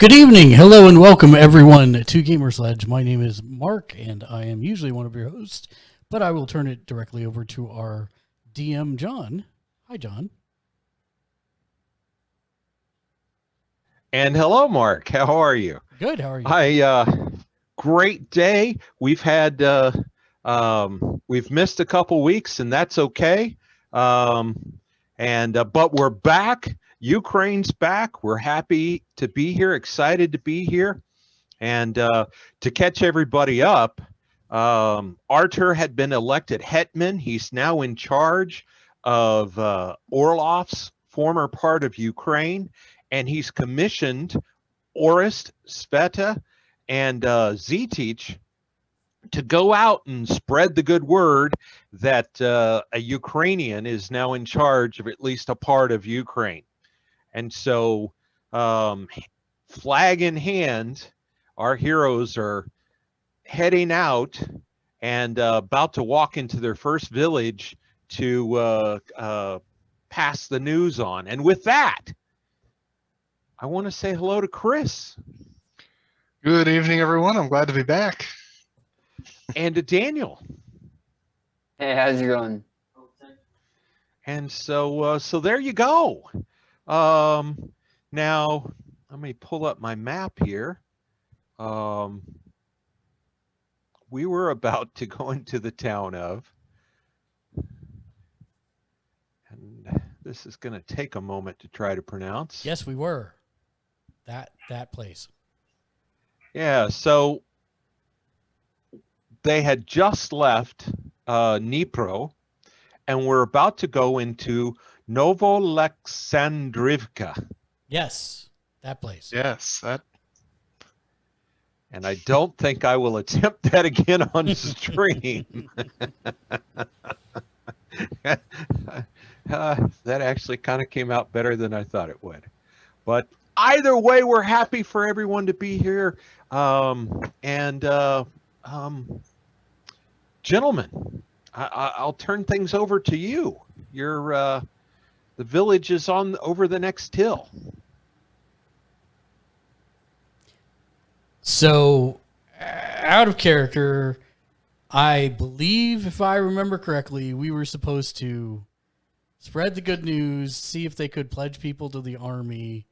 Good evening, hello, and welcome everyone to Gamer Sledge. My name is Mark, and I am usually one of your hosts, but I will turn it directly over to our DM, John. Hi, John. And hello, Mark. How are you? Good. How are you? Great day. We've missed a couple weeks, and that's okay. But we're back. Ukraine's back. We're happy to be here, excited to be here. And to catch everybody up, Artur had been elected Hetman. He's now in charge of Orlov's former part of Ukraine, and he's commissioned Orist, Sveta, and Zetich to go out and spread the good word that a Ukrainian is now in charge of at least a part of Ukraine. And so, flag in hand, our heroes are heading out and about to walk into their first village to pass the news on. And with that, I want to say hello to Chris. Good evening, everyone. I'm glad to be back. And to Daniel. Hey, how's it going? And so there you go. Now, let me pull up my map here. We were about to go into the town of, and this is going to take a moment to try to pronounce. Yes, we were. That place. Yeah, so they had just left Dnipro, and we're about to go into Novolexandrivka. Yes, that place. Yes, that. And I don't think I will attempt that again on stream. That actually kind of came out better than I thought it would. But either way, we're happy for everyone to be here. Gentlemen, I'll turn things over to you. The village is on over the next hill. So, out of character, I believe, if I remember correctly, we were supposed to spread the good news, see if they could pledge people to the army,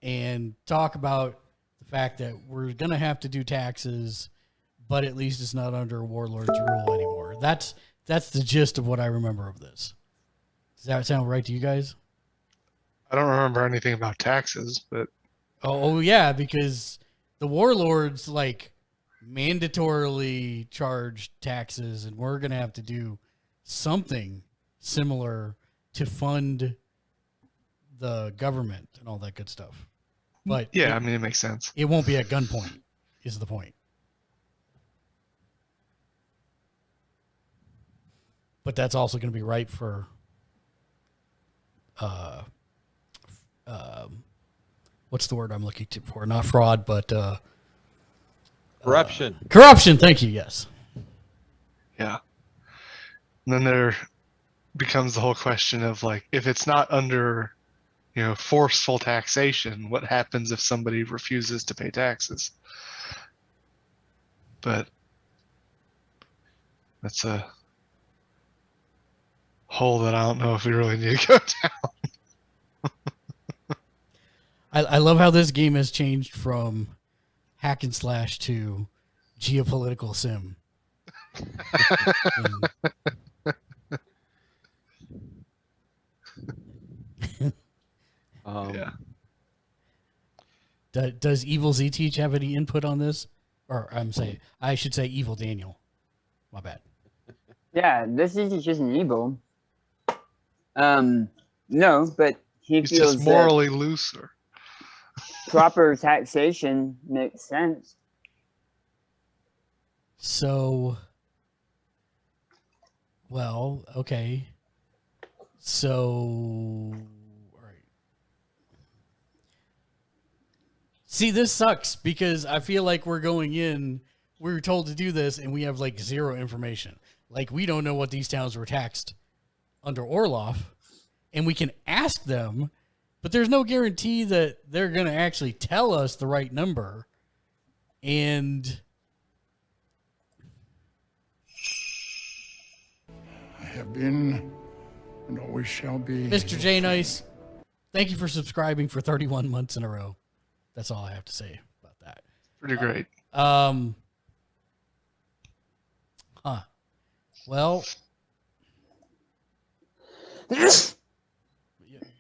and talk about the fact that we're going to have to do taxes, but at least it's not under a warlord's rule anymore. That's the gist of what I remember of this. Does that sound right to you guys? I don't remember anything about taxes, but Oh yeah, because the warlords mandatorily charge taxes, and we're gonna have to do something similar to fund the government and all that good stuff. But yeah, it makes sense. It won't be at gunpoint, is the point. But that's also going to be ripe for what's the word I'm looking for? Not fraud, but Corruption. Corruption, thank you, yes. Yeah. And then there becomes the whole question of if it's not under, forceful taxation, what happens if somebody refuses to pay taxes? But that's a hole that I don't know if we really need to go down. I love how this game has changed from hack and slash to geopolitical sim. Yeah. Does Evil Zetich have any input on this? Or I should say Evil Daniel. My bad. Yeah, this is just an evil. No, but he He's feels just morally looser. proper taxation makes sense. So, well, okay. So, all right. See, this sucks because I feel like we're going in, we were told to do this, and we have zero information. We don't know what these towns were taxed under Orlov, and we can ask them, But there's no guarantee that they're going to actually tell us the right number. And I have been and always shall be. Mr. J Nice, thank you for subscribing for 31 months in a row. That's all I have to say about that. Pretty great. Well,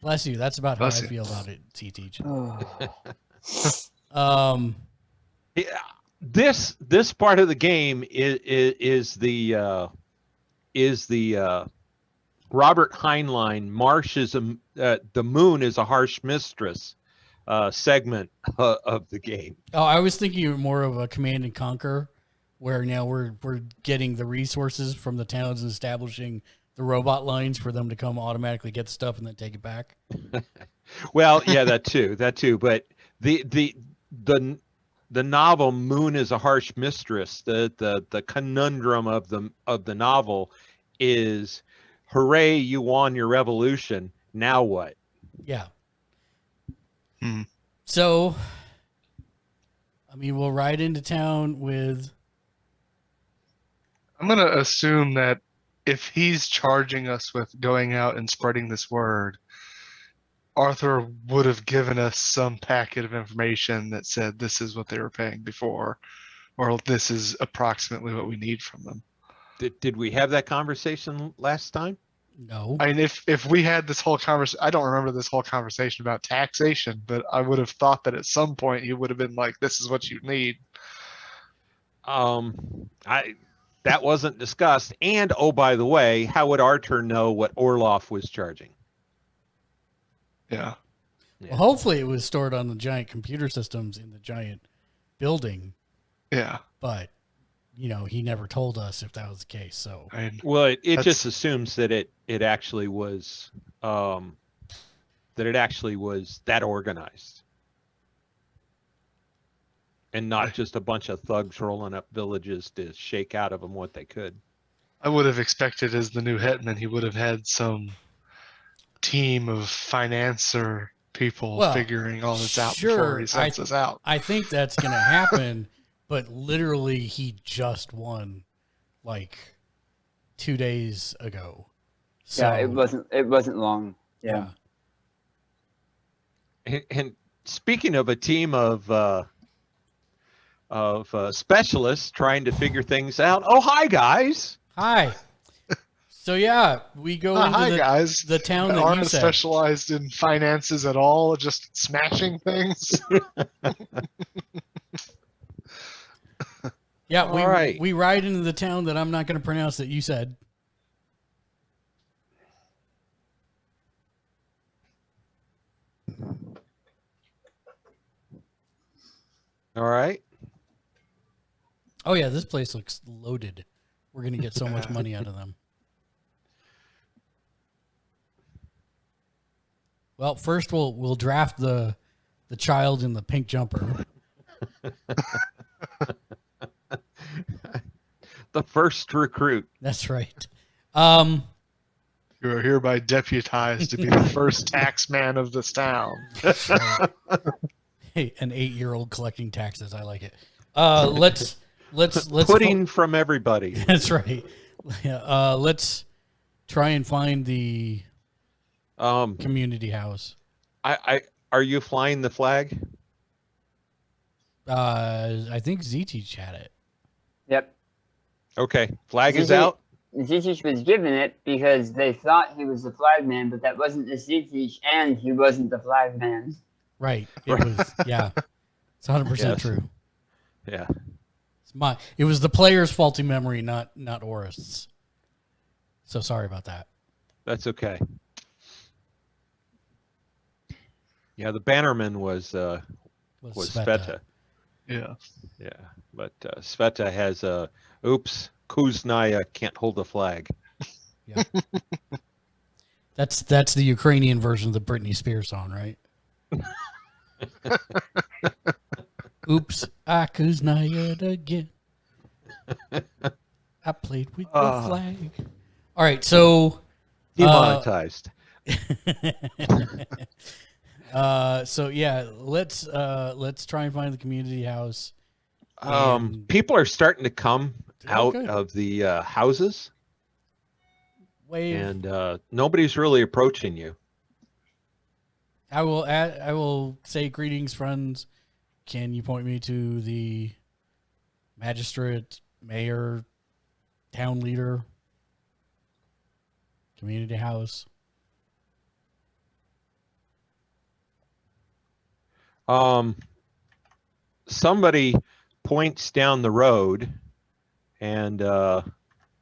bless you. That's about Bless how you. I feel about it, T-Teach. Yeah, this part of the game is the Robert Heinlein Marsh is the moon is a harsh mistress segment of the game. Oh, I was thinking more of a Command and Conquer, where now we're getting the resources from the towns and establishing the robot lines for them to come automatically get the stuff and then take it back. Well, yeah, that too. But the novel Moon is a Harsh Mistress, the conundrum of the novel is, hooray, you won your revolution. Now what? Yeah. Hmm. So, I mean, we'll ride into town with. I'm going to assume that if he's charging us with going out and spreading this word, Arthur would have given us some packet of information that said this is what they were paying before, or this is approximately what we need from them. Did we have that conversation last time? No. I mean, if we had this whole conversation, I don't remember this whole conversation about taxation, but I would have thought that at some point he would have been like, this is what you need. That wasn't discussed. And, oh, by the way, how would Arthur know what Orloff was charging? Yeah. Well, hopefully it was stored on the giant computer systems in the giant building, Yeah. but he never told us if that was the case. So I mean, Well, it That's- just assumes that it actually was that organized, and not just a bunch of thugs rolling up villages to shake out of them what they could. I would have expected as the new Hetman, he would have had some team of financer people Well, figuring all this out sure, before he sends us out. I think that's going to happen, but literally he just won like 2 days ago. So, Yeah, it wasn't long. Yeah. And speaking of a team of specialists trying to figure things out. Oh, hi guys. Hi. So yeah, we go into Hi guys. the town that aren't you said. specialized in finances at all, just smashing things. Yeah, All right. we ride into the town that I'm not going to pronounce that you said. All right. Oh yeah, this place looks loaded. We're going to get so much money out of them. Well, first we'll draft the child in the pink jumper. The first recruit. That's right. You are hereby deputized to be the first tax man of this town. Hey, an 8-year-old collecting taxes. I like it. Let's Pudding from everybody. That's right. Yeah, let's try and find the community house. Are you flying the flag? I think ZTech had it. Yep. Okay, flag is ZT out. Zitich was given it because they thought he was the flag man, but that wasn't the Zitich, and he wasn't the flag man. Right. It was. Yeah. It's 100% Yes. true. Yeah. It was the player's faulty memory, not Orist's. So sorry about that. That's okay. Yeah, the bannerman was Sveta. Yeah. Yeah, but Sveta has oops, Kuznaya can't hold the flag. Yeah. That's the Ukrainian version of the Britney Spears song, right? Oops, I Kuznaya again. I played with the flag. All right, so Demonetized. So yeah, let's try and find the community house. And- People are starting to come Oh, out good. of the houses, Wave. and nobody's really approaching you. I will say greetings, friends. Can you point me to the magistrate, mayor, town leader, community house? Somebody points down the road and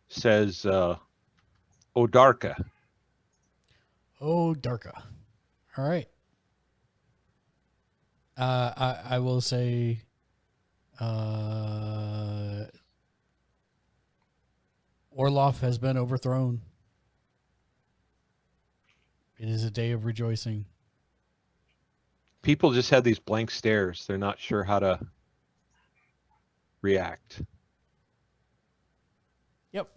says, Odarka. Oh, Darka. All right. I will say, Orloff has been overthrown. It is a day of rejoicing. People just have these blank stares. They're not sure how to react. Yep.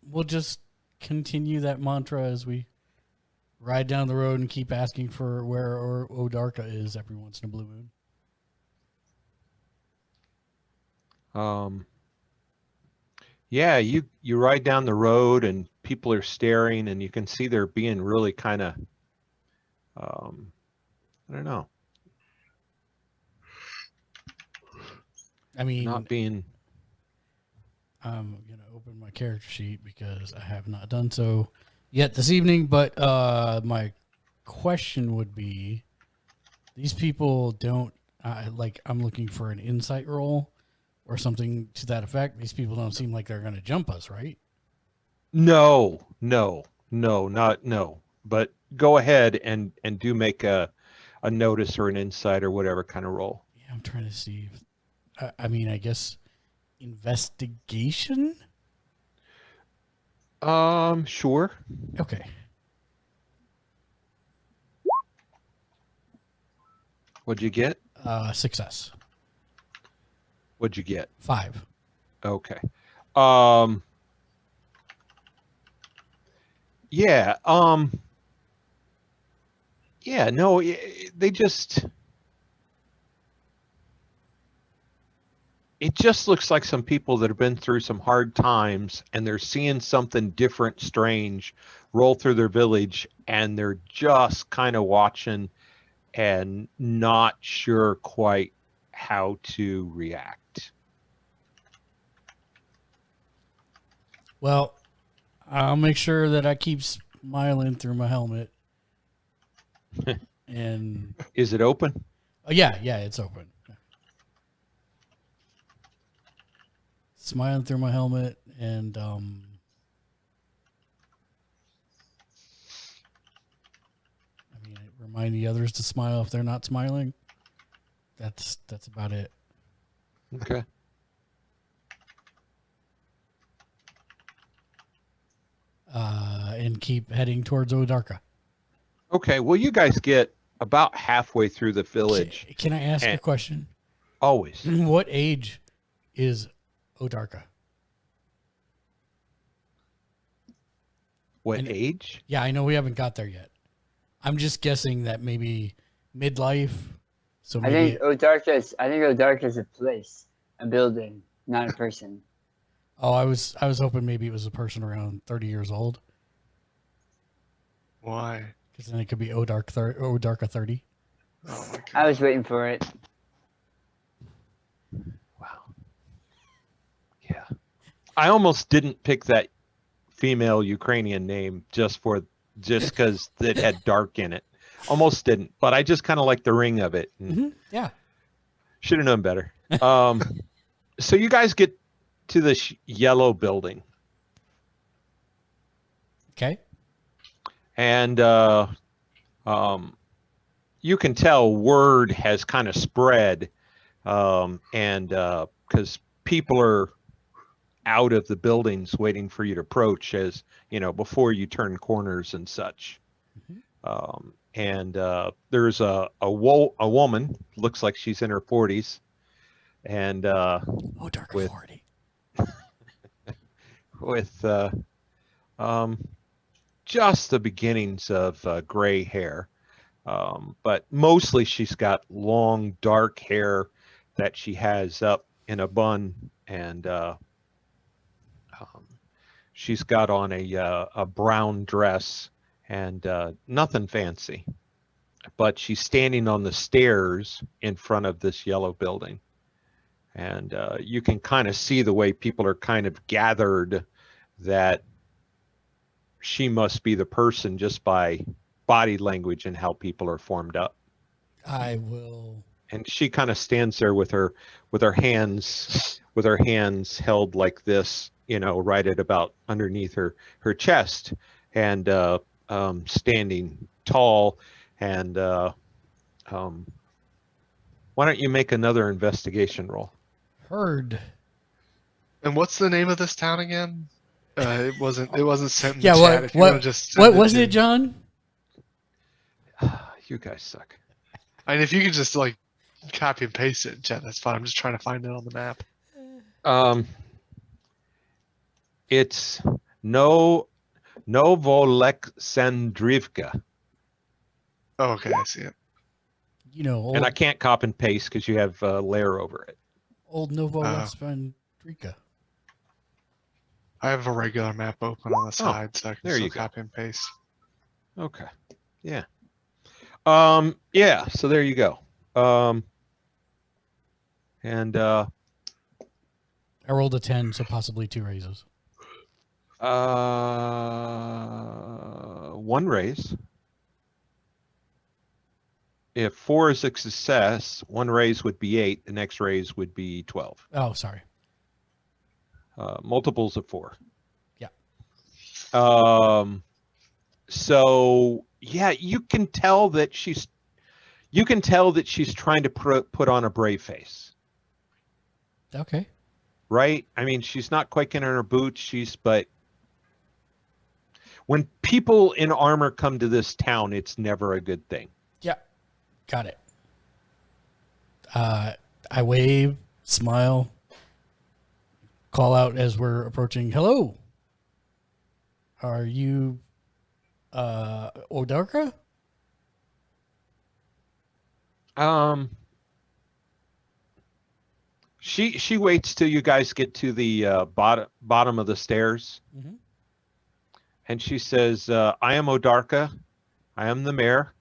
We'll just continue that mantra as we ride down the road and keep asking for where Odarka is every once in a blue moon. Yeah, you ride down the road and people are staring, and you can see they're being really kind of, I don't know, I mean, not being. I'm going to open my character sheet because I have not done so yet this evening. But my question would be, these people don't, I'm looking for an insight roll or something to that effect. These people don't seem like they're going to jump us, right? No. But go ahead and do make a notice or an insight or whatever kind of roll. Yeah, I'm trying to see. I mean, I guess investigation? Sure. Okay. What'd you get? Success. What'd you get? 5. Okay. Yeah. Yeah, no, they just, it just looks like some people that have been through some hard times and they're seeing something different, strange roll through their village, and they're just kind of watching and not sure quite how to react. Well, I'll make sure that I keep smiling through my helmet. And Is it open? yeah, it's open. Smiling through my helmet, and I mean, remind the others to smile if they're not smiling. That's about it. Okay. And keep heading towards Odarka. Okay, well, you guys get about halfway through the village. Can I ask a question? Always. What age is Odarka? What age? Yeah, I know we haven't got there yet. I'm just guessing that maybe midlife. So I maybe think Odarka is a place, a building, not a person. I was hoping maybe it was a person around 30 years old, Why? because then it could be Odarka 30. Oh my god. I was waiting for it. Wow. Yeah. I almost didn't pick that female Ukrainian name just because it had dark in it. Almost didn't, but I just kind of like the ring of it. Yeah. Should have known better. So you guys get to this yellow building, Okay. and you can tell word has kind of spread, and because people are out of the buildings waiting for you to approach, as you know, before you turn corners and such. And there's a woman, looks like she's in her 40s, and Odarka with 40. with just the beginnings of gray hair. But mostly she's got long, dark hair that she has up in a bun, and she's got on a brown dress and nothing fancy. But she's standing on the stairs in front of this yellow building. And you can kind of see the way people are kind of gathered that she must be the person just by body language and how people are formed up. I will. And she kind of stands there with her hands held like this, right at about underneath her chest, and standing tall. And why don't you make another investigation roll? Heard. And what's the name of this town again? It wasn't sent in Yeah, the what- chat. If you what- wanna just What send was to- it, John? You guys suck. And if you could just like copy and paste it in chat, that's fine. I'm just trying to find it on the map. It's Novolexandrivka. Oh, okay, I see it. Old, And I can't copy and paste because you have a layer over it. old Novo Lesvandrika. I have a regular map open on the side, so I can there still you go. copy and paste. Okay. Yeah. Yeah, so there you go. And I rolled a 10, so possibly 2 raises. one raise. If 4 is a success, 1 raise would be 8. The next raise would be 12. Oh, sorry. Multiples of 4. Yeah. So yeah, you can tell that she's trying to put on a brave face, Okay. right? I mean, she's not quite getting in her boots. But when people in armor come to this town, it's never a good thing. Yeah. Got it. I wave, smile, call out as we're approaching. Hello. Are you Odarka? She waits till you guys get to the bottom of the stairs, Mhm. and she says, "I am Odarka. I am the mayor.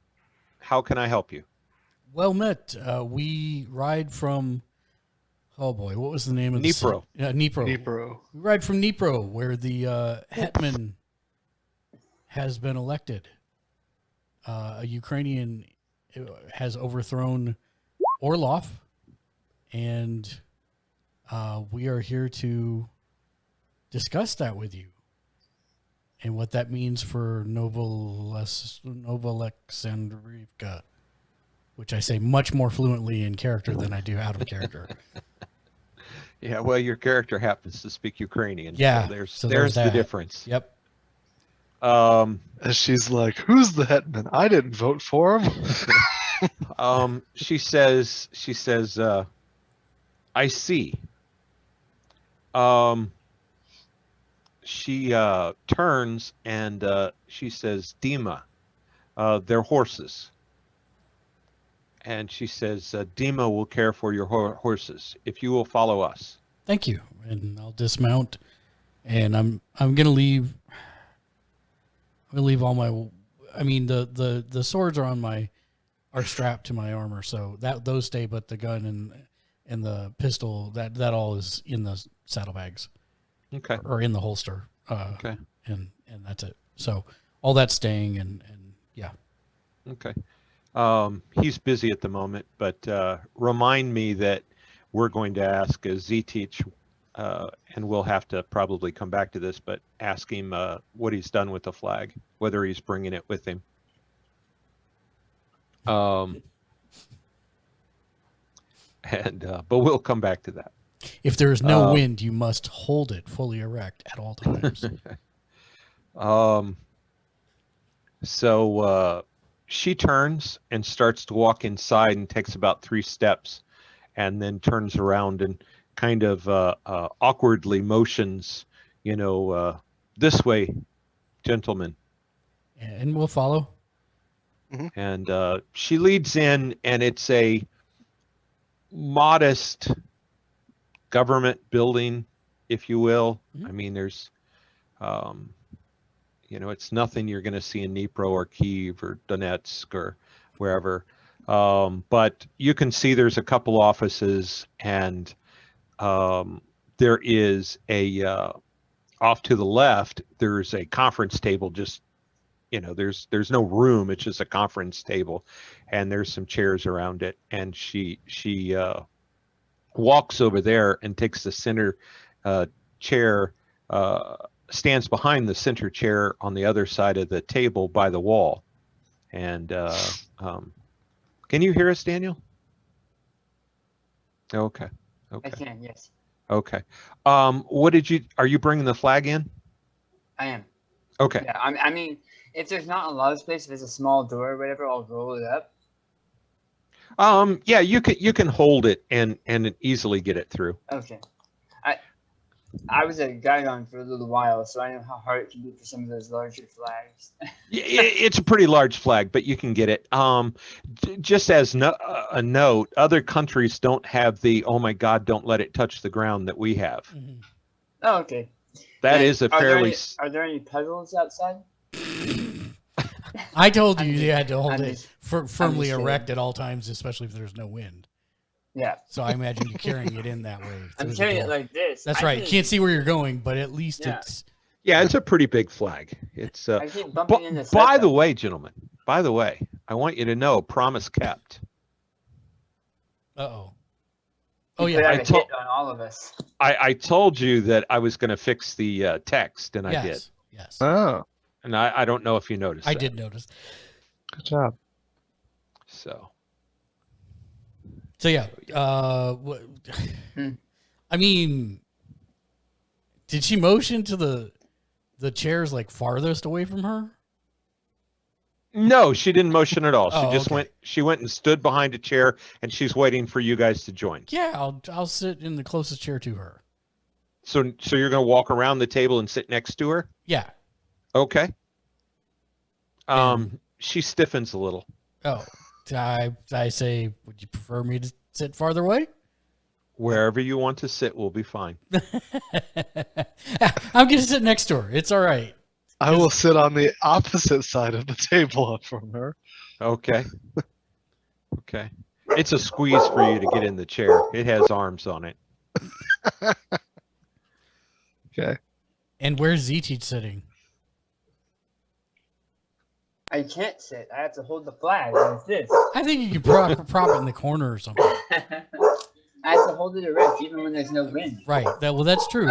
How can I help you?" Well met. We ride from, oh boy, what was the name of the Dnipro. city? Yeah, Dnipro. Dnipro. We ride from Dnipro, where the Hetman has been elected. A Ukrainian has overthrown Orlov, and we are here to discuss that with you and what that means for Novolexandrivka, which I say much more fluently in character than I do out of character. Yeah, well, your character happens to speak Ukrainian. Yeah, so there's the that. difference. Yep. And she's like, "Who's the Hetman? I didn't vote for him." She says, "I see." She turns and she says, "Dima, they're horses." And she says, "Dima will care for your horses if you will follow us." Thank you. And I'll dismount, and I'm gonna leave. I'm gonna leave all my. I mean, the swords are strapped to my armor, so those stay, but the gun and the pistol that all is in the saddlebags. Okay. Or in the holster. Okay. And that's it. So all that's staying, and yeah. Okay. He's busy at the moment, but remind me that we're going to ask Z-Teach, and we'll have to probably come back to this, but ask him what he's done with the flag, whether he's bringing it with him. But we'll come back to that. If there is no wind, you must hold it fully erect at all times. So she turns and starts to walk inside and takes about 3 steps, and then turns around and kind of awkwardly motions, this way, gentlemen. And we'll follow. And she leads in, and it's a modest government building, if you will. Mhm. I mean, there's, it's nothing you're going to see in Dnipro or Kyiv or Donetsk or wherever. But you can see there's a couple offices, and there is off to the left, there's a conference table. Just, there's no room. It's just a conference table, and there's some chairs around it. And she walks over there and takes the center chair, stands behind the center chair on the other side of the table by the wall. And can you hear us, Daniel? Okay. I can, yes. Okay. Are you bringing the flag in? I am. Okay. Yeah, I mean, if there's not a lot of space, if there's a small door or whatever, I'll roll it up. Yeah, you can hold it and easily get it through. Okay. I was a guide on for a little while, so I know how hard it can be for some of those larger flags. It's a pretty large flag, but you can get it. Just as a note, other countries don't have the "oh my God, don't let it touch the ground" that we have. Mhm. Oh, okay. That And is a fairly. Are there any puzzles outside? I told you I'm you had to hold I'm it just- firmly just erect at all times, especially if there's no wind. Yeah. So I imagine you carrying it in that way. I'm through the carrying it door. like this. That's I right. You keep- can't see where you're going, but at least Yeah. it's. Yeah, it's a pretty big flag. It's. I keep bumping into By the Sveta. way, gentlemen. By the way, I want you to know, promise kept. Oh You yeah. could have I a told- hit on all of us. I told you that I was going to fix the text, and I did. Yes. Yes. Oh, And I don't know if you noticed. I that. did notice. good job. So. So yeah. Hmm. I mean, did she motion to the chairs like farthest away from her? No, she didn't motion at all. She Oh, just okay. went and stood behind a chair, and she's waiting for you guys to join. Yeah, I'll sit in the closest chair to her. So you're going to walk around the table and sit next to her? Yeah. Okay. She stiffens a little. Oh, I say, would you prefer me to sit farther away? Wherever you want to sit will be fine. I'm gonna sit next to her. It's all right. I will sit on the opposite side of the table from her. Okay. Okay. It's a squeeze for you to get in the chair. It has arms on it. Okay. And where's Zetich sitting? I can't sit. I have to hold the flag like this. I think you could prop it in the corner or something. I have to hold it erect even when there's no wind. Right. That's true.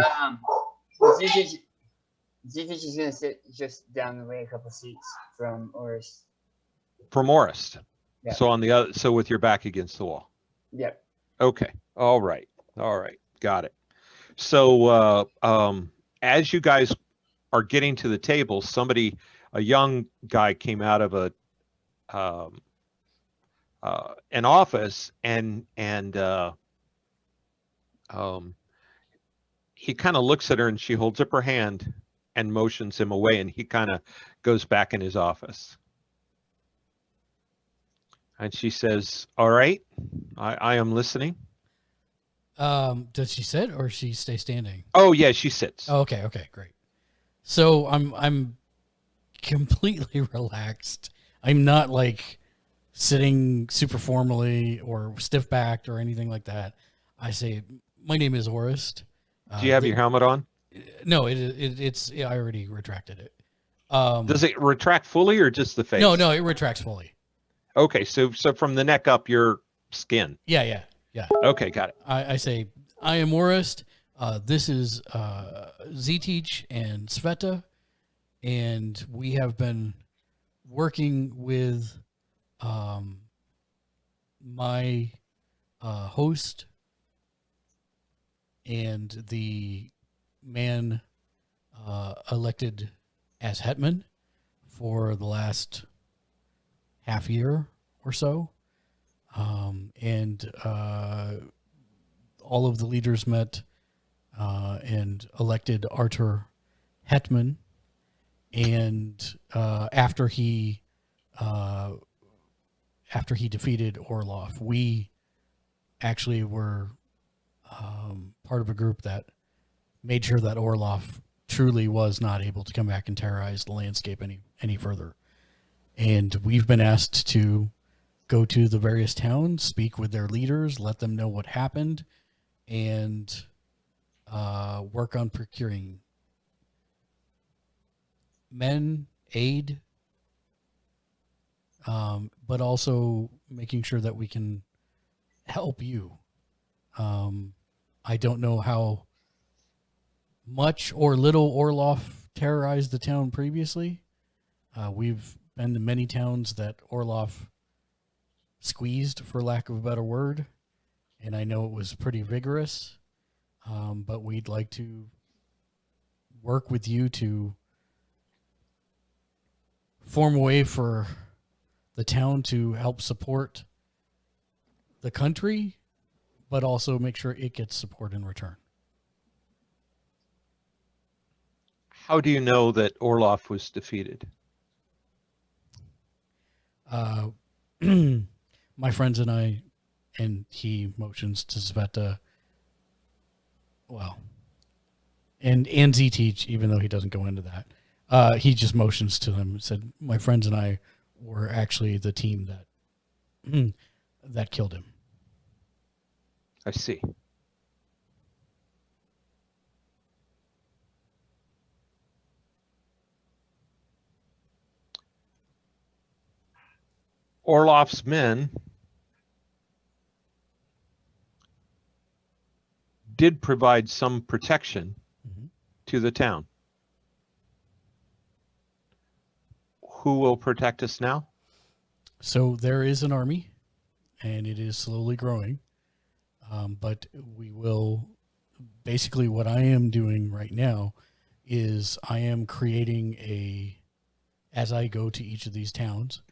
Zetich is gonna sit just down the way a couple seats from Oris. From Orist. Yeah. So with your back against the wall. Yep. Okay. All right. Got it. So as you guys are getting to the table, a young guy came out of an office, and he kind of looks at her, and she holds up her hand and motions him away, and he kind of goes back in his office. And she says, "All right, I am listening." Does she sit or she stay standing? Oh yeah, she sits. Oh, okay, great. So I'm completely relaxed. I'm not like sitting super formally or stiff backed or anything like that. I say, my name is Orist. Do you have your helmet on? No, it's I already retracted it. Does it retract fully or just the face? No, it retracts fully. Okay, so from the neck up, your skin. Yeah. Okay, got it. I say, I am Orist. This is Zetich and Sveta, and we have been working with my host and the man elected as Hetman for the last half year or so. And all of the leaders met and elected Artur Hetman. And after he after he defeated Orloff, we actually were part of a group that made sure that Orloff truly was not able to come back and terrorize the landscape any further. And we've been asked to go to the various towns, speak with their leaders, let them know what happened, and work on procuring men, aid, but also making sure that we can help you. I don't know how much or little Orloff terrorized the town previously. We've been to many towns that Orloff squeezed, for lack of a better word, and I know it was pretty vigorous, but we'd like to work with you to form a way for the town to help support the country, but also make sure it gets support in return. How do you know that Orloff was defeated? My friends and I, and he motions to Sveta, well, and ZTeach, even though he doesn't go into that, he just motions to them and said, my friends and I were actually the team that that killed him. I see. Orloff's men did provide some protection to the town. Who will protect us now? So there is an army, and it is slowly growing. But we will, basically what I am doing right now is I am creating as I go to each of these towns,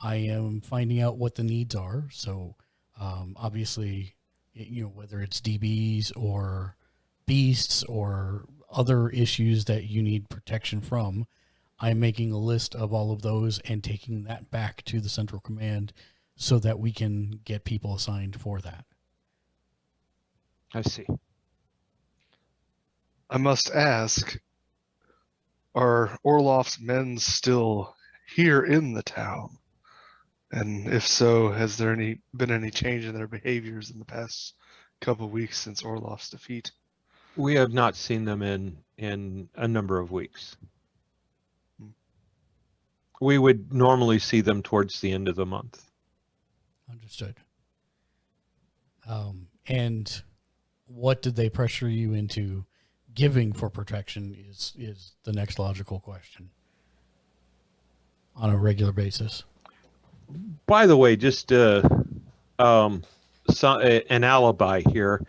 I am finding out what the needs are. So obviously, whether it's DBs or beasts or other issues that you need protection from, I'm making a list of all of those and taking that back to the Central Command so that we can get people assigned for that. I see. I must ask, are Orloff's men still here in the town? And if so, has there been any change in their behaviors in the past couple of weeks since Orloff's defeat? We have not seen them in a number of weeks. We would normally see them towards the end of the month. Understood. And what did they pressure you into giving for protection is the next logical question on a regular basis. By the way, just an alibi here.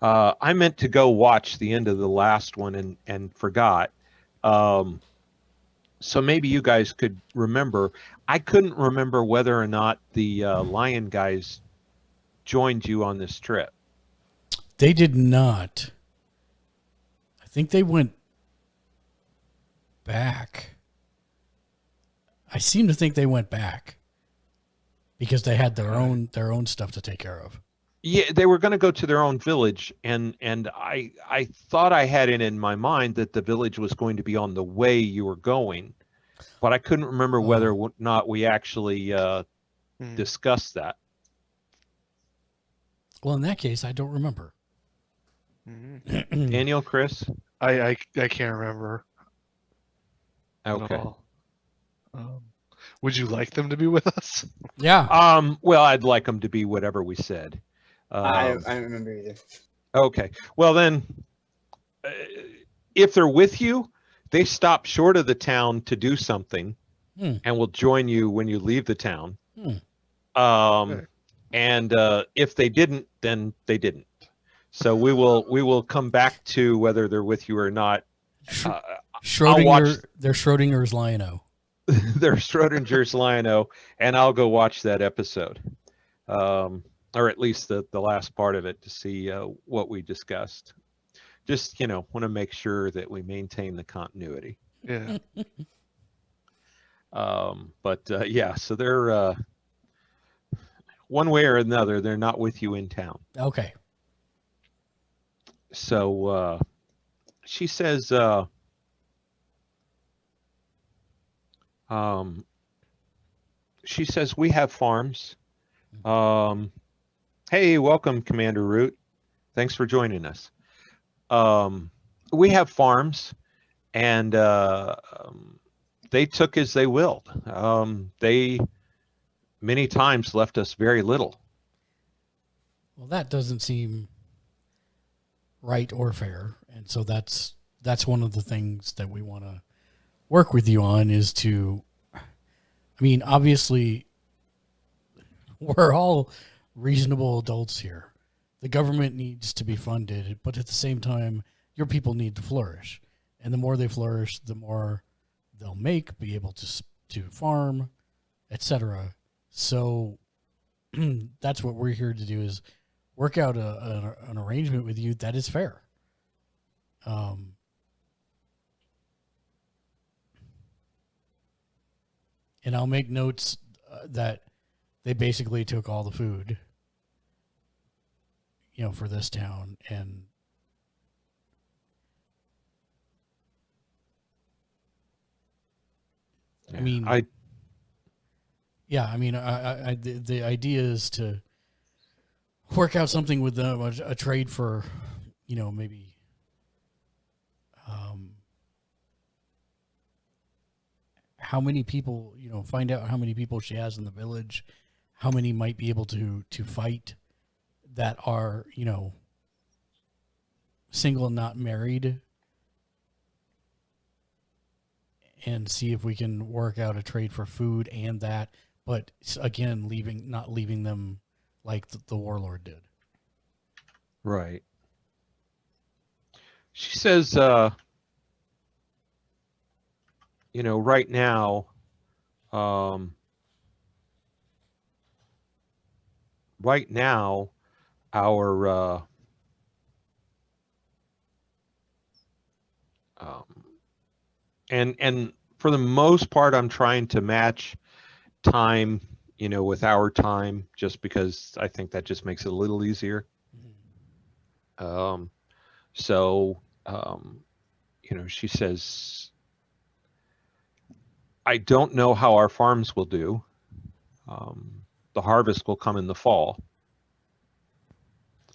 I meant to go watch the end of the last one and forgot. So maybe you guys could remember. I couldn't remember whether or not the Lion guys joined you on this trip. They did not. I think they went back. I seem to think they went back because they had their own stuff to take care of. Yeah, they were going to go to their own village, and I thought I had it in my mind that the village was going to be on the way you were going, but I couldn't remember whether or not we actually discussed that. Well, in that case, I don't remember. Daniel, Chris? I can't remember. Okay. At all. Would you like them to be with us? Yeah. Well, I'd like them to be whatever we said. I don't remember either. Okay. Well, then, if they're with you, they stop short of the town to do something and will join you when you leave the town. Okay. And if they didn't, then they didn't. So we will come back to whether they're with you or not. They're Schrodinger's Lion-O. They're Schrodinger's Lion-O, and I'll go watch that episode. Or at least the last part of it to see what we discussed. Just, want to make sure that we maintain the continuity. Yeah. Yeah, so they're one way or another, they're not with you in town. Okay. So she says, we have farms. Hey, welcome, Commander Root. Thanks for joining us. We have farms, and they took as they willed. They many times left us very little. Well, that doesn't seem right or fair, and so that's one of the things that we want to work with you on is to, I mean, obviously we're all reasonable adults here. The government needs to be funded, but at the same time, your people need to flourish, and the more they flourish, the more they'll be able to farm, etc. So that's what we're here to do, is work out an arrangement with you that is fair. And I'll make notes that they basically took all the food, for this town. And I mean, the idea is to work out something with them, a trade for, maybe, how many people, find out how many people she has in the village, how many might be able to fight that are, single and not married, and see if we can work out a trade for food and that, but again, not leaving them like the warlord did. Right. She says, right now, our and for the most part, I'm trying to match time, with our time, just because I think that just makes it a little easier. She says, I don't know how our farms will do. The harvest will come in the fall.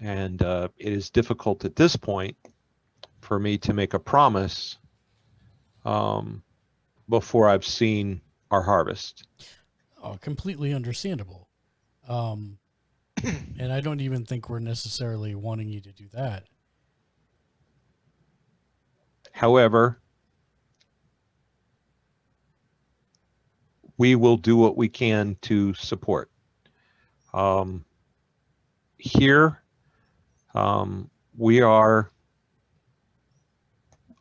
And it is difficult at this point for me to make a promise before I've seen our harvest. Oh, completely understandable. And I don't even think we're necessarily wanting you to do that. However, we will do what we can to support. Here, we are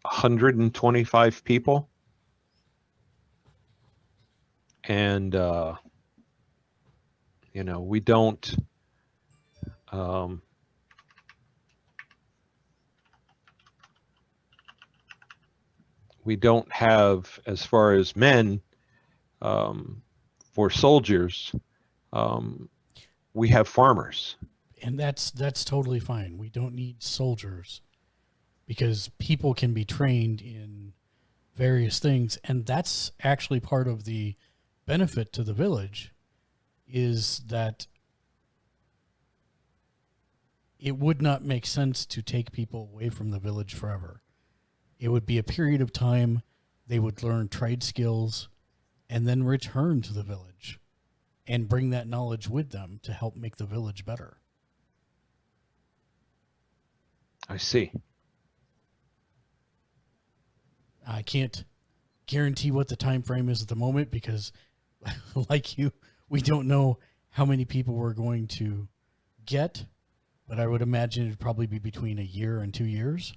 125 people. And, we don't, have, as far as men, for soldiers, we have farmers. And that's totally fine. We don't need soldiers, because people can be trained in various things. And that's actually part of the benefit to the village, is that it would not make sense to take people away from the village forever. It would be a period of time. They would learn trade skills and then return to the village and bring that knowledge with them to help make the village better. I see. I can't guarantee what the time frame is at the moment, because like you, we don't know how many people we're going to get, but I would imagine it'd probably be between a year and 2 years.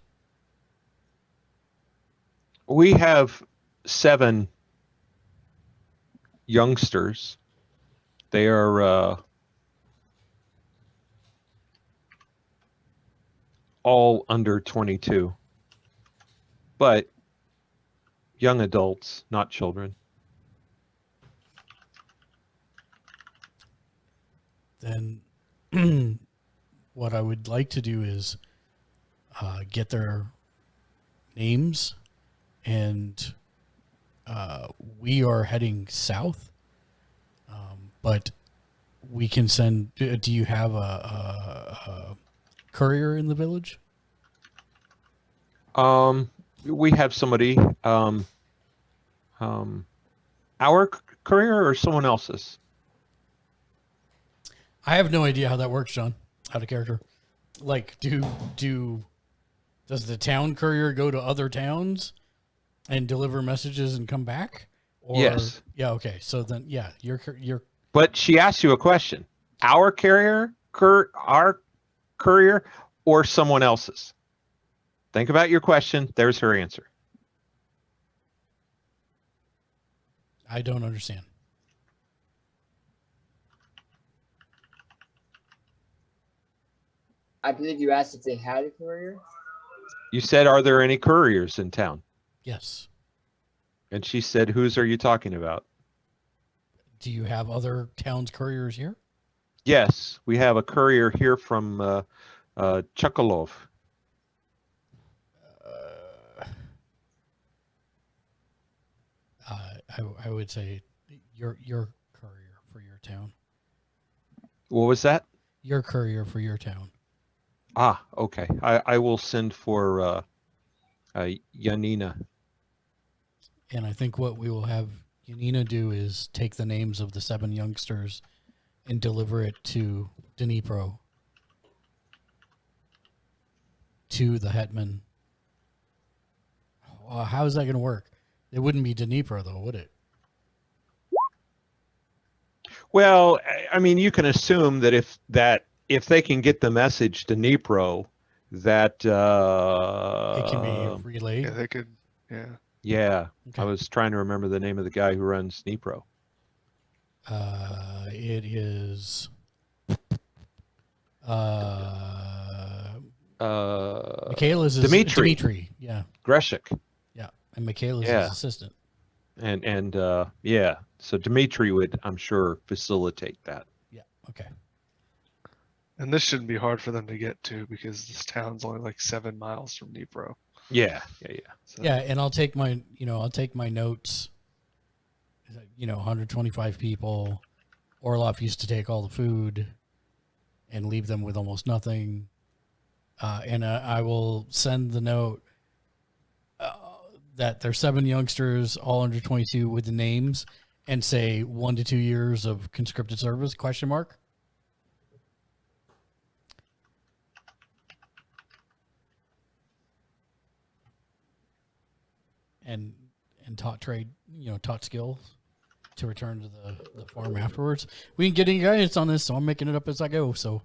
We have 7 youngsters. They are all under 22, but young adults, not children. then what I would like to do is get their names, and we are heading south. But we can send. Do you have a courier in the village? We have somebody. Our courier or someone else's? I have no idea how that works, John. Out of character. Like, does the town courier go to other towns and deliver messages and come back? Or, Yes. Yeah. Okay. So then, yeah, your But she asked you a question. Our carrier, our courier, or someone else's? Think about your question. There's her answer. I don't understand. I believe you asked if they had a courier. You said, are there any couriers in town? Yes. And she said, whose are you talking about? Do you have other towns couriers here? Yes, we have a courier here from Chukalov. I would say your courier for your town. What was that? Your courier for your town. Ah, okay. I will send for Yanina. And I think what we will have Yanina do is take the names of the 7 youngsters and deliver it to Dnipro, to the Hetman. How is that going to work? It wouldn't be Dnipro, though, would it? Well, I mean, you can assume that if they can get the message to Dnipro, that It can be relayed. Yeah, they could. Yeah. yeah. Okay. I was trying to remember the name of the guy who runs Dnipro. It is Michaela's is Dmitri. Yeah. Greshik. Yeah. And Michaela's Yeah. his assistant. And yeah. So Dmitri would, I'm sure, facilitate that. Yeah. Okay. And this shouldn't be hard for them to get to because this town's only like 7 miles from Dnipro. Yeah. So, Yeah, and I'll take my notes. 125 people. Orloff used to take all the food and leave them with almost nothing. And I will send the note that there's 7 youngsters, all under 22, with the names, and say 1 to 2 years of conscripted service? ? And taught trade, taught skills to return to the farm afterwards. We didn't get any guidance on this, so I'm making it up as I go. So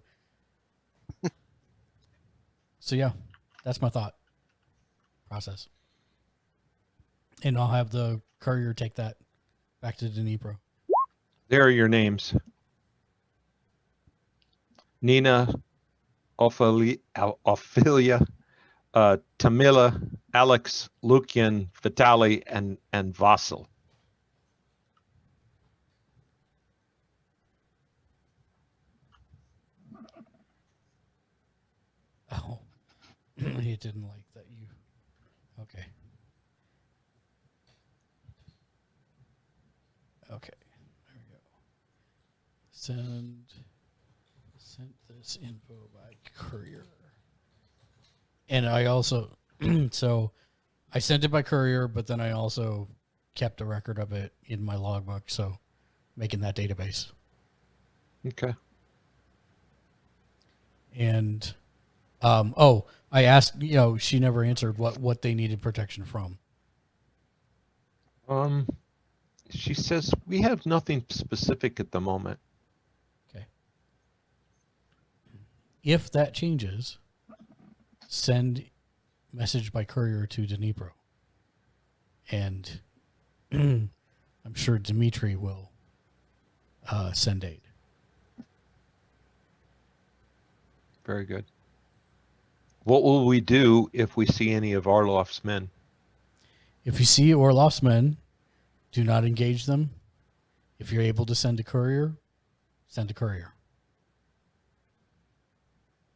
yeah, that's my thought process. And I'll have the courier take that back to Dnipro. There are your names. Nina, Ophelia, Tamila, Alex, Lukian, Vitali, and Vasil. Oh, he didn't like that you. Okay. Okay. There we go. Sent this info by courier. And I also, so I sent it by courier, but then I also kept a record of it in my logbook. So making that database. Okay. And, I asked, she never answered what they needed protection from. She says we have nothing specific at the moment. Okay. If that changes, send message by courier to Dnipro. And I'm sure Dmitri will send aid. Very good. What will we do if we see any of Orloff's men? If you see Orloff's men, do not engage them. If you're able to send a courier, send a courier.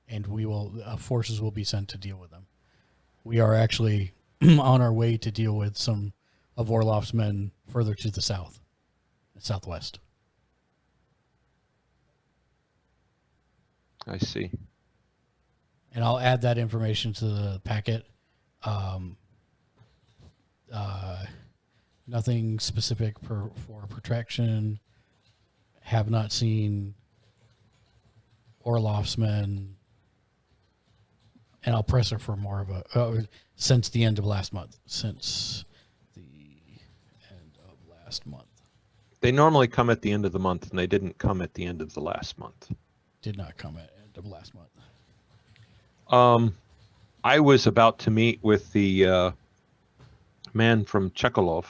and we will forces will be sent to deal with them. We are actually on our way to deal with some of Orloff's men further to the southwest. I see. And I'll add that information to the packet. Nothing specific for protection. Have not seen Orloff's men. And I'll press her for more of a since the end of last month. Since the end of last month. They normally come at the end of the month, and they didn't come at the end of the last month. Did not come at the end of last month. I was about to meet with the man from Chekolov.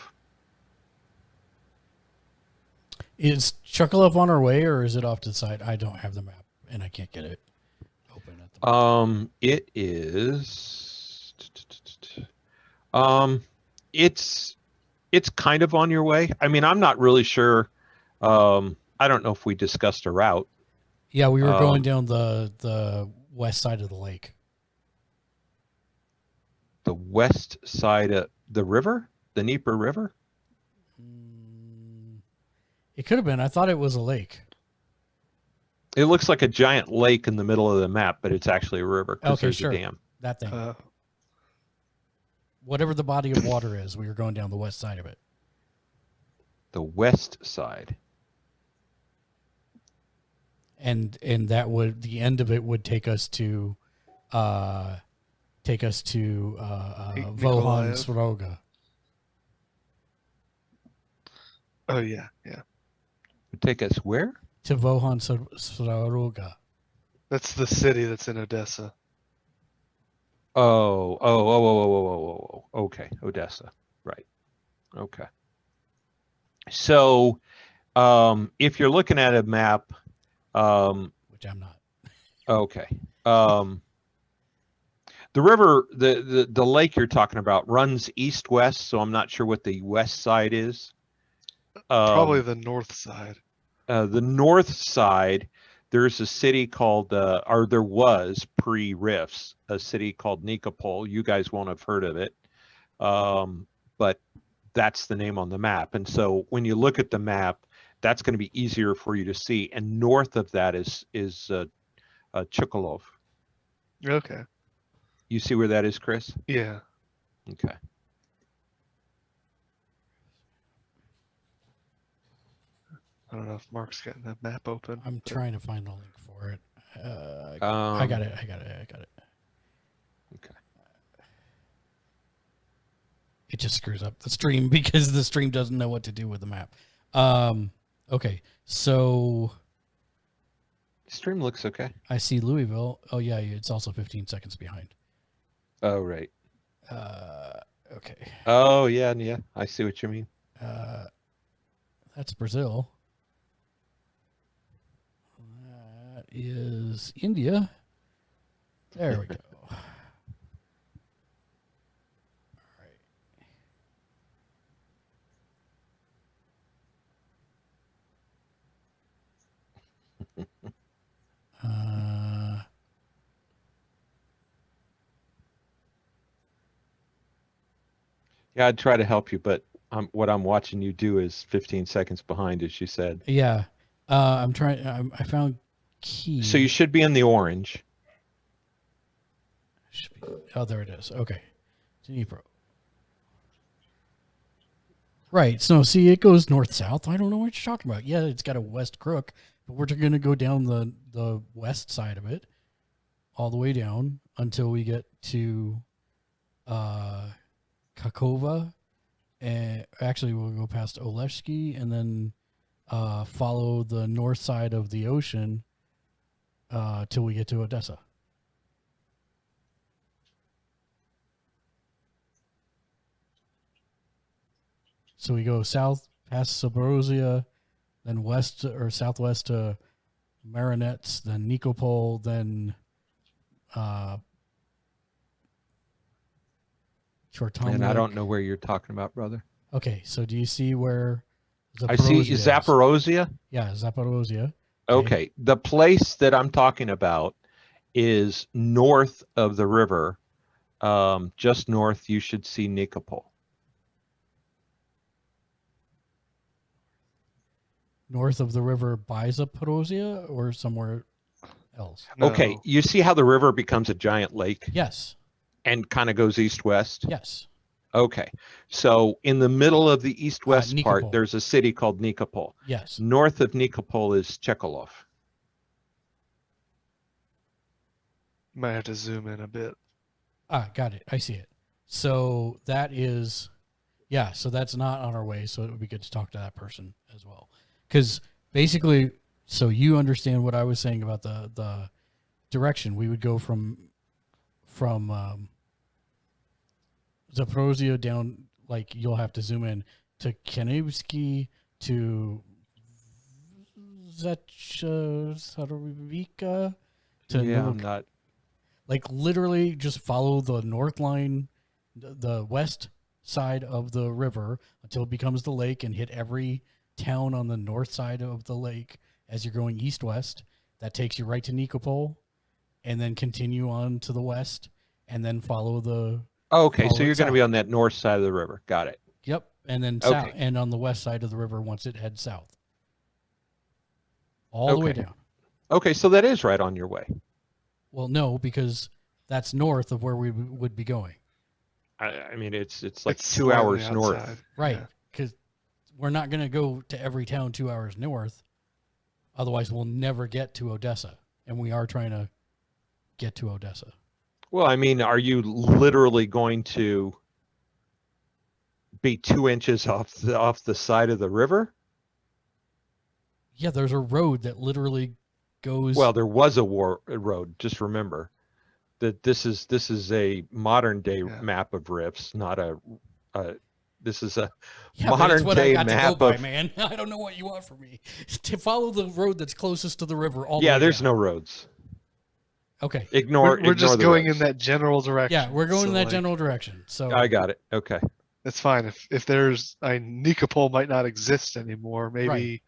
Is Chuckalov on our way, or is it off to the side? I don't have the map, and I can't get it open at the moment. It is. It's kind of on your way. I mean, I'm not really sure. I don't know if we discussed a route. Yeah, we were going down the west side of the lake. The west side of the river, the Dnieper River. It could have been. I thought it was a lake. It looks like a giant lake in the middle of the map, but it's actually a river because there's a dam. That thing. Whatever the body of water is, we were going down the west side of it. The west side. And that would, the end of it would take us to Vohon Svaroga. Oh yeah, yeah. Would take us where? To Vohon Svaroga. That's the city that's in Odessa. Oh. Okay, Odessa. Right. Okay. So, if you're looking at a map, Which I'm not. okay. The river, the lake you're talking about runs east-west, so I'm not sure what the west side is. Probably the north side. The north side, there's a city called, or there was pre-Rifts, a city called Nikopol. You guys won't have heard of it, but that's the name on the map. And so when you look at the map, that's going to be easier for you to see. And north of that is Chukolov. Okay. You see where that is, Chris? Yeah. Okay. I don't know if Mark's getting that map open. I'm trying to find the link for it. I Um, got it. Okay. It just screws up the stream because the stream doesn't know what to do with the map. Okay, so Stream looks okay. I see Louisville. Oh yeah, it's also 15 seconds behind. Oh, right. Okay. Oh, yeah. I see what you mean. That's Brazil. That is India. There we go. All right. Yeah, I'd try to help you, but what I'm watching you do is 15 seconds behind, as you said. Yeah. I'm trying. I found key. So you should be in the orange. Oh, there it is. Okay. Dnipro. Right. So, see, it goes north-south. I don't know what you're talking about. Yeah, it's got a west crook, but we're going to go down the west side of it all the way down until we get to Kakova. And actually, we'll go past Oleshki and then follow the north side of the ocean till we get to Odessa. So we go south past Zaporozhye, then west or southwest to Marinets, then Nikopol, then Chortomlik. And I don't know where you're talking about, brother. Okay, so do you see where I see is? Zaporozhye. Yeah, Zaporozhye. Okay. The place that I'm talking about is north of the river. Just north, you should see Nikopol. North of the river by Zaporozhye or somewhere else? Okay, No. you see how the river becomes a giant lake Yes. and kind of goes east-west? Yes. Okay, so in the middle of the east-west part, Nikopol. there's a city called Nikopol. Yes. North of Nikopol is Chekolov. Might have to zoom in a bit. Got it. I see it. So that is, yeah, so that's not on our way. So it would be good to talk to that person as well. Because basically, so you understand what I was saying about the direction. We would go from Zaporozhye down, like you'll have to zoom in to Kenevsky to Svaroga to Yeah, I'm not. like literally just follow the north line, the west side of the river until it becomes the lake and hit every town on the north side of the lake as you're going east-west. That takes you right to Nikopol, and then continue on to the west and then follow the Okay, so follow you're it going to be south. on that north side of the river. Got it. Yep, and then Okay. south and on the west side of the river once it heads south. All the way Okay. down. Okay, so that is right on your way. Well, no, because that's north of where we would be going. I mean, it's like It's 2 slightly hours north. outside. Right. Yeah. Because we're not going to go to every town 2 hours north. Otherwise, we'll never get to Odessa. And we are trying to get to Odessa. Well, I mean, are you literally going to be 2 inches off the side of the river? Yeah, there's a road that literally goes. Well, there was a road. Just remember that this is a modern day Yeah. map of rifts, not a. This is a yeah, but it's modern what I day got to go map by, of. man. I don't know what you want from me. To follow the road that's closest to the river all the Yeah, way there's down. no roads. Okay. Ignore. We're just ignore the going in roads. that general direction. Yeah, we're going so, in that like, general direction. So I got it. Okay. It's fine. If there's Nikopol might not exist anymore. Maybe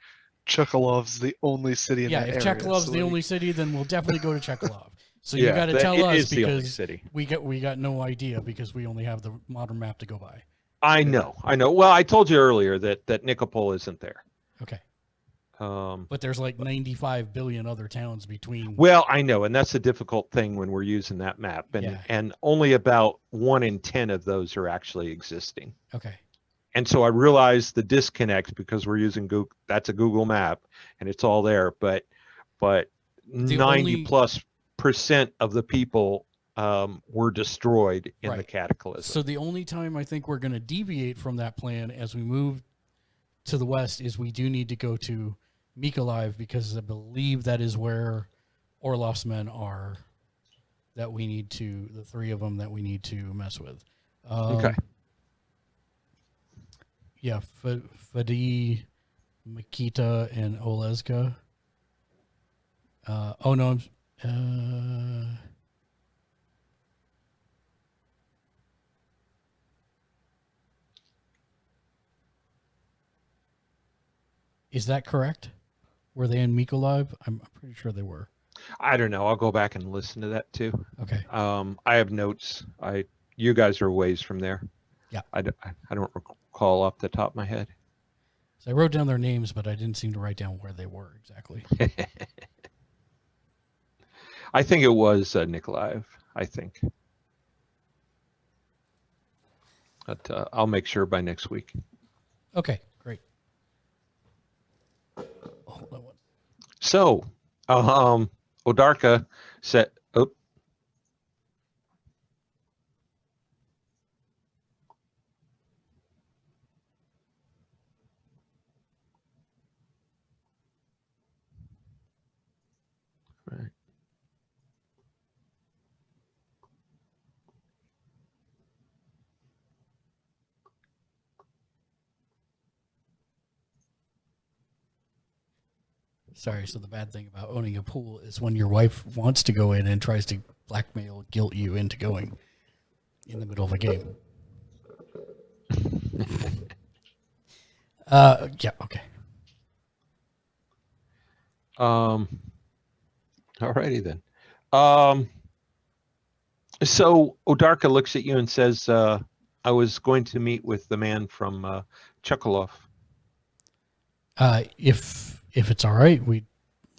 Chokolov's the only city in yeah, that if area. Chekhov's so the like- only city, then we'll definitely go to Chekhov. So you Yeah, got to that- tell it us is the only because city. we got no idea because we only have the modern map to go by. I know. Well, I told you earlier that Nikopol isn't there. Okay. Um, But there's like 95 billion other towns between. well, I know, and that's a difficult thing when we're using that map, and Yeah. and only about 1 in 10 of those are actually existing. Okay. And so I realized the disconnect because we're using Google. That's a Google map, and it's all there. But 90+% of the people were destroyed in the Right. cataclysm. So the only time I think we're going to deviate from that plan as we move to the west is we do need to go to Mykolaiv because I believe that is where Orlov's men are. That we need to, the three of them that we need to mess with. Okay. Yeah, Fadi, Makita, and Oleska. Oh no, is that correct? Were they in Mykolaiv? I'm pretty sure they were. I don't know. I'll go back and listen to that too. Okay. I have notes. You guys are ways from there. Yeah. I don't recall off the top of my head. So I wrote down their names, but I didn't seem to write down where they were exactly. I think it was Nikolaev. I think. But I'll make sure by next week. Okay, great. Hold on one. So, Odarka said, "Oh, right." Sorry, so the bad thing about owning a pool is when your wife wants to go in and tries to blackmail, guilt you into going in the middle of a game. Yeah, okay. Alrighty then. So Odarka looks at you and says, I was going to meet with the man from Chukalov. If it's all right, we'd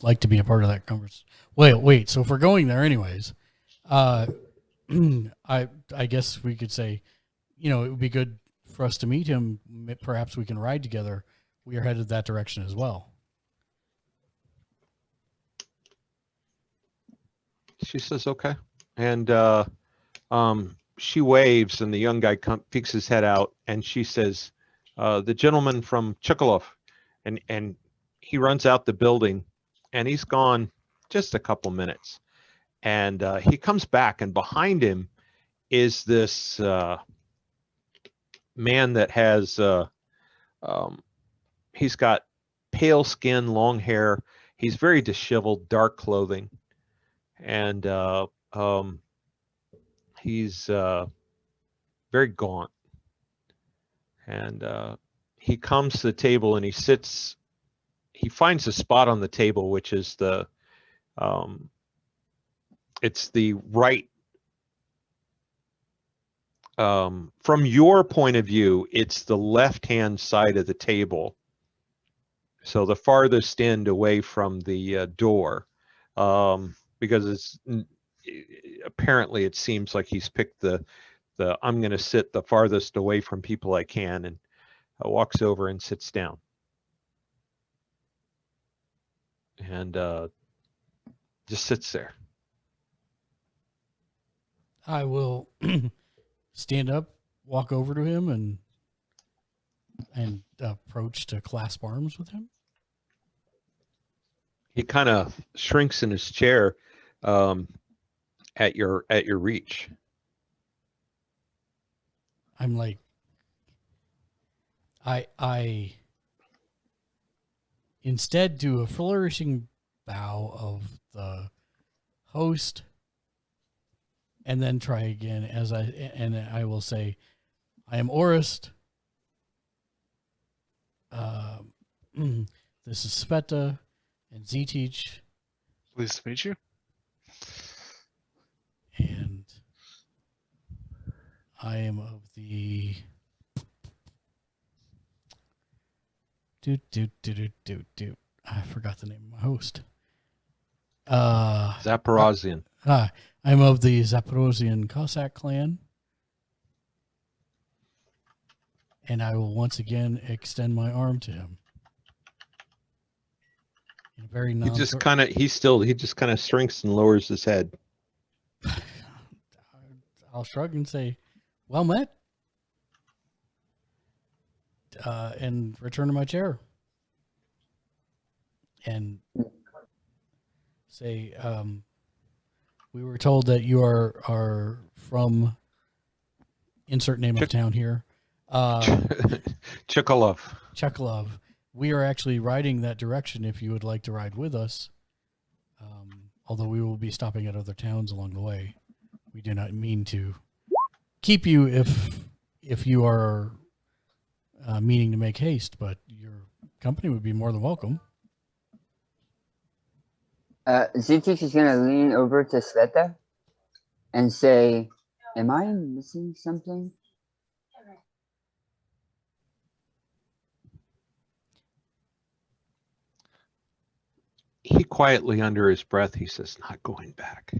like to be a part of that conversation. Wait. So if we're going there anyways, I guess we could say, it would be good for us to meet him. Perhaps we can ride together. We are headed that direction as well. She says, okay. And she waves, and the young guy peeks his head out, and she says, the gentleman from Chukalov. And he runs out the building, and he's gone just a couple minutes. And he comes back, and behind him is this man that has, he's got pale skin, long hair. He's very disheveled, dark clothing. And he's very gaunt. And he comes to the table, and he finds a spot on the table, which is it's the right, from your point of view, it's the left-hand side of the table. So the farthest end away from the door, because apparently it seems like he's picked the I'm going to sit the farthest away from people I can, and walks over and sits down. And just sits there. I will stand up, walk over to him, and approach to clasp arms with him. He kind of shrinks in his chair at your reach. I'm like, I instead do a flourishing bow of the host, and then try again and I will say, I am Orist. This is Sveta and Zetich. Pleased to meet you. And I am of the I forgot the name of my host. Zaporozhian. I'm of the Zaporozhian Cossack clan. And I will once again extend my arm to him. In a very He just kind of shrinks and lowers his head. I'll shrug and say, well met. And return to my chair. And say, we were told that you are from insert name of town here. Chukalov. Chukalov. We are actually riding that direction if you would like to ride with us. Although we will be stopping at other towns along the way. We do not mean to keep you if you are meaning to make haste, but your company would be more than welcome. Zetich is going to lean over to Sveta and say, am I missing something? He quietly, under his breath, he says, not going back.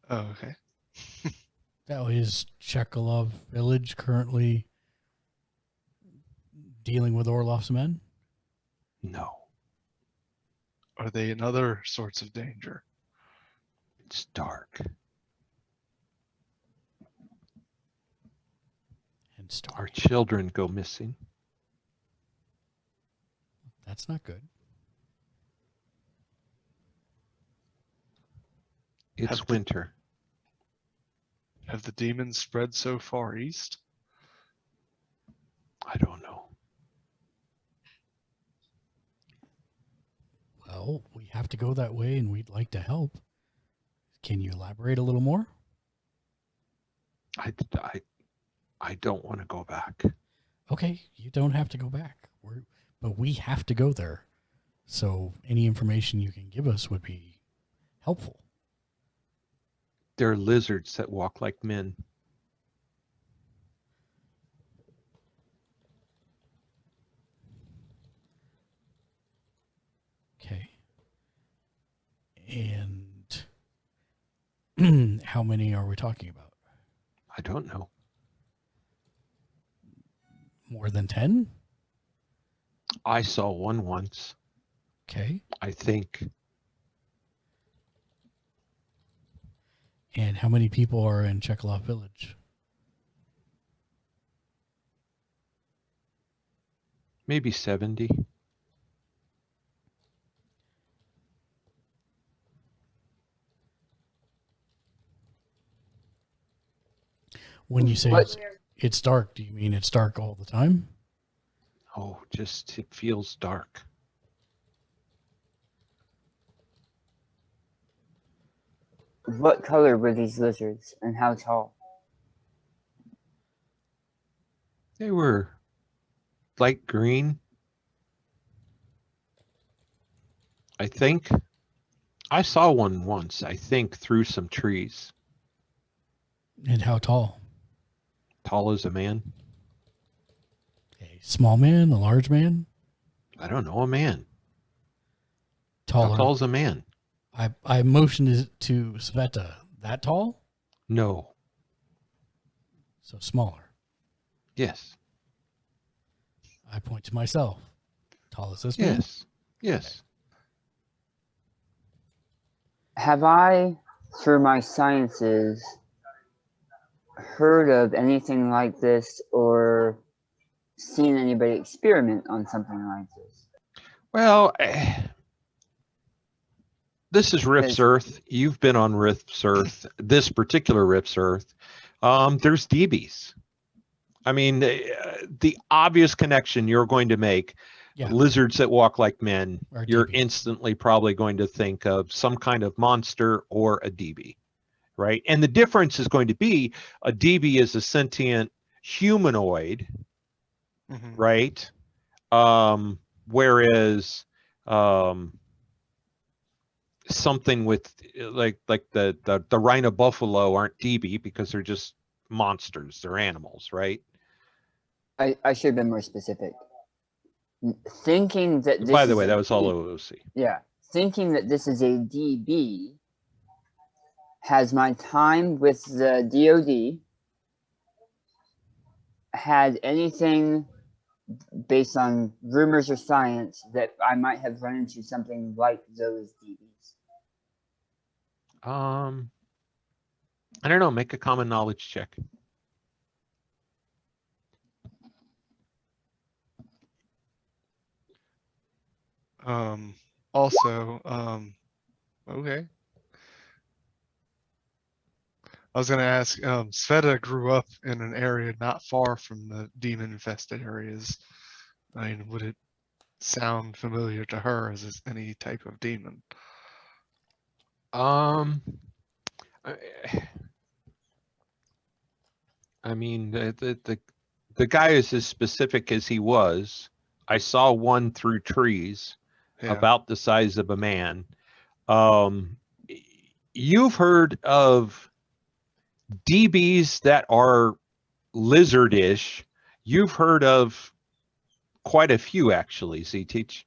Oh, okay. That is Chekalov village currently dealing with Orlov's men? No. Are they in other sorts of danger? It's dark. And story. Our children go missing. That's not good. It's winter. Have the demons spread so far east? I don't know. Well, we have to go that way and we'd like to help. Can you elaborate a little more? I don't want to go back. Okay, you don't have to go back. But we have to go there. So any information you can give us would be helpful. They're lizards that walk like men. Okay. And how many are we talking about? I don't know. More than 10? I saw one once. Okay. I think. And how many people are in Chekhov Village? Maybe 70. When you say it's dark, do you mean it's dark all the time? Oh, just it feels dark. What color were these lizards and how tall? They were light green. I think. I saw one once, I think, through some trees. And how tall? Tall as a man. A small man, a large man? I don't know, a man. Taller. How tall is a man? I motioned it to Sveta. That tall? No. So smaller. Yes. I point to myself. Tall as this man? Yes. Yes. Have I, through my sciences, heard of anything like this or seen anybody experiment on something like this? Well, this is Rift's Earth. You've been on Rift's Earth, this particular Rift's Earth. There's DBs. I mean, the obvious connection you're going to make, lizards that walk like men, you're instantly probably going to think of some kind of monster or a DB, right? And the difference is going to be a DB is a sentient humanoid, right? Whereas something with like the rhino buffalo aren't DB because they're just monsters. They're animals, right? I should have been more specific. Thinking that this By the way, that was all OOC. Yeah. Thinking that this is a DB, has my time with the DOD had anything based on rumors or science that I might have run into something like those DBs? I don't know. Make a common knowledge check. Okay. I was going to ask, Sveta grew up in an area not far from the demon-infested areas. I mean, would it sound familiar to her as any type of demon? I mean, the guy is as specific as he was. I saw one through trees, about the size of a man. You've heard of DBs that are lizardish. You've heard of quite a few, actually, Z-Teach.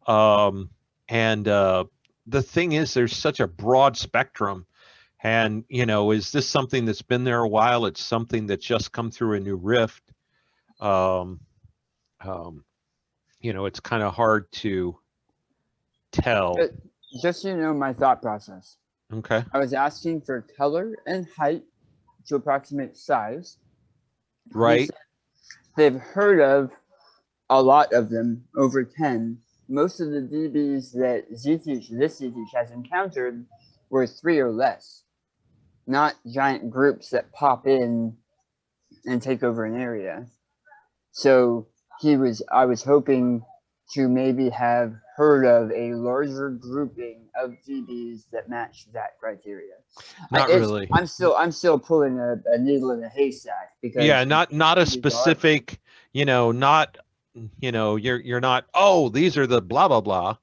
The thing is, there's such a broad spectrum. And, you know, is this something that's been there a while? It's something that's just come through a new rift. You know, it's kind of hard to tell. Just so you know my thought process. Okay. I was asking for color and height to approximate size. Right. They've heard of a lot of them, over 10. Most of the DBs that this Z-Teach has encountered were 3 or less. Not giant groups that pop in and take over an area. So I was hoping to maybe have heard of a larger grouping of DBs that match that criteria. Not really. I'm still pulling a needle in a haystack because not a specific, you know, not, you know, you're not, oh, these are the blah blah blah.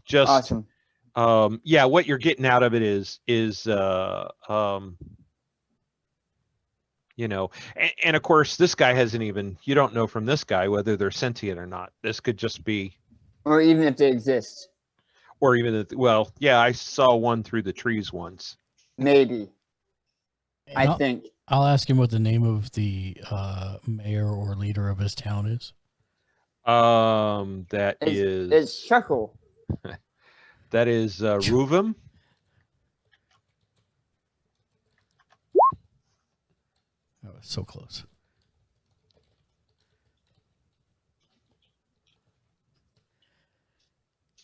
Just awesome. yeah, what you're getting out of it is you know, and of course this guy hasn't even, you don't know from this guy whether they're sentient or not. This could just be, Or even if they exist. or even, well, yeah, I saw one through the trees once. Maybe. And I think. I'll ask him what the name of the mayor or leader of his town is. It's Chuckle. That is Ruvum. Oh, so close.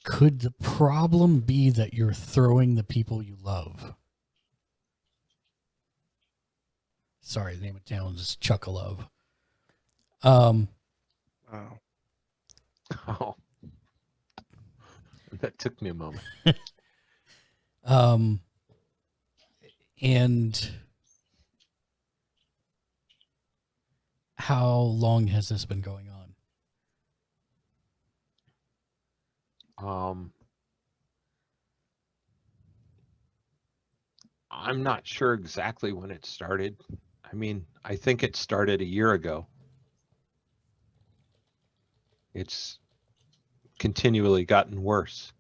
Could the problem be that you're throwing the people you love? Sorry, the name of town is Chuckalove. Oh. Oh, that took me a moment. And how long has this been going on? I'm not sure exactly when it started. I mean, I think it started a year ago. It's continually gotten worse.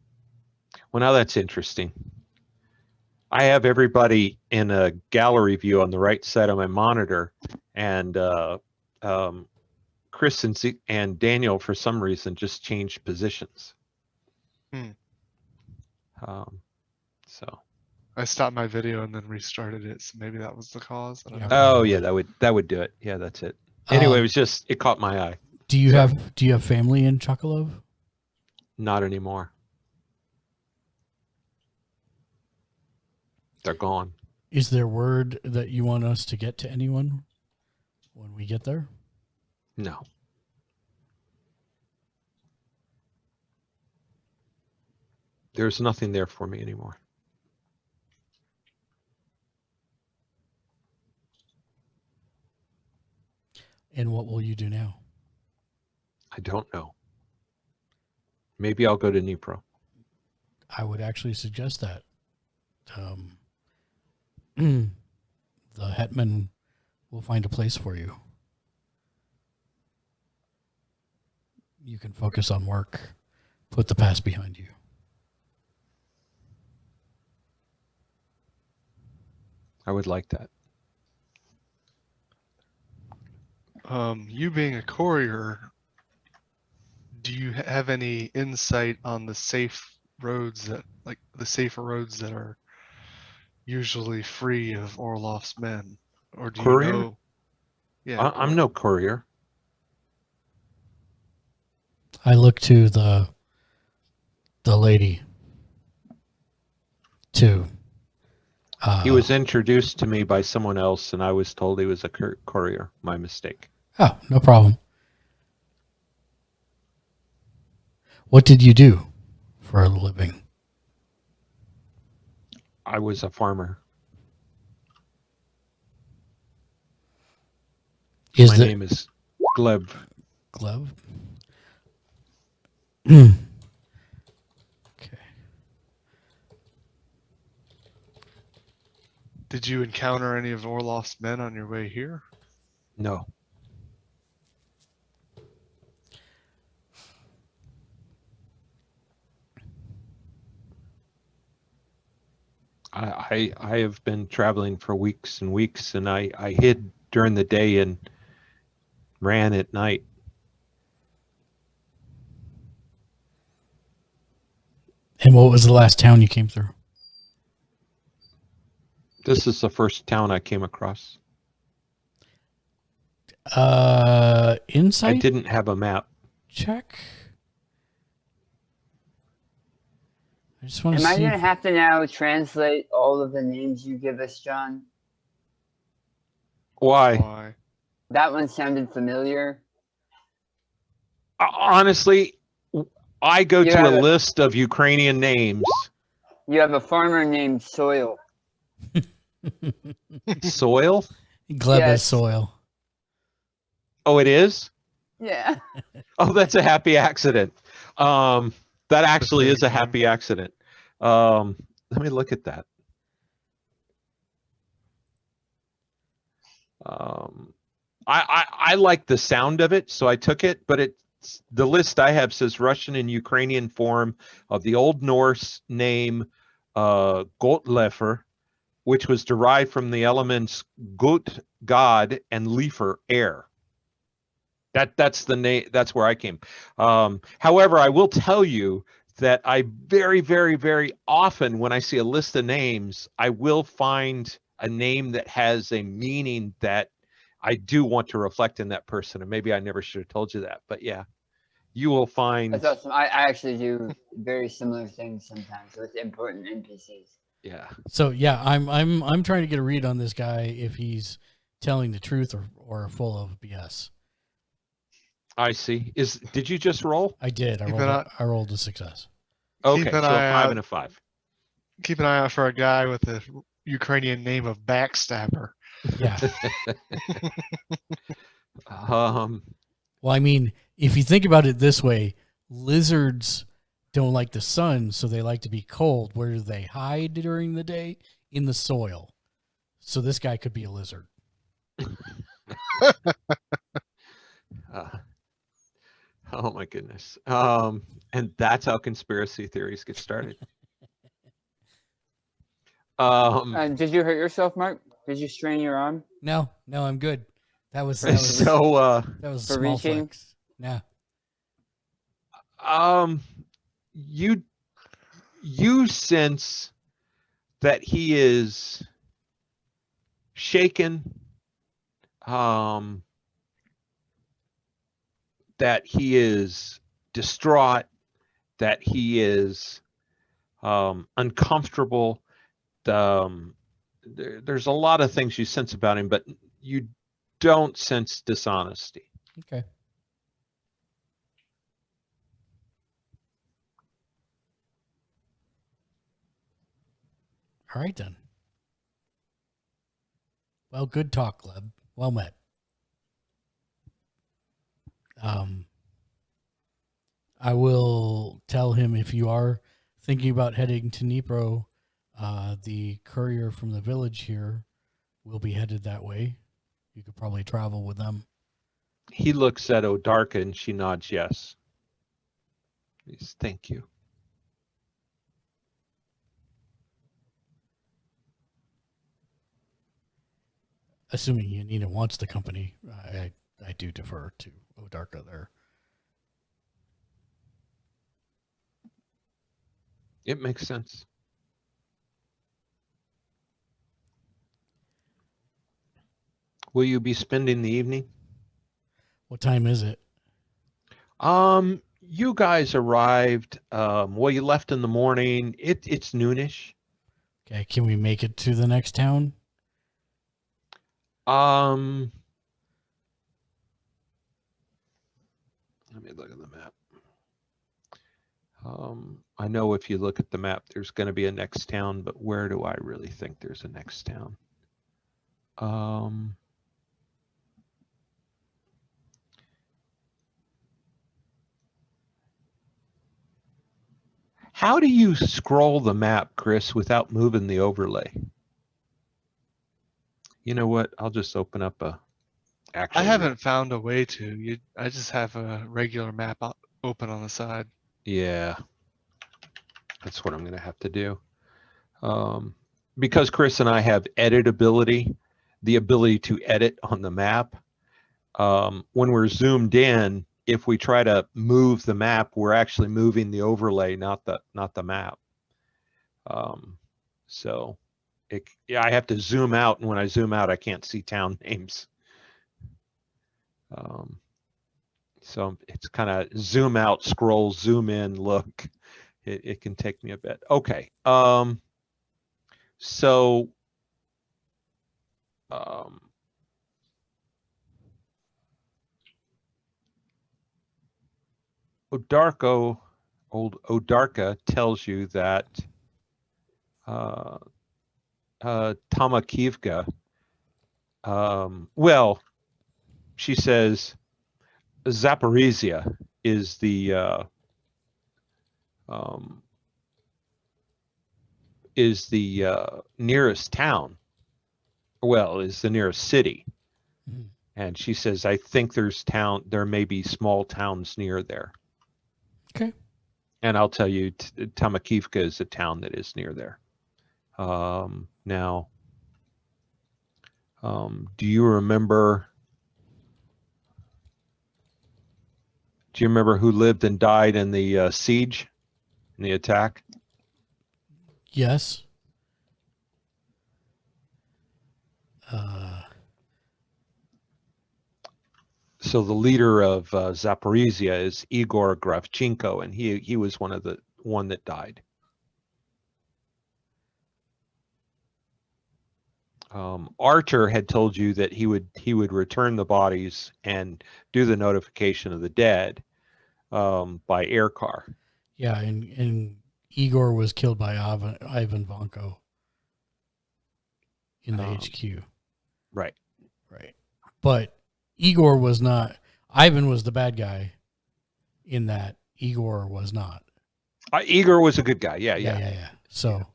Well, now that's interesting. I have everybody in a gallery view on the right side of my monitor, and Chris and Daniel, for some reason, just changed positions. So I stopped my video and then restarted it, so maybe that was the cause. I don't Yeah. know. oh yeah, that would do it. Yeah, that's it. Anyway, it caught my eye. Do you Sorry. have family in Chuckalove? Not anymore. They're gone. Is there word that you want us to get to anyone when we get there? No. There's nothing there for me anymore. And what will you do now? I don't know. Maybe I'll go to Dnipro. I would actually suggest that. The Hetman will find a place for you. You can focus on work. Put the past behind you. I would like that. You being a courier, do you have any insight on the safer roads that are usually free of Orloff's men? Or do Courier? you know? Yeah, I'm no courier. I look to the lady too. He was introduced to me by someone else, and I was told he was a courier. My mistake. Oh, no problem. What did you do for a living? I was a farmer. My name is Gleb. Gleb? Okay. Did you encounter any of Orloff's men on your way here? No. I have been traveling for weeks and weeks, and I hid during the day and ran at night. And what was the last town you came through? This is the first town I came across. Insight I didn't have a map. check. I just want to Am I see. going to have to now translate all of the names you give us, John? Why? Why? That one sounded familiar. Honestly, I go You to have a a- list of Ukrainian names. You have a farmer named Soil. Soil? Gleb Yes. is soil. Oh, it is? Yeah. Oh, that's a happy accident. That actually is a happy accident. Let me look at that. I like the sound of it, so I took it, but the list I have says Russian and Ukrainian form of the Old Norse name Gottlefer, which was derived from the elements Gut, God, and Lefer, air. That's the name. That's where I came. However, I will tell you that I very, very, very often, when I see a list of names, I will find a name that has a meaning that I do want to reflect in that person. And maybe I never should have told you that, but yeah, you will find. That's awesome. I actually do very similar things sometimes with important NPCs. Yeah. So yeah, I'm trying to get a read on this guy if he's telling the truth or full of BS. I see. Did you just roll? I did. I rolled a success. Okay, Keep so an a eye 5 out. and a 5. Keep an eye out for a guy with a Ukrainian name of Backstabber. Yeah. Um, Well, I mean, if you think about it this way, lizards don't like the sun, so they like to be cold. Where do they hide during the day? In the soil. So this guy could be a lizard. Oh my goodness. And that's how conspiracy theories get started. Did you hurt yourself, Mark? Did you strain your arm? No, I'm good. That was so a for small reaching? flex. Yeah. You sense that he is shaken, that he is distraught, that he is uncomfortable. There's a lot of things you sense about him, but you don't sense dishonesty. Okay. All right, then. Well, good talk, Gleb. Well met. I will tell him if you are thinking about heading to Dnipro, the courier from the village here will be headed that way. You could probably travel with them. He looks at Odarka and she nods yes. He says, thank you. Assuming Yanina wants the company, I do defer to Odarka there. It makes sense. Will you be spending the evening? What time is it? You guys arrived. Well, you left in the morning. It's noonish. Okay, can we make it to the next town? Let me look at the map. I know if you look at the map, there's going to be a next town, but where do I really think there's a next town? How do you scroll the map, Chris, without moving the overlay? You know what? I'll just open up a. I haven't found a way to. I just have a regular map open on the side. Yeah, that's what I'm going to have to do. Because Chris and I have editability, the ability to edit on the map. When we're zoomed in, if we try to move the map, we're actually moving the overlay, not the map. So I have to zoom out, and when I zoom out, I can't see town names. So it's kind of zoom out, scroll, zoom in, look. It can take me a bit. Okay. So Odarka tells you that Tamakivka, well, she says Zaporizhia is the is the nearest town. Well, is the nearest city. Mhm. And she says, I think there may be small towns near there. Okay. And I'll tell you, Tamakivka is a town that is near there. Now, do you remember who lived and died in the siege, in the attack? Yes. So the leader of Zaporizhia is Igor Gravchenko, and he was one that died. Archer had told you that he would return the bodies and do the notification of the dead by air car. Yeah, and Igor was killed by Ivan Vanko in the HQ. Right. Right. But Igor was not. Ivan was the bad guy in that. Igor was not. Igor was a good guy. Yeah. So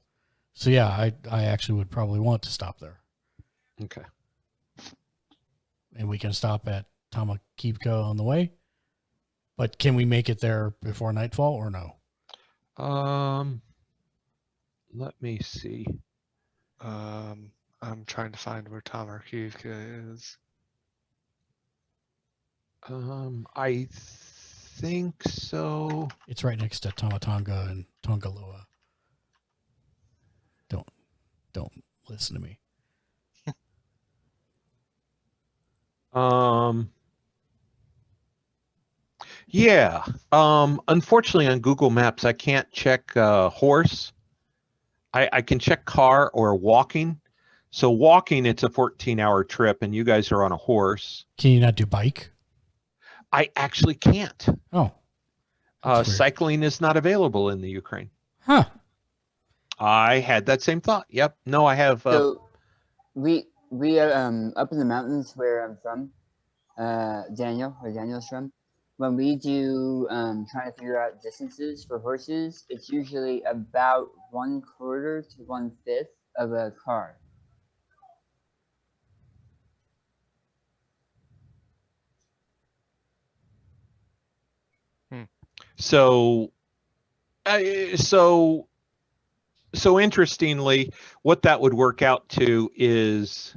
yeah, I actually would probably want to stop there. Okay. And we can stop at Tamakivka on the way. But can we make it there before nightfall or no? Let me see. I'm trying to find where Tamarkivka is. I think so. It's right next to Tamatanga and Tongaloa. Don't listen to me. Yeah. Unfortunately on Google Maps, I can't check horse. I can check car or walking. So walking, it's a 14-hour trip, and you guys are on a horse. Can you not do bike? I actually can't. Oh. That's weird. Cycling is not available in the Ukraine. Huh. I had that same thought. Yep. No, I have. So we are up in the mountains where I'm from, where Daniel's from. When we do trying to figure out distances for horses, it's usually about 1/4 to 1/5 of a car. So interestingly, what that would work out to is,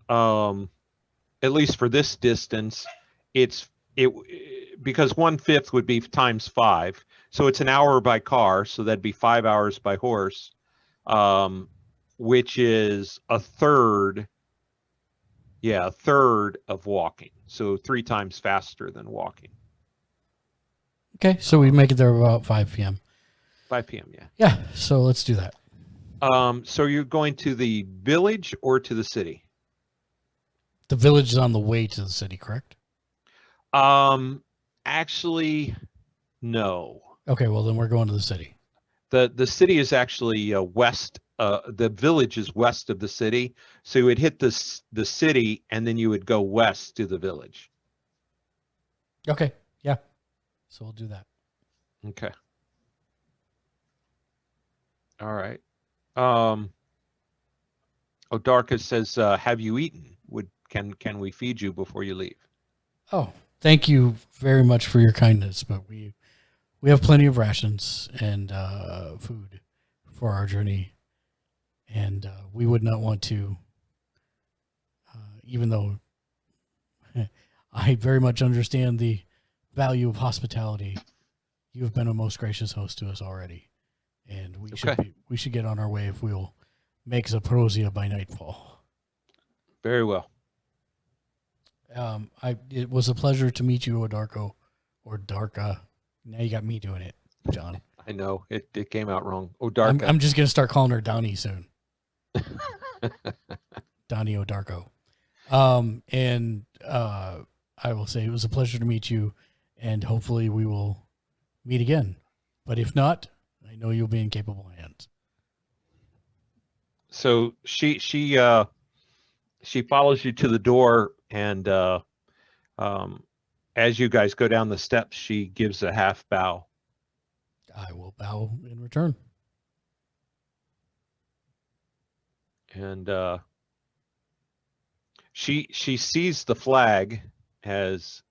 at least for this distance, because 1/5 would be times 5, so it's an hour by car, so that'd be 5 hours by horse, which is a third of walking, so 3 times faster than walking. Okay, so we make it there about 5 p.m. 5 p.m. Yeah. Yeah, so let's do that. So you're going to the village or to the city? The village is on the way to the city, correct? Actually, no. Okay, well then we're going to the city. The city is actually west. The village is west of the city, so you would hit the city and then you would go west to the village. Okay, yeah. So we'll do that. Okay. All right. Odarka says, "Have you eaten? Can we feed you before you leave?" Oh, thank you very much for your kindness, but we have plenty of rations and food for our journey, and we would not want to, even though I very much understand the value of hospitality. You have been a most gracious host to us already, and we should get on our way if we'll make Zaporozhye by nightfall. Very well. It was a pleasure to meet you, Odarko, or Darka. Now you got me doing it, John. I know it came out wrong. Odarka. I'm just gonna start calling her Donnie soon. Donnie Odarko. And I will say it was a pleasure to meet you, and hopefully we will meet again. But if not, I know you'll be in capable hands. So she follows you to the door, and as you guys go down the steps, she gives a half bow. I will bow in return. and she sees the flag as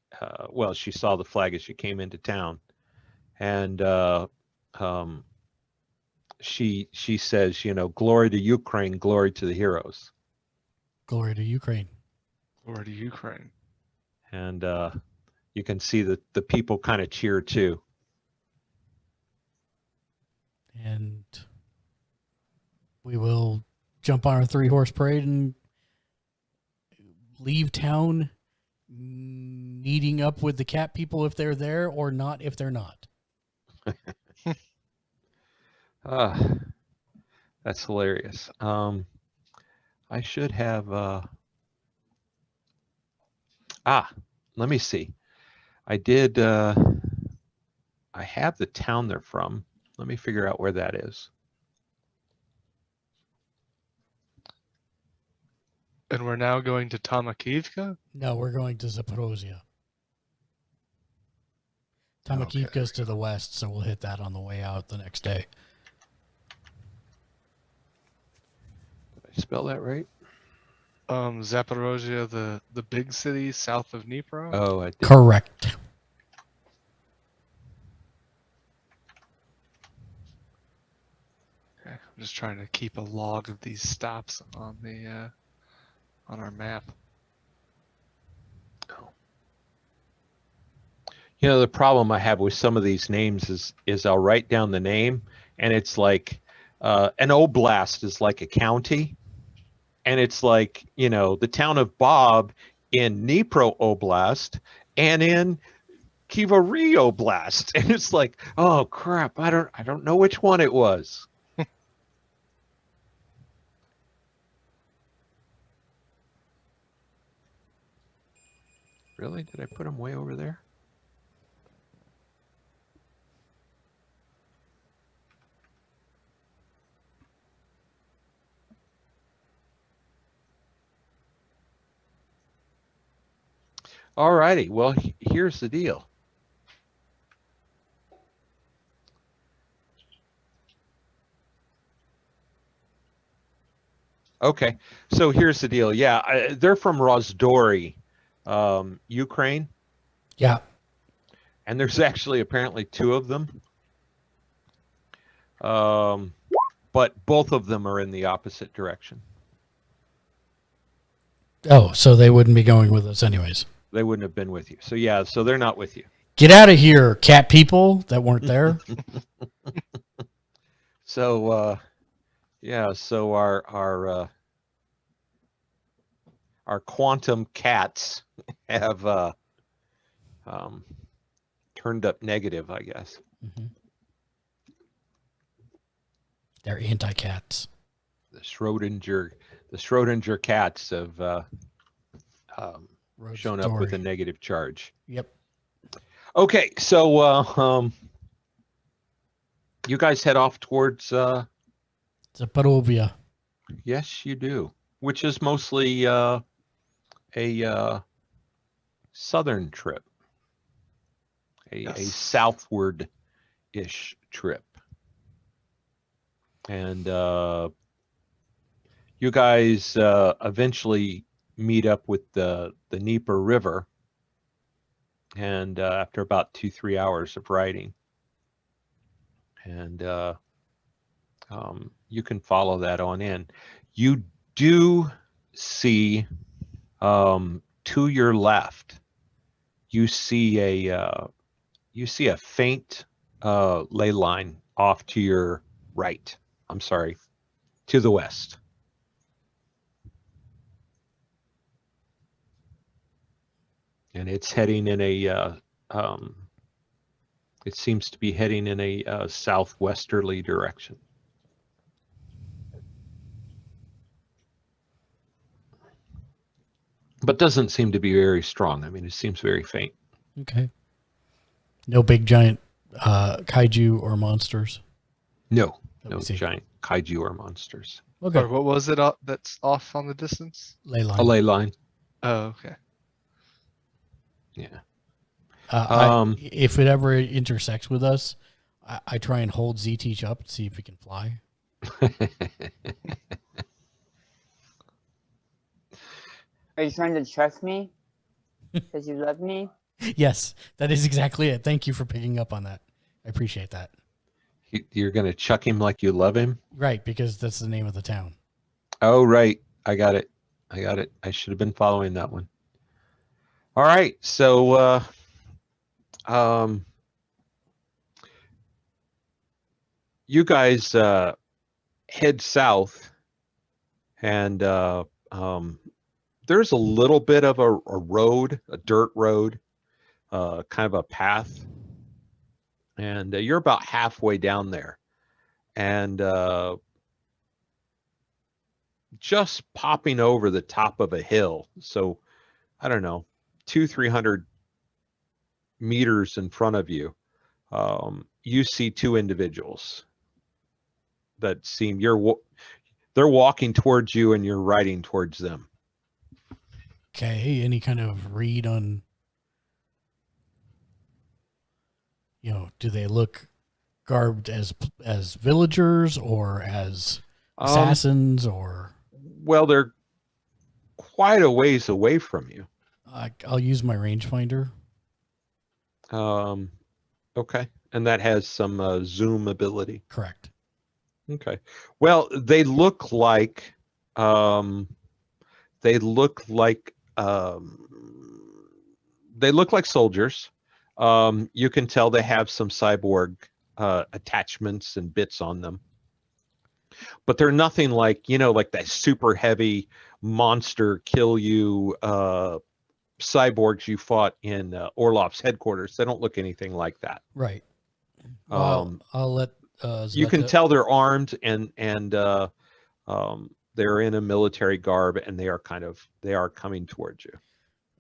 well. She saw the flag as she came into town, and she says, glory to Ukraine, glory to the heroes. Glory to Ukraine. Glory to Ukraine. And you can see that the people kind of cheer too. And we will jump on our 3-horse parade and leave town, meeting up with the cat people if they're there, or not if they're not. That's hilarious. I should have let me see. I did I have the town they're from. Let me figure out where that is. And we're now going to Tamakivka? No, we're going to Zaporozhye. Tamakivka's to the west, so we'll hit that on the way out the next day. Did I spell that right? Zaporozhye, the big city south of Dnipro? Oh, I did. Correct. Okay, I'm just trying to keep a log of these stops on the on our map. The problem I have with some of these names is I'll write down the name, and it's like an oblast is like a county, and it's like the town of Bob in Dnipro Oblast and in Kryvyi Oblast, and it's like, oh crap, I don't know which one it was. Really? Did I put them way over there? All righty. Well, here's the deal. Okay, so here's the deal. Yeah, they're from Rozdori, Ukraine. Yeah. And there's actually apparently 2 of them. But both of them are in the opposite direction. Oh, so they wouldn't be going with us anyways. They wouldn't have been with you. So yeah, so they're not with you. Get out of here, cat people that weren't there. So yeah, so our quantum cats have turned up negative, I guess. Mm-hmm. They're anti-cats. The Schrodinger cats have shown up with a negative charge. Yep. Okay, so you guys head off towards Zaporozhye. Yes, you do, which is mostly a southern trip, a southward-ish trip. And you guys eventually meet up with the Dnieper River, and after about 2-3 hours of riding, and you can follow that on in. You do see to your left, you see a faint ley line off to your right. I'm sorry, to the west. And it's heading in a it seems to be heading in a southwesterly direction. But doesn't seem to be very strong. I mean, it seems very faint. Okay. No big giant kaiju or monsters. No giant kaiju or monsters. Okay. Or what was it that's off on the distance? Ley line. A ley line. Oh, okay. Yeah. If it ever intersects with us, I try and hold Z-Teach up to see if he can fly. Are you trying to trust me? Because you love me? Yes, that is exactly it. Thank you for picking up on that. I appreciate that. You're going to chuck him like you love him? Right, because that's the name of the town. Oh, right. I got it. I should have been following that one. All right. So, you guys head south, and there's a little bit of a road, a dirt road, kind of a path, and you're about halfway down there, and just popping over the top of a hill. So I don't know, 200-300 meters in front of you, you see two individuals that seem they're walking towards you and you're riding towards them. Okay, any kind of read on, do they look garbed as villagers or as assassins or? Well, they're quite a ways away from you. I'll use my rangefinder. Okay, and that has some zoom ability. Correct. Okay. Well, they look like soldiers. You can tell they have some cyborg attachments and bits on them, but they're nothing like like that super heavy monster kill you cyborgs you fought in Orloff's headquarters. They don't look anything like that. Right. Well, I'll let you can tell they're armed and they're in a military garb, and they are coming towards you.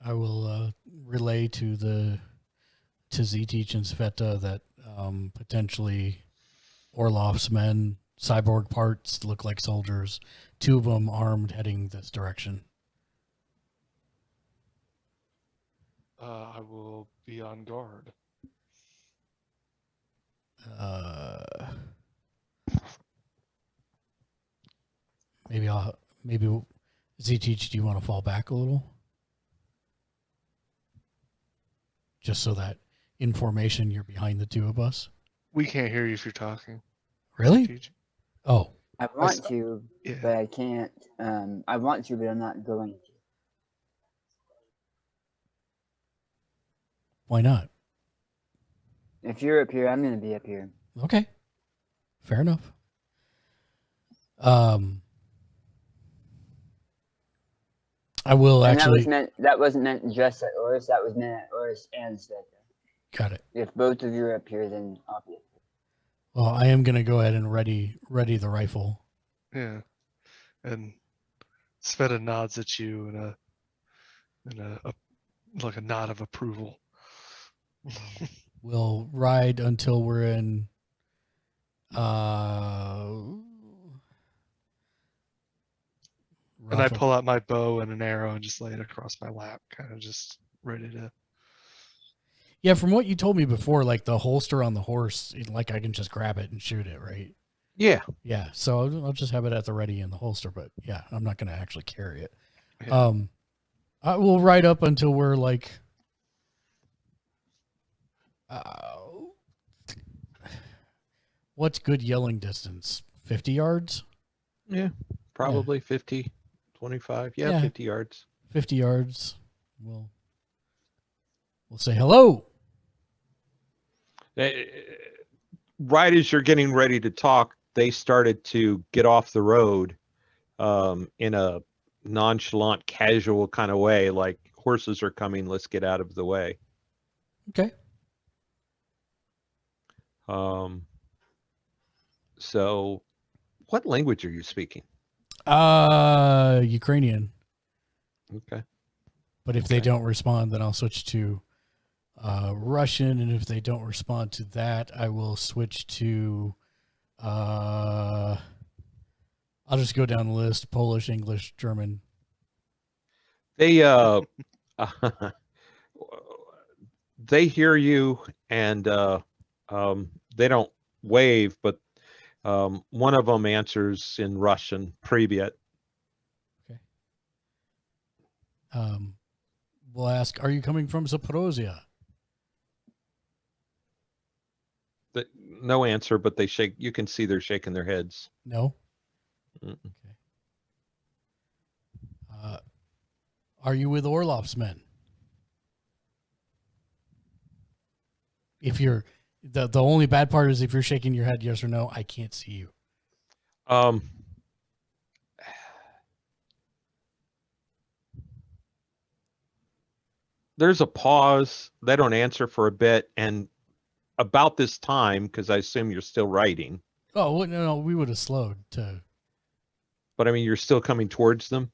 I will relay to Zetich and Sveta that potentially Orloff's men, cyborg parts, look like soldiers. 2 of them armed, heading this direction. I will be on guard. Maybe Zetich, do you want to fall back a little? Just so that in formation you're behind the 2 of us. We can't hear you if you're talking. Really? Oh. I want to, Yeah. but I can't. I want to, but I'm not going to. Why not? If you're up here, I'm going to be up here. Okay. Fair enough. I will And actually. that wasn't meant just at Oris. That was meant at Oris and Sveta. Got it. If both of you are up here, then I'll be up here. Well, I am going to go ahead and ready the rifle. Yeah. And Sveta nods at you in a like a nod of approval. We'll ride until we're in. And I pull out my bow and an arrow and just lay it across my lap, kind of just ready to. Yeah, from what you told me before, like the holster on the horse, like I can just grab it and shoot it, right? Yeah. Yeah, so I'll just have it at the ready in the holster, but yeah, I'm not going to actually carry it. Yeah. I will ride up until we're like, what's good yelling distance? 50 yards? Yeah, probably 50, 25. Yeah, 50 yards. 50 yards. We'll say hello. Right as you're getting ready to talk, they started to get off the road in a nonchalant, casual kind of way, like horses are coming, let's get out of the way. Okay. So what language are you speaking? Ukrainian. Okay. But if they don't respond, then I'll switch to Russian, and if they don't respond to that, I will switch to I'll just go down the list: Polish, English, German. They they hear you, and they don't wave, but one of them answers in Russian, "Привет." Okay. We'll ask, are you coming from Zaporozhye? No answer, but they shake. You can see they're shaking their heads. No. Mm-mm. Okay. Are you with Orlov's men? If you're the only bad part is if you're shaking your head yes or no, I can't see you. There's a pause. They don't answer for a bit, and about this time, because I assume you're still writing. Oh well, no, we would have slowed to. But I mean, you're still coming towards them.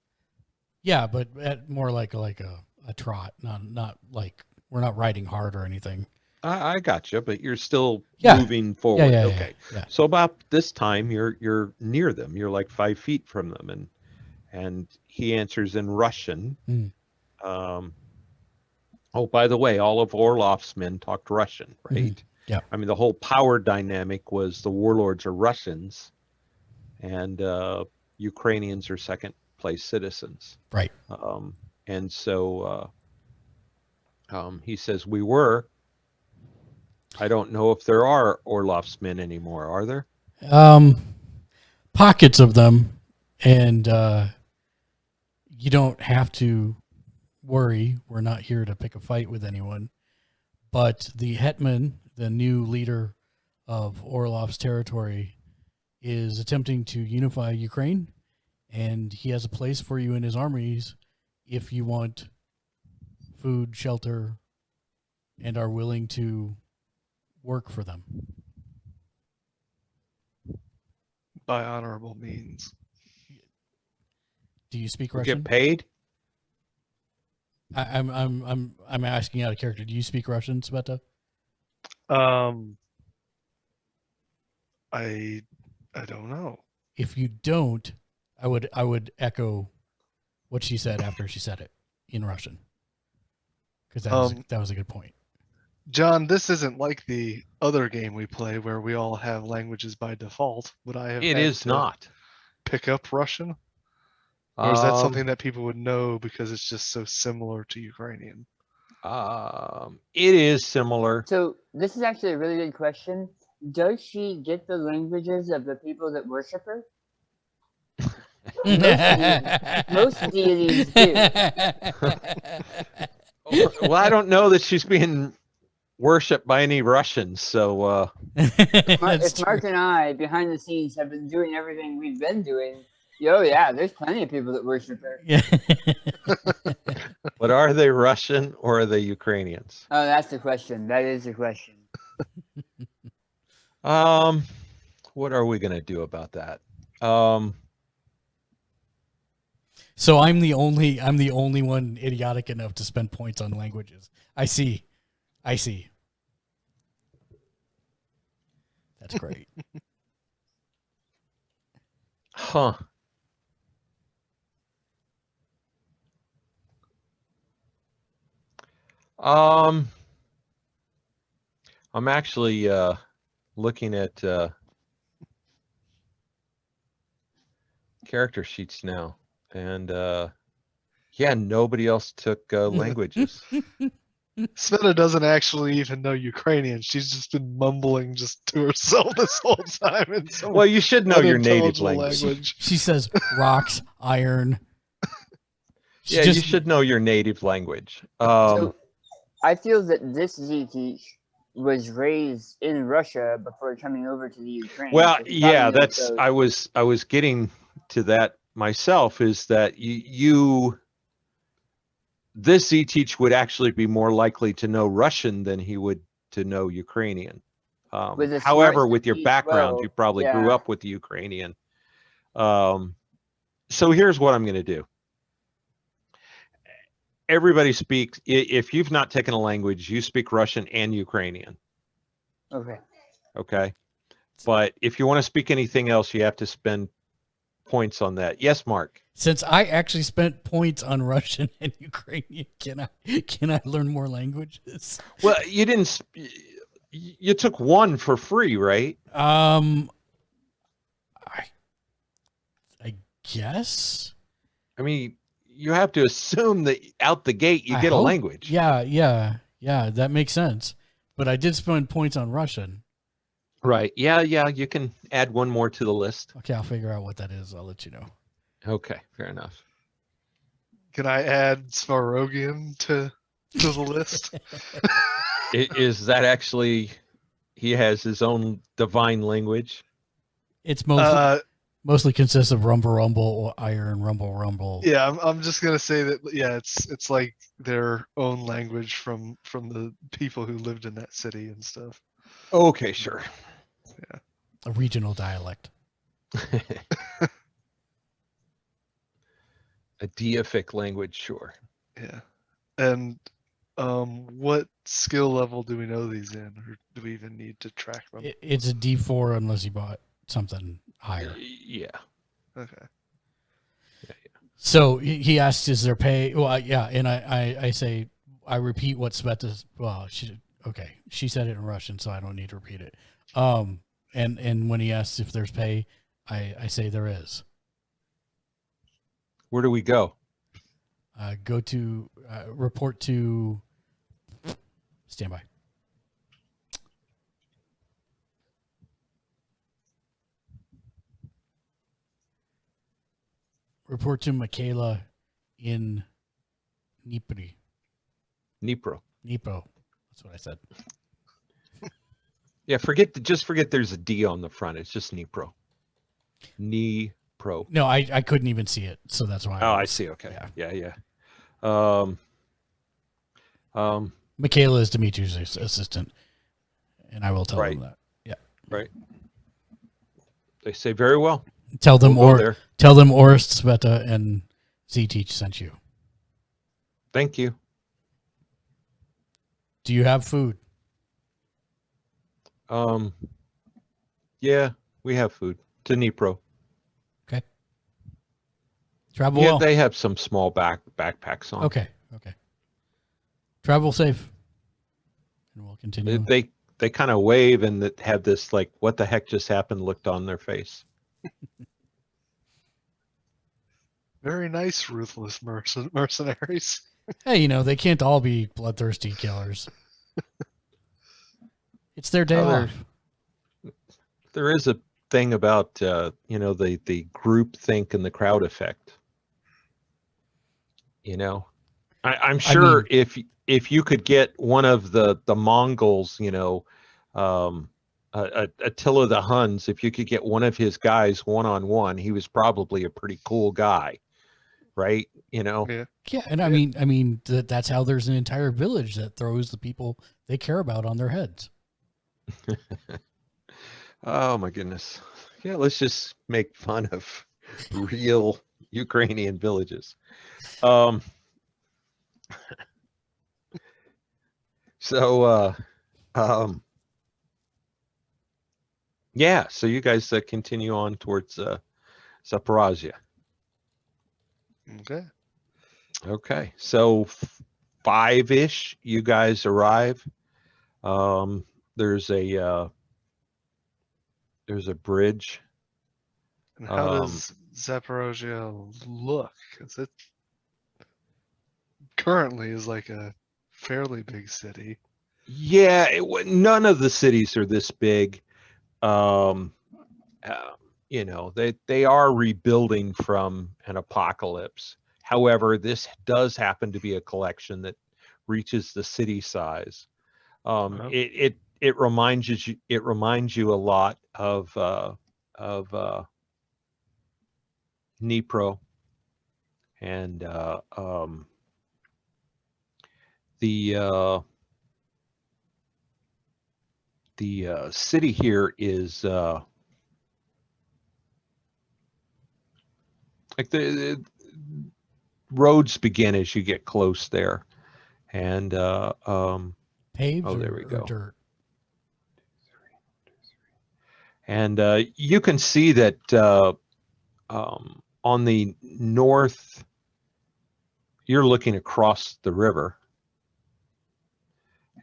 Yeah, but at more like a trot, not like we're not riding hard or anything. I got you, but you're still Yeah. moving forward. Yeah, Okay. yeah. So about this time, you're near them. You're like 5 feet from them, and he answers in Russian. Mm. Oh, by the way, all of Orlov's men talked Russian, right? Mhm. Yeah. I mean, the whole power dynamic was the warlords are Russians, and Ukrainians are second-place citizens. Right. And so he says, we were. I don't know if there are Orlov's men anymore. Are there? Pockets of them, and you don't have to worry. We're not here to pick a fight with anyone. But the Hetman, the new leader of Orlov's territory, is attempting to unify Ukraine, and he has a place for you in his armies if you want food, shelter, and are willing to work for them. By honorable means. Do you speak We Russian? get paid? I'm asking out of character. Do you speak Russian, Sveta? I don't know. If you don't, I would echo what she said after she said it in Russian, because that was a good point. John, this isn't like the other game we play where we all have languages by default. Would I have It had is to not. pick up Russian? Or is that something that people would know because it's just so similar to Ukrainian? It is similar. So this is actually a really good question. Does she get the languages of the people that worship her? Most deities do. Well, I don't know that she's being worshipped by any Russians, so If Mark and I, behind the scenes, have been doing everything we've been doing, yeah, there's plenty of people that worship her. Yeah. but are they Russian or are they Ukrainians? Oh, that's the question. That is the question. What are we gonna do about that? So I'm the only one idiotic enough to spend points on languages. I see. That's great. Huh. I'm actually looking at character sheets now, and yeah, nobody else took languages. Sveta doesn't actually even know Ukrainian. She's just been mumbling just to herself this whole time. In some Well, you should know your native unintelligible language. She says rocks, iron. Yeah, you should know your native language. So I feel that this Z-Teach was raised in Russia before coming over to the Ukraine. Well, So he yeah, probably knows that's those. I was getting to that myself. Is that you this Z-Teach would actually be more likely to know Russian than he would to know Ukrainian. With a However, smart with your Z background, 12, you probably yeah. grew up with the Ukrainian. So here's what I'm going to do. Everybody speaks. If you've not taken a language, you speak Russian and Ukrainian. Okay. Okay. But if you want to speak anything else, you have to spend points on that. Yes, Mark. Since I actually spent points on Russian and Ukrainian, can I learn more languages? Well, you didn't. You took one for free, right? I guess. I mean, you have to assume that out the gate you I get a hope- language. Yeah, that makes sense. But I did spend points on Russian. Right. Yeah. You can add one more to the list. Okay, I'll figure out what that is. I'll let you know. Okay. Fair enough. Can I add Svarogian to the list? Is that actually he has his own divine language? It's mostly consists of rumble, rumble, iron, rumble, rumble. Yeah, I'm just gonna say that. Yeah, it's like their own language from the people who lived in that city and stuff. Okay, sure. A regional dialect. A deific language, sure. Yeah, and what skill level do we know these in, or do we even need to track them? It's a D4 unless you bought something higher. Yeah. Okay. So he asks, "Is there pay?" Well, yeah, and I say, I repeat what Sveta's. Well, she said it in Russian, so I don't need to repeat it. And when he asks if there's pay, I say there is. Where do we go? Go to report to standby. Report to Michaela in Dnipro. Dnipro. That's what I said. Yeah, just forget there's a D on the front. It's just Dnipro. Dnipro. No, I couldn't even see it, so that's why. Oh, I see. Okay. Yeah. Michaela is Dimitri's assistant, and I will tell them that. Yeah. Right. They say very well. Tell them We'll go there. Tell them Orist, Sveta, and Z-Teach sent you. Thank you. Do you have food? Yeah, we have food. To Dnipro. Okay. Travel Yeah, well. they have some small backpacks on. Okay. Travel safe. And we'll continue. They kind of wave and have this like, what the heck just happened looked on their face. Very nice, ruthless mercenaries. Hey, they can't all be bloodthirsty killers. It's their day off. There is a thing about the group think and the crowd effect. I'm sure if you could get one of the Mongols, Attila the Huns, if you could get one of his guys one-on-one, he was probably a pretty cool guy, right? Yeah. Yeah, and I mean that's how there's an entire village that throws the people they care about on their heads. Oh my goodness. Yeah, let's just make fun of real Ukrainian villages. Yeah, so you guys continue on towards Zaporozhye. Okay, so 5-ish, you guys arrive. There's a bridge. And how does Zaporozhye look? Because it currently is like a fairly big city. Yeah, none of the cities are this big. They are rebuilding from an apocalypse. However, this does happen to be a collection that reaches the city size. It reminds you a lot of Dnipro, and the city here is like the roads begin as you get close there, and Paved there we go. or dirt? And you can see that on the north, you're looking across the river,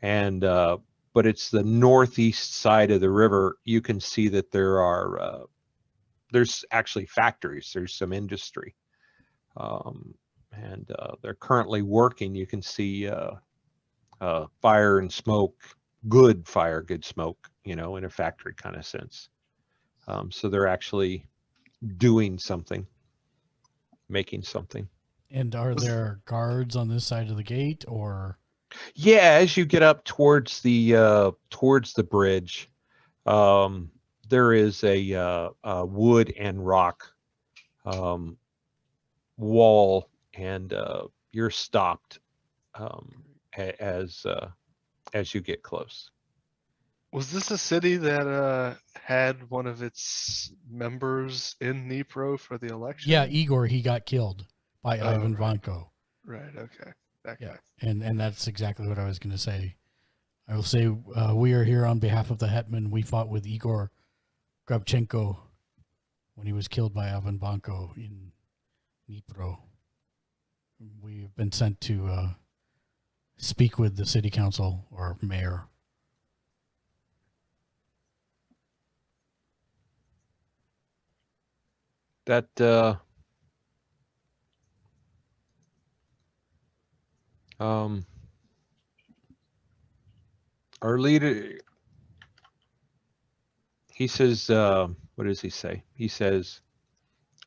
and but it's the northeast side of the river. You can see that there's actually factories. There's some industry. and they're currently working. You can see fire and smoke, good fire, good smoke, in a factory kind of sense. So they're actually doing something, making something. And are there guards on this side of the gate, or? Yeah, as you get up towards the bridge, there is a wood and rock wall, and you're stopped as you get close. Was this a city that had one of its members in Dnipro for the election? Yeah, Igor, he got killed by Ivan right. Vanko. Right. Okay. That Yeah, guy. and that's exactly what I was going to say. I will say we are here on behalf of the Hetman. We fought with Igor Grabchenko when he was killed by Ivan Vanko in Dnipro. We've been sent to speak with the city council or mayor. That our leader, he says, what does he say? He says,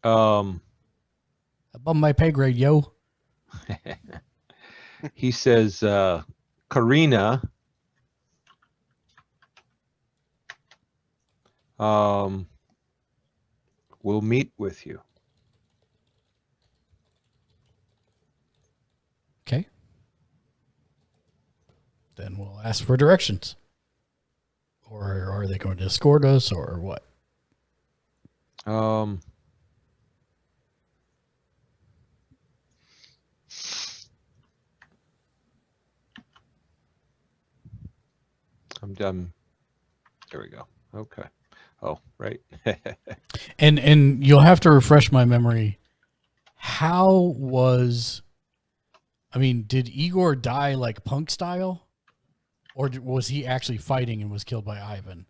Above my pay grade, yo. he says, Karina, will meet with you. Okay. Then we'll ask for directions. Or are they going to escort us, or what? I'm done. There we go. Okay. Oh, right. And you'll have to refresh my memory. Did Igor die like punk style? Or was he actually fighting and was killed by Ivan?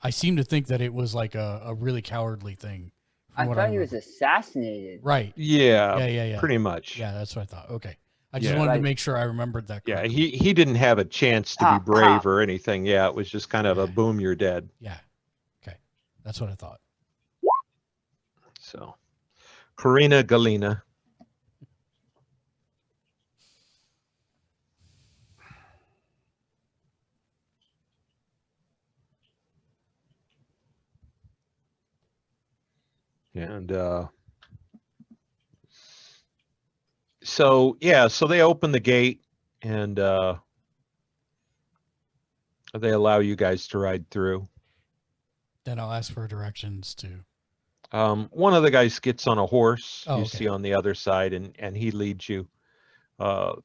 I seem to think that it was like a really cowardly thing. I thought he was assassinated. Right. Yeah. Pretty much. Yeah, that's what I thought. Okay. I just wanted to make sure I remembered that correctly. Yeah, he didn't have a chance to be brave or anything. Yeah, it was just kind of a boom, you're dead. Yeah. Okay. That's what I thought. So, Karina Galina. And so they open the gate, and they allow you guys to ride through. Then I'll ask for directions to. One of the guys gets on a horse you okay. see on the other side, and he leads you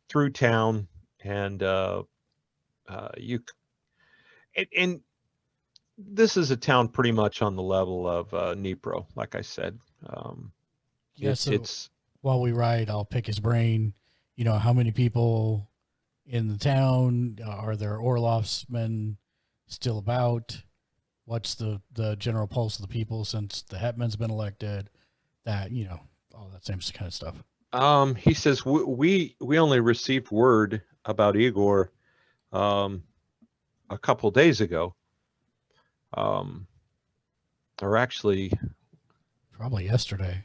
through town, and and this is a town pretty much on the level of Dnipro, like I said. It's while we ride, I'll pick his brain. How many people in the town? Are there Orlov's men still about? What's the general pulse of the people since the Hetman's been elected? That, all that same kind of stuff. He says, we only received word about Igor a couple days ago. Or actually, probably yesterday.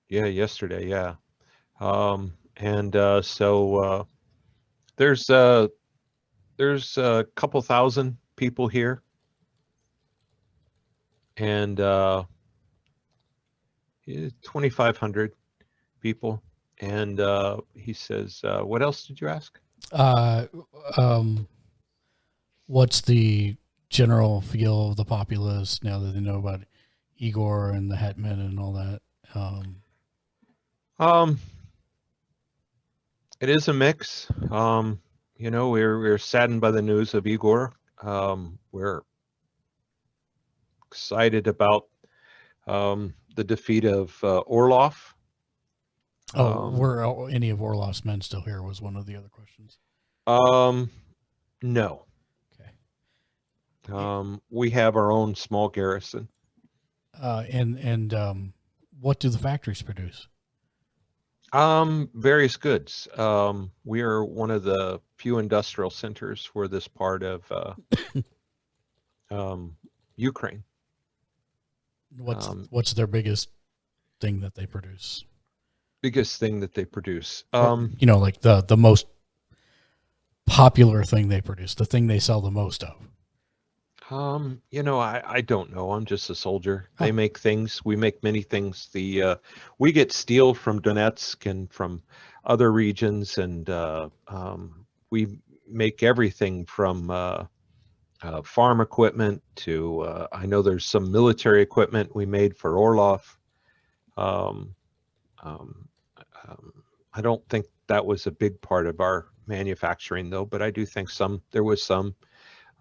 Yeah, yesterday. Yeah. So there's a couple thousand people here, and 2,500 people. And he says, "What else did you ask?" What's the general feel of the populace now that they know about Igor and the Hetman and all that? It is a mix. We're saddened by the news of Igor. We're excited about the defeat of Orlov. Were any of Orlov's men still here was one of the other questions. No. Okay. We have our own small garrison. And what do the factories produce? Various goods. We are one of the few industrial centers for this part of Ukraine. What's their biggest thing that they produce? Biggest thing that they produce. Like the most popular thing they produce, the thing they sell the most of. I don't know. I'm just a soldier. They Oh. make things. We make many things. We get steel from Donetsk and from other regions, and we make everything from farm equipment to. I know there's some military equipment we made for Orlov. Um, um, I don't think that was a big part of our manufacturing, though. But I do think there was some.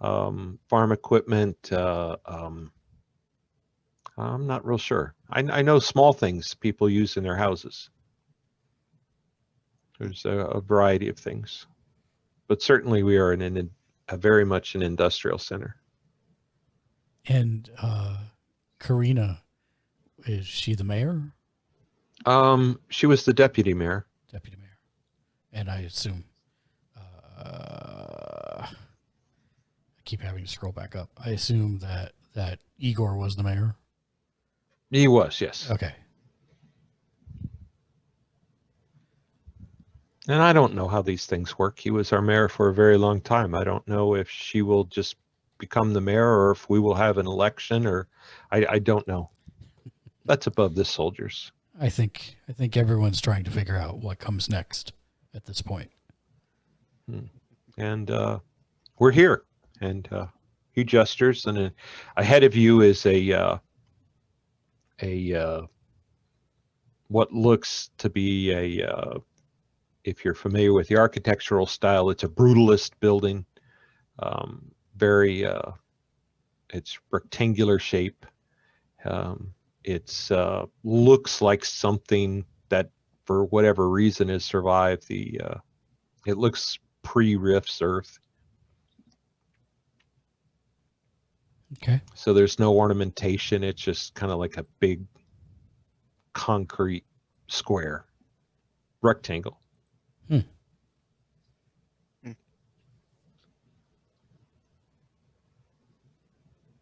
Farm equipment. I'm not real sure. I know small things people use in their houses. There's a variety of things, but certainly we are a very much an industrial center. And Karina, is she the mayor? She was the deputy mayor. Deputy mayor. And I assume I keep having to scroll back up. I assume that Igor was the mayor. He was, yes. Okay. And I don't know how these things work. He was our mayor for a very long time. I don't know if she will just become the mayor or if we will have an election, or I don't know. That's above the soldiers. I think everyone's trying to figure out what comes next at this point. And we're here. And he gestures, and ahead of you is a what looks to be if you're familiar with the architectural style, it's a brutalist building. It's rectangular shape. It's looks like something that, for whatever reason, has survived the. It looks pre-Rift's Earth. Okay. So there's no ornamentation. It's just kind of like a big concrete square rectangle.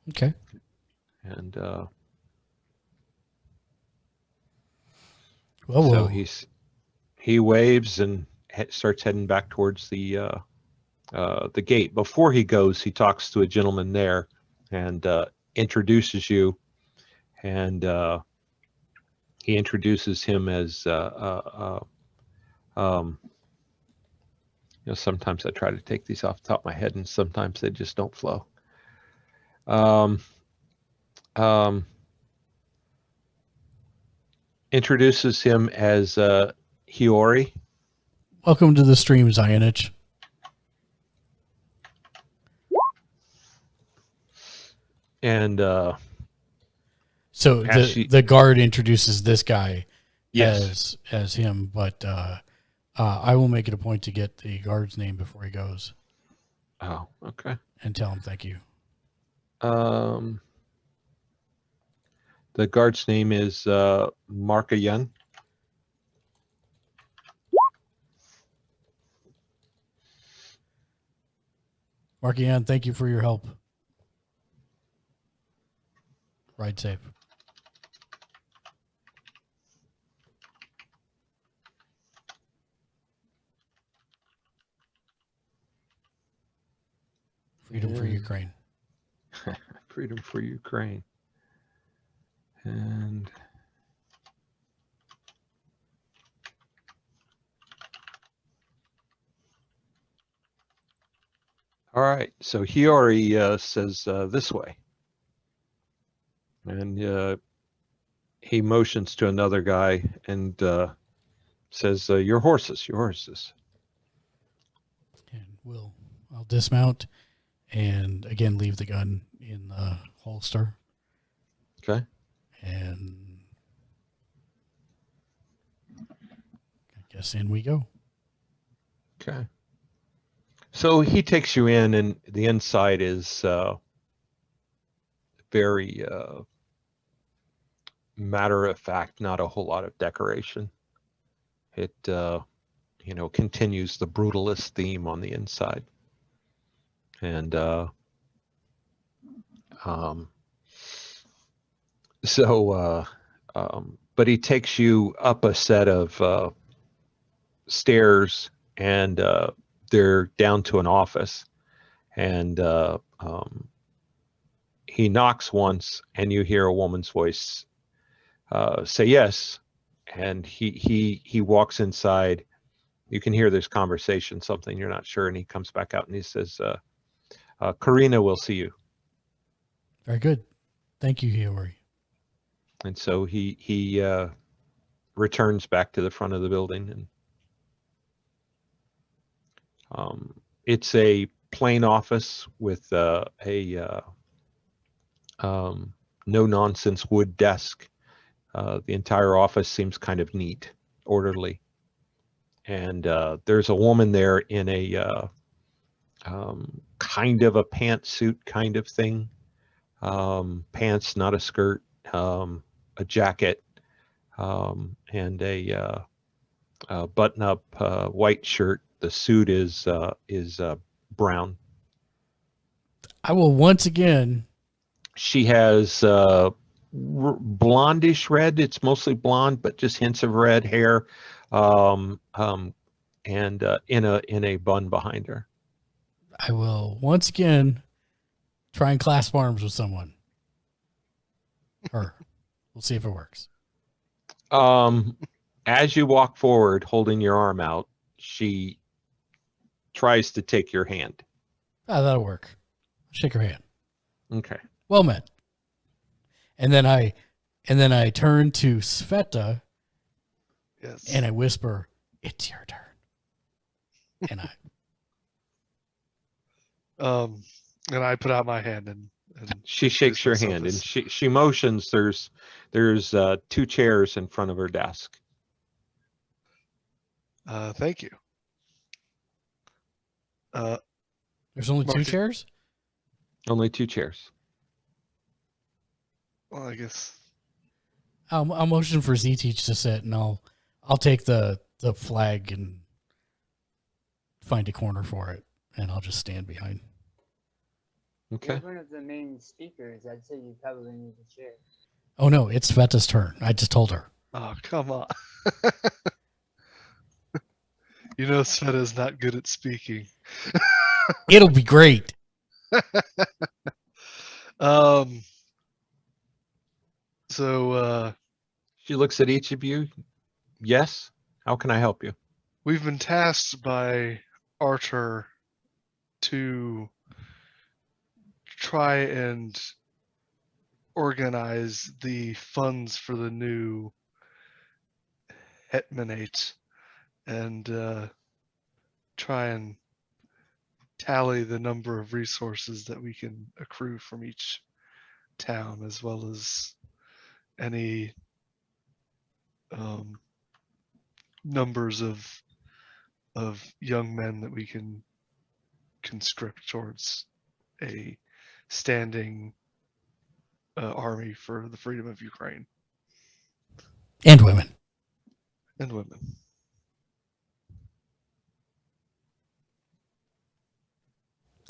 Okay. And Well, he waves and starts heading back towards the gate. Before he goes, he talks to a gentleman there and introduces you, and he introduces him as sometimes I try to take these off the top of my head and sometimes they just don't flow. Introduces him as Hiyori. welcome to the stream, Zionich. And so the guard introduces this guy yes. as him, but I will make it a point to get the guard's name before he goes. Oh, okay. And tell him thank you. The guard's name is Markayan. Markian, thank you for your help. Ride safe. Freedom for Ukraine. Freedom for Ukraine. And all right, so Hiyori says this way. And he motions to another guy and says, your horses. And I'll dismount and again leave the gun in the holster. Okay. And I guess in we go. Okay. So he takes you in, and the inside is very matter of fact, not a whole lot of decoration. It continues the brutalist theme on the inside. And but he takes you up a set of stairs, and they're down to an office. And he knocks once, and you hear a woman's voice say yes. And he walks inside. You can hear this conversation, something you're not sure, and he comes back out and he says, Karina will see you. Very good. Thank you, Hiyori. And so he returns back to the front of the building, and it's a plain office with a no-nonsense wood desk. The entire office seems kind of neat, orderly. And there's a woman there in a kind of a pantsuit kind of thing. Pants, not a skirt, a jacket, and a button-up white shirt. The suit is brown. I will once again. She has blondish red. It's mostly blonde, but just hints of red hair, and in a bun behind her. I will once again try and clasp arms with someone. Her. We'll see if it works. As you walk forward, holding your arm out, she tries to take your hand. Ah, that'll work. Shake her hand. Okay. Well met. And then I turn to Sveta. Yes. And I whisper, "It's your turn." And I put out my hand and she shakes your hand, and she motions. There's 2 chairs in front of her desk. Thank you. there's only 2 chairs? Only 2 chairs. Well, I guess I'll motion for Z-Teach to sit, and I'll take the flag and find a corner for it, and I'll just stand behind. Okay. You're one of the main speakers. I'd say you probably need a chair. Oh no, it's Sveta's turn. I just told her. Oh, come on. You know Sveta's not good at speaking. It'll be great. So She looks at each of you. Yes. How can I help you? we've been tasked by Arthur to try and organize the funds for the new Hetmanate and try and tally the number of resources that we can accrue from each town, as well as any numbers of young men that we can conscript towards a standing army for the freedom of Ukraine And women. and women.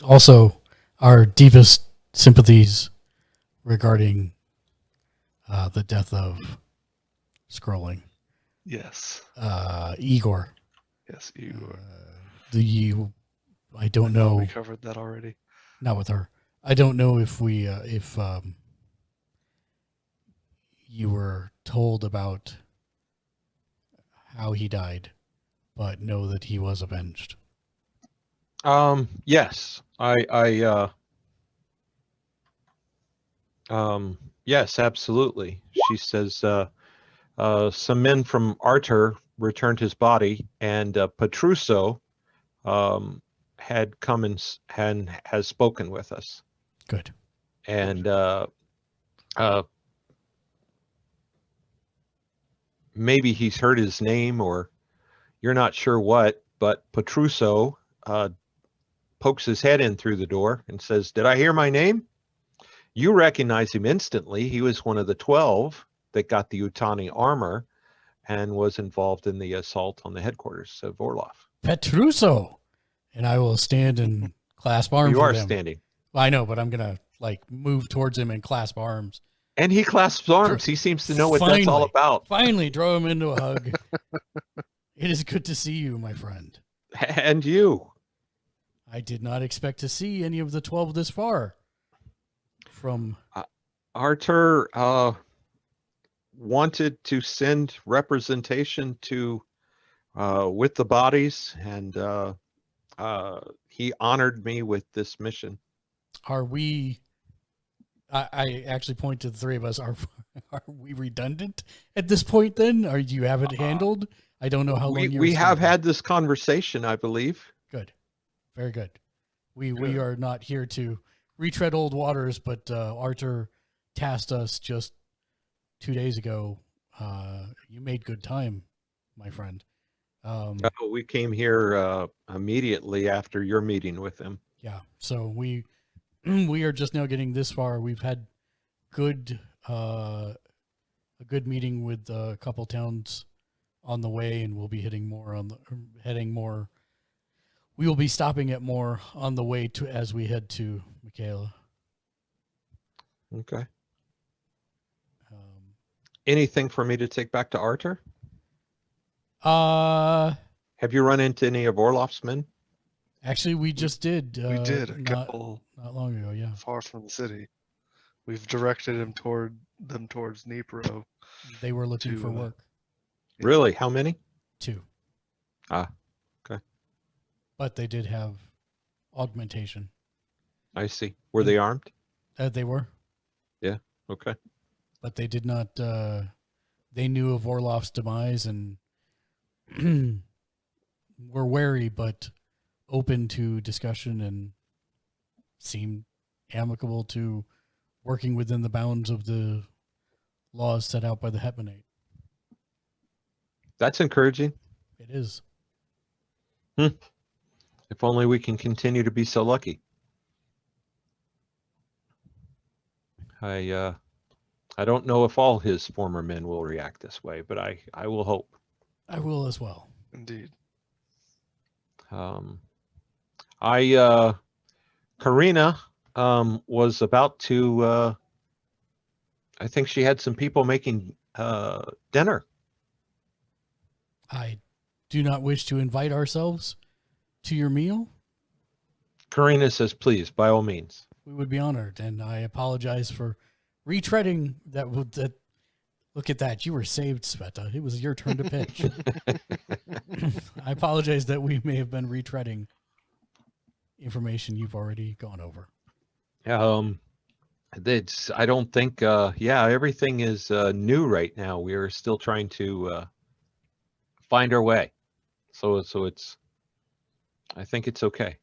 Also, our deepest sympathies regarding the death of scrolling. Yes. Igor. Yes, you. I don't know. We covered that already. Not with her. I don't know if we if you were told about how he died, but know that he was avenged. Yes. Yes, absolutely. She says some men from Arter returned his body, and Petruso had come and has spoken with us. Good. And maybe he's heard his name, or you're not sure what, but Petruso pokes his head in through the door and says, "Did I hear my name?" You recognize him instantly. He was one of the 12 that got the Utani armor and was involved in the assault on the headquarters of Orloff. Petruso. And I will stand and clasp arms You are with him. standing. Well, I know, but I'm going to like move towards him and clasp arms. And he clasps arms. He seems to know what that's all about. Finally, throw him into a hug. It is good to see you, my friend. And you. I did not expect to see any of the 12 this far. From Arthur wanted to send representation to with the bodies, and he honored me with this mission. Are we? I actually point to the three of us. Are we redundant at this point? Then, or do you have it handled? I don't know how long we have had this conversation, I believe. Good, very good. We are not here to retread old waters, but Arthur tasked us just 2 days ago. You made good time, my friend. We came here immediately after your meeting with him. Yeah, so we are just now getting this far. We've had a good meeting with a couple towns on the way, and we'll be we will be stopping at more on the way to as we head to Michaela. Okay. Anything for me to take back to Arthur? Have you run into any of Orloff's men? Actually, we just did. We did a not couple long ago. Yeah, far from the city. We've directed them towards Dnipro. they were looking for work. Really? How many? 2. Ah, okay. But they did have augmentation. I see. Were they armed? They were. Yeah. Okay. But they did not. They knew of Orloff's demise and were wary, but open to discussion and seemed amicable to working within the bounds of the laws set out by the Hetmanate. That's encouraging. It is. If only we can continue to be so lucky. I don't know if all his former men will react this way, but I will hope. I will as well. Indeed. Karina was about to, I think she had some people making dinner. I do not wish to invite ourselves to your meal. Karina says, please, by all means. We would be honored, and I apologize for retreading that. Look at that. You were saved, Sveta. It was your turn to pitch. I apologize that we may have been retreading information you've already gone over. I don't think, everything is new right now. We are still trying to find our way. So I think it's okay.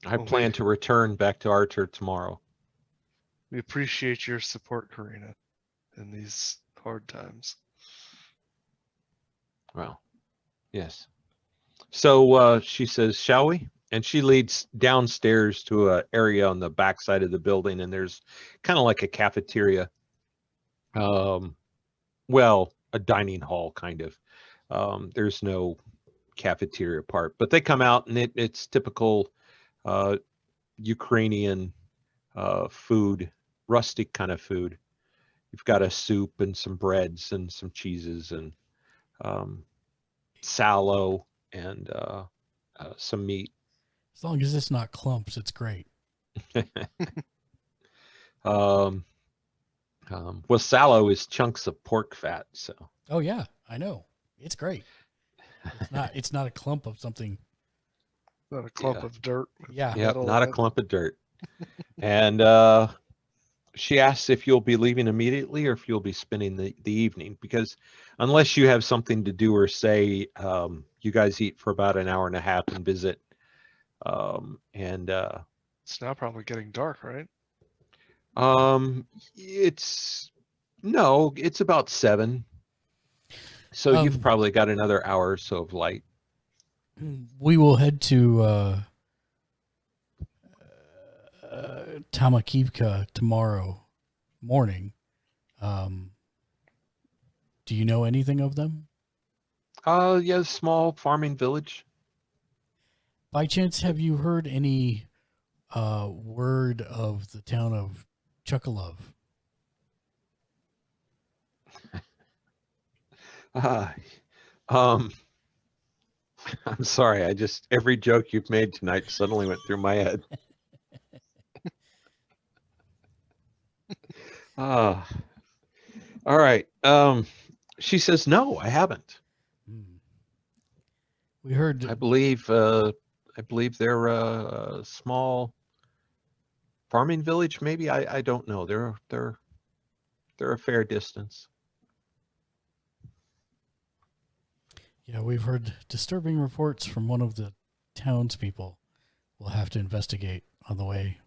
I plan to return back to Arthur tomorrow. We appreciate your support, Karina, in these hard times. Well, yes. So she says, shall we? And she leads downstairs to an area on the backside of the building, and there's kind of like a cafeteria. A dining hall, kind of. There's no cafeteria part, but they come out, and it's typical Ukrainian food, rustic kind of food. You've got a soup and some breads and some cheeses and sallow and some meat. As long as it's not clumps, it's great. Sallow is chunks of pork fat. So. Oh yeah, I know. It's great. It's not a clump of something. Not a clump of dirt. Yeah. Yep, not a clump of dirt. And she asks if you'll be leaving immediately or if you'll be spending the evening, because unless you have something to do or say, you guys eat for about an hour and a half and visit. It's now probably getting dark, right? It's about 7. So you've probably got another hour or so of light. We will head to Tamakivka tomorrow morning. Do you know anything of them? Yeah, small farming village. By chance, have you heard any word of the town of Chukalov? Uh, um, I'm sorry. Every joke you've made tonight suddenly went through my head. All right. She says, no, I haven't. We heard. I believe they're a small farming village. Maybe I don't know. They're a fair distance. Yeah, we've heard disturbing reports from one of the townspeople. We'll have to investigate on the way.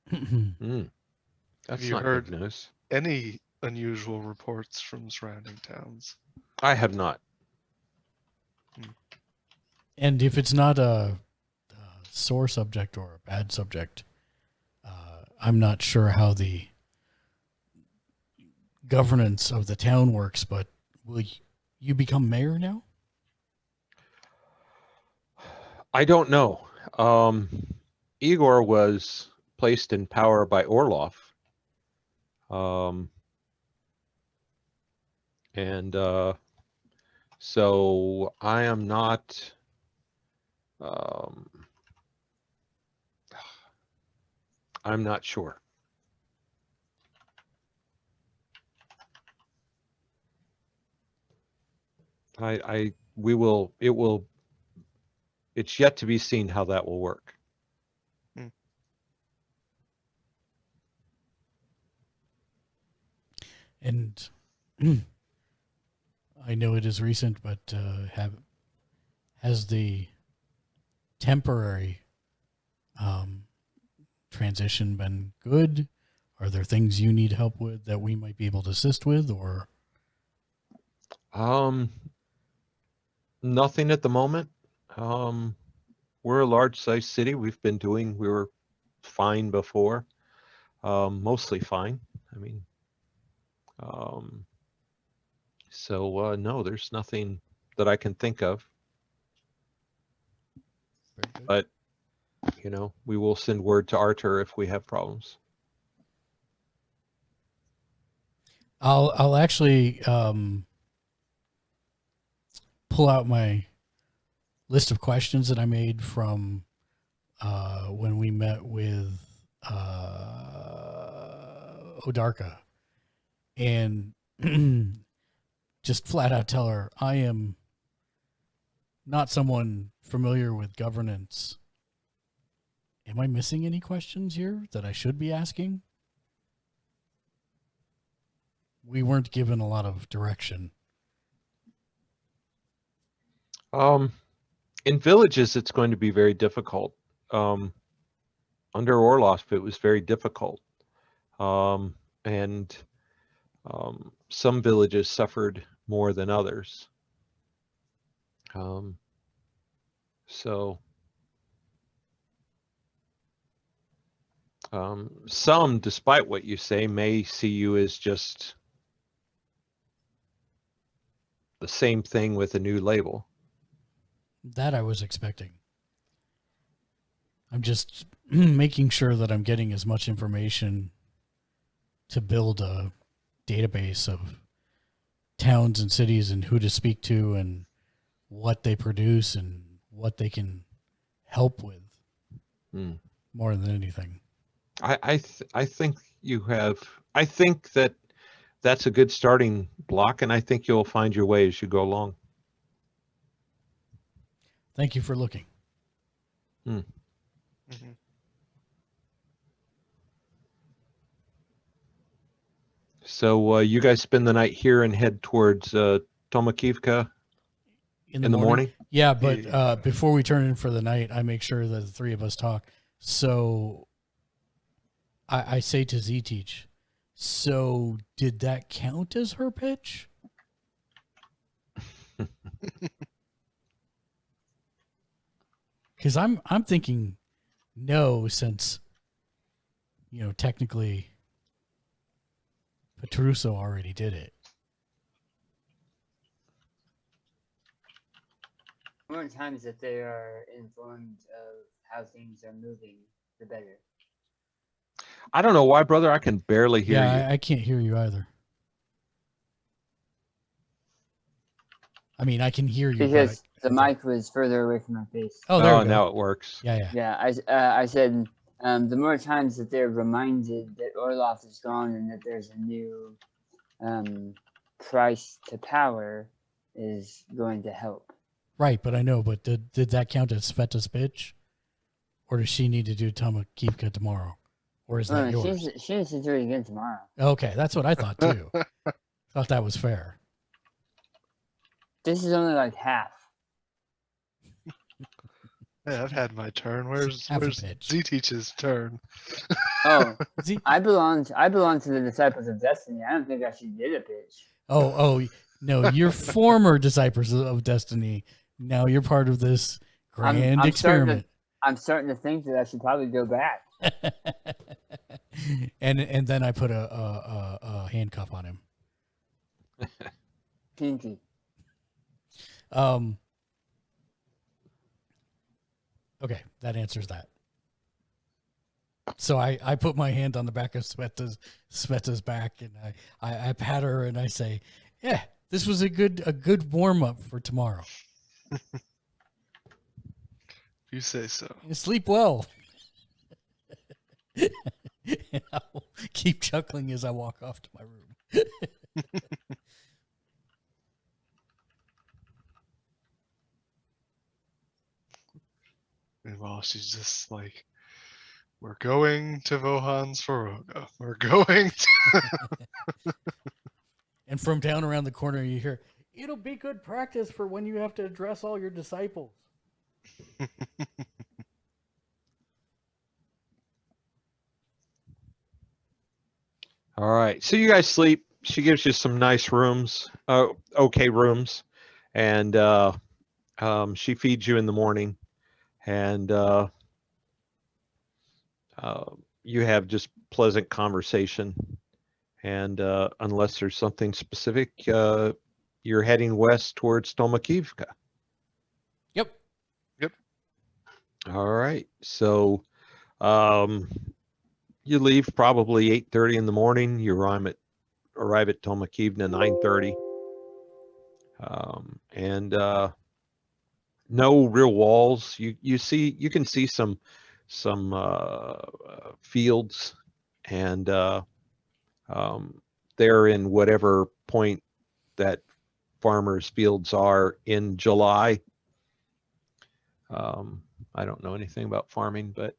That's you not heard good news. any unusual reports from surrounding towns? I have not. And if it's not a sore subject or a bad subject, I'm not sure how the governance of the town works, but will you become mayor now? I don't know. Igor was placed in power by Orlov. And so I am not. I'm not sure. It's yet to be seen how that will work. And I know it is recent, but has the temporary transition been good? Are there things you need help with that we might be able to assist with, or? Nothing at the moment. We're a large-sized city. We were fine before, mostly fine. I mean, so no, there's nothing that I can think of. But we will send word to Artur if we have problems. I'll actually pull out my list of questions that I made from when we met with Odarka, and just flat out tell her I am not someone familiar with governance. Am I missing any questions here that I should be asking? We weren't given a lot of direction. In villages, it's going to be very difficult. Under Orlov, it was very difficult. And some villages suffered more than others. So some, despite what you say, may see you as just the same thing with a new label. That I was expecting. I'm just making sure that I'm getting as much information to build a database of towns and cities and who to speak to and what they produce and what they can help with more than anything. I think you have. I think that's a good starting block, and I think you'll find your way as you go along. Thank you for looking. So you guys spend the night here and head towards Tomakivka in the morning? Yeah, but before we turn in for the night, I make sure that the three of us talk. So I say to Zetich, so did that count as her pitch? Because I'm thinking no, since technically Petruso already did it. The more times that they are informed of how things are moving, the better. I don't know why, brother. I can barely hear you. Yeah, I can't hear you either. I mean, I can hear you, Because but the mic was further away from my face. oh, there we go. Now it works. Yeah. Yeah, I said the more times that they're reminded that Orloff is gone and that there's a new price to power is going to help. Right, but I know. But did that count as Sveta's pitch, or does she need to do Tomakivka tomorrow, or is that yours? She needs to do it again tomorrow. Okay, that's what I thought too. Thought that was fair. This is only like half. Yeah, I've had my turn. Where's Half a pitch. Z-Teach's turn? Oh, Z- I belong to the Disciples of Destiny. I don't think I should get a pitch. Oh no, you're former Disciples of Destiny. Now you're part of this grand experiment. I'm starting to think that I should probably go back. and then I put a handcuff on him. Pinky. Okay, that answers that. So I put my hand on the back of Sveta's back, and I pat her and I say, "Yeah, this was a good warm up for tomorrow. You say so. You sleep well." And I'll keep chuckling as I walk off to my room. Meanwhile, she's just like, we're going to Vohon's Svaroga. We're going to... And from down around the corner, you hear, "It'll be good practice for when you have to address all your disciples." All right. So you guys sleep. She gives you some nice rooms, okay rooms, and she feeds you in the morning, and you have just pleasant conversation. And unless there's something specific, you're heading west towards Tomakivka. Yep. All right. So you leave probably 8:30 in the morning. You arrive at Tomakivka 9:30. And no real walls. You can see some fields, and they're in whatever point that farmers' fields are in July. I don't know anything about farming, but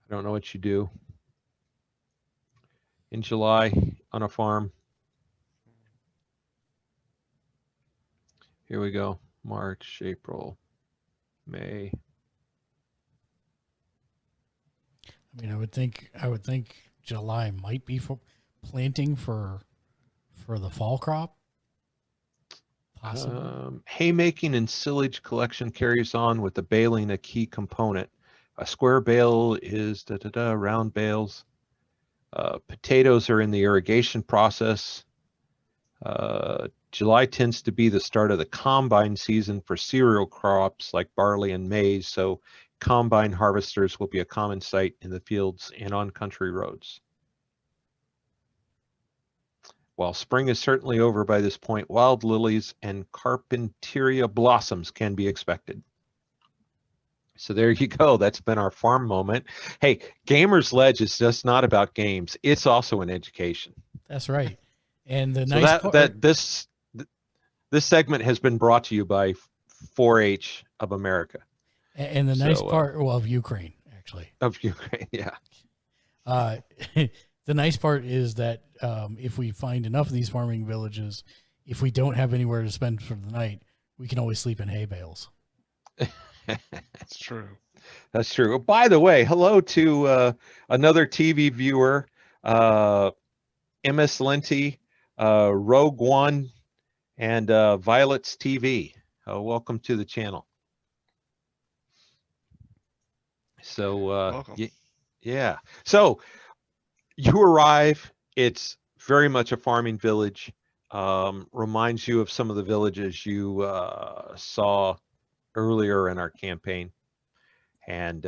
I don't know what you do in July on a farm. Here we go. March, April, May. I mean, I would think July might be for planting for the fall crop. Possibly. Haymaking and silage collection carries on with the baling a key component. A square bale is round bales. Potatoes are in the irrigation process. July tends to be the start of the combine season for cereal crops like barley and maize, so combine harvesters will be a common sight in the fields and on country roads. While spring is certainly over by this point, wild lilies and carpentaria blossoms can be expected. So there you go. That's been our farm moment. Hey, Gamer's Ledge is just not about games. It's also an education. That's right. And the So nice part, this segment has been brought to you by 4-H of America. and the nice part, of Ukraine, actually. Of Ukraine, yeah. The nice part is that if we find enough of these farming villages, if we don't have anywhere to spend for the night, we can always sleep in hay bales. That's true. That's true. Oh, by the way, hello to another TV viewer, MS Linty, Rogue One, and Violet's TV. Welcome to the channel. So, Welcome. yeah. So you arrive. It's very much a farming village. Reminds you of some of the villages you saw earlier in our campaign. And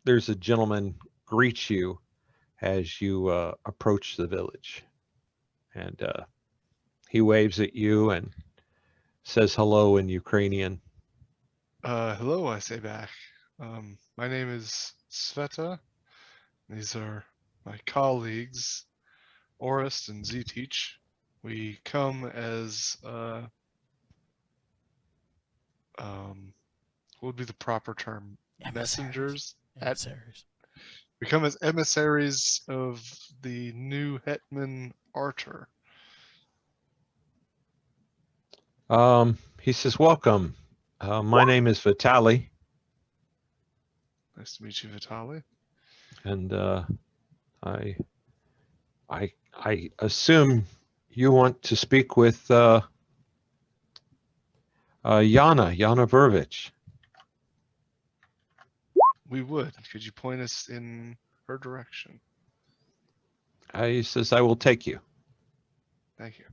there's a gentleman greets you as you approach the village. And he waves at you and says hello in Ukrainian. Hello, I say back. My name is Sveta. These are my colleagues, Orist and Zteach. We come as what would be the proper term? Messengers. Emissaries. We come as emissaries of the new Hetman Archer. He says, welcome. My name is Vitali. Nice to meet you, Vitali. And I assume you want to speak with Yana Vervich. We would. Could you point us in her direction? He says, I will take you. Thank you.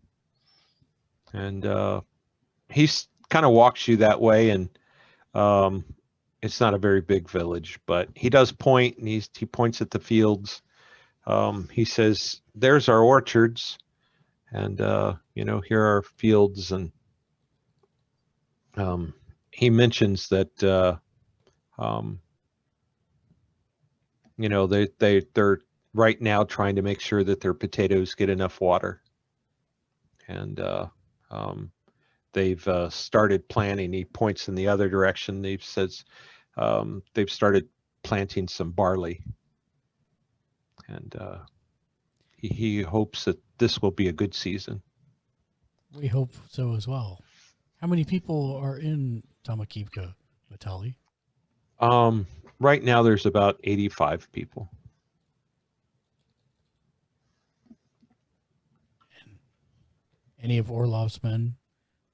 And he kind of walks you that way, and it's not a very big village, but he does point, and he points at the fields. He says, there's our orchards, and here are fields. And he mentions that they're right now trying to make sure that their potatoes get enough water, and they've started planting. He points in the other direction. He says they've started planting some barley, and he hopes that this will be a good season. We hope so as well. How many people are in Tamakivka, Vitali? Right now there's about 85 people. And any of Orlov's men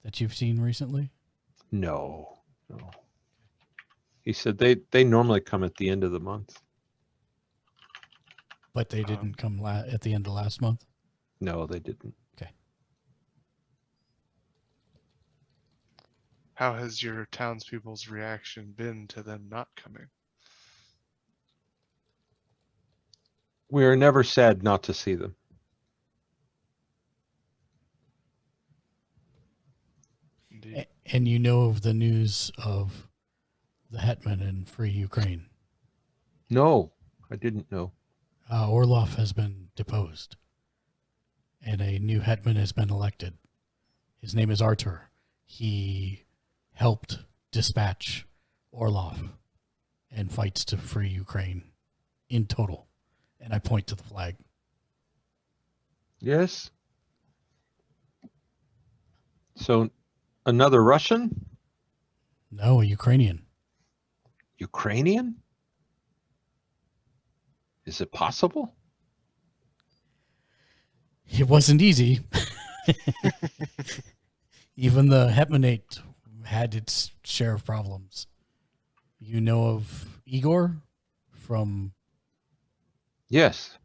that you've seen recently? No. He said they normally come at the end of the month. But they didn't come at the end of last month? No, they didn't. Okay. How has your townspeople's reaction been to them not coming? We are never sad not to see them. Indeed. And you know of the news of the Hetman in Free Ukraine? No, I didn't know. Orlov has been deposed, and a new Hetman has been elected. His name is Artur. He helped dispatch Orlov and fights to free Ukraine in total. And I point to the flag. Yes. So another Russian? No, a Ukrainian. Ukrainian? Is it possible? It wasn't easy. Even the Hetmanate had its share of problems. You know of Igor from... Yes.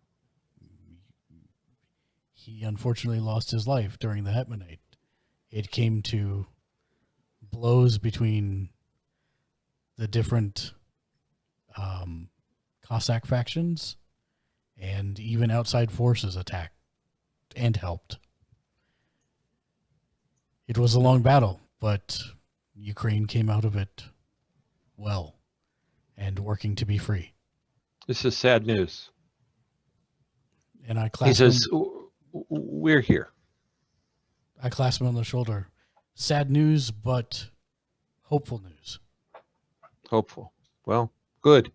He unfortunately lost his life during the Hetmanate. It came to blows between the different Cossack factions, and even outside forces attacked and helped. It was a long battle, but Ukraine came out of it well and working to be free. This is sad news. And I He clasped says, him, we're here. I clasped him on the shoulder. Sad news, but hopeful news. Hopeful. Well, good.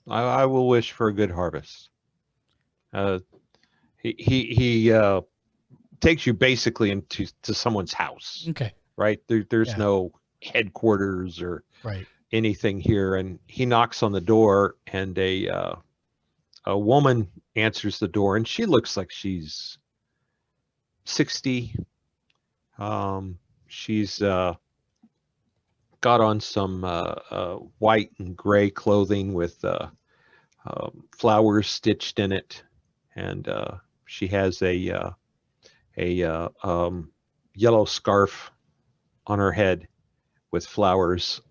I will wish for a good harvest. He takes you basically into someone's house, Okay. right? There's Yeah. no headquarters or Right. anything here, and he knocks on the door, and a woman answers the door, and she looks like she's 60. She's got on some white and gray clothing with flowers stitched in it, and she has a yellow scarf on her head with flowers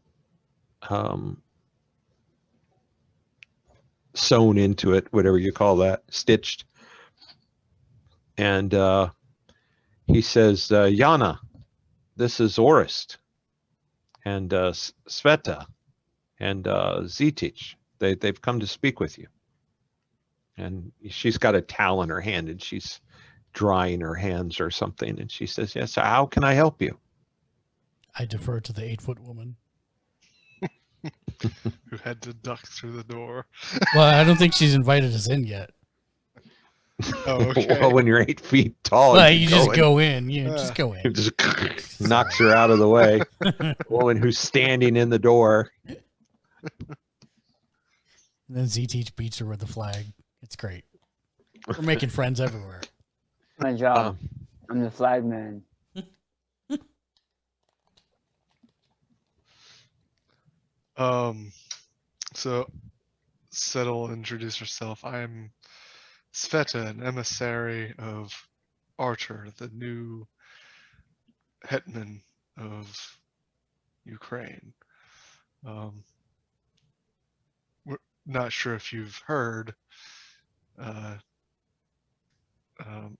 sewn into it, whatever you call that, stitched. And he says, Yana, this is Orist and Sveta and Zitich. They've come to speak with you. And she's got a towel in her hand, and she's drying her hands or something. And she says, yes, how can I help you? I defer to the 8-foot woman. Who had to duck through the door. Well, I don't think she's invited us in yet. Oh, okay. Well, when you're 8 feet tall, Well, you you can just in. go in. You just go It in. just knocks her out of the way. Woman who's standing in the door. And then Z-Teach beats her with the flag. It's great. We're making friends everywhere. My job. I'm the flag man. So Settle introduce herself. I'm Sveta, an emissary of Archer, the new Hetman of Ukraine. We're not sure if you've heard. Oh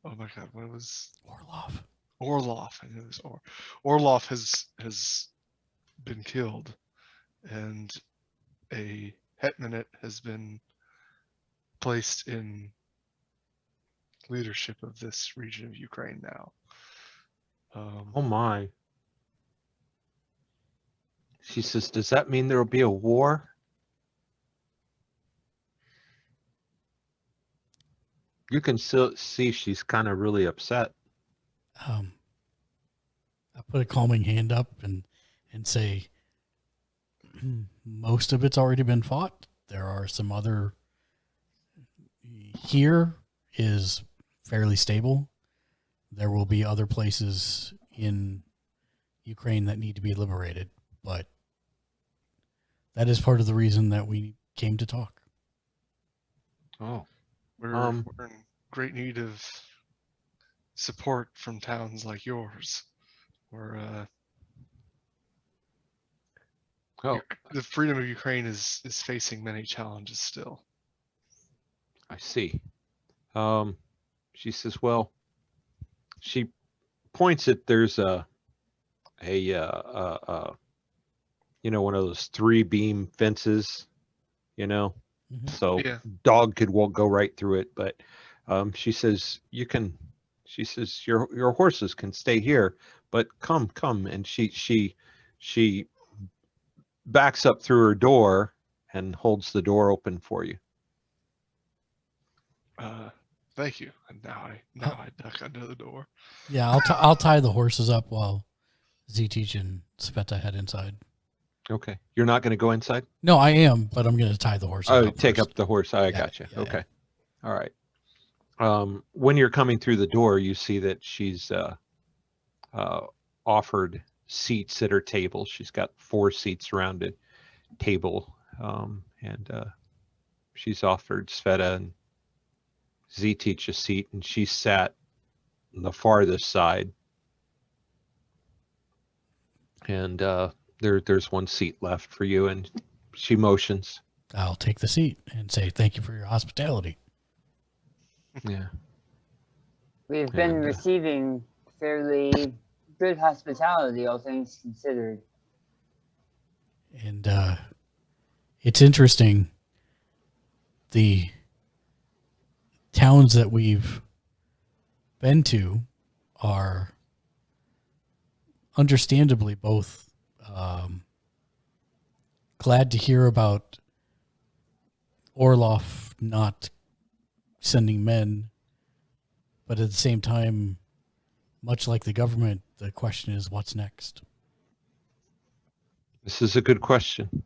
my God, what was Orlov. Orlov? I knew it was Orlov has been killed, and a hetmanate has been placed in leadership of this region of Ukraine now. Oh my. She says, does that mean there will be a war? You can still see she's kind of really upset. I put a calming hand up and say, most of it's already been fought. There are some other. Here is fairly stable. There will be other places in Ukraine that need to be liberated, but that is part of the reason that we came to talk. Oh. We're in great need of support from towns like yours. The freedom of Ukraine is facing many challenges still. I see. She says, well, she points at there's a one of those 3-beam fences, Mhm. so Yeah. dog could go right through it. But she says she says your horses can stay here, but come. And she backs up through her door and holds the door open for you. Thank you. And now I duck under the door. Yeah, I'll tie the horses up while Z-Teach and Sveta head inside. Okay. You're not going to go inside? No, I am, but I'm going to tie the horses Oh, up take first. up the horse. I Yeah, gotcha. yeah, Okay. All right. When you're coming through the door, you see that she's offered seats at her table. She's got 4 seats around a table, and she's offered Sveta and Z-Teach a seat, and she sat on the farthest side. And there's 1 seat left for you, and she motions. I'll take the seat and say thank you for your hospitality. Yeah. We've been And, receiving fairly good hospitality, all things considered. And it's interesting, the towns that we've been to are understandably both glad to hear about Orlov not sending men, but at the same time, much like the government, the question is what's next? This is a good question.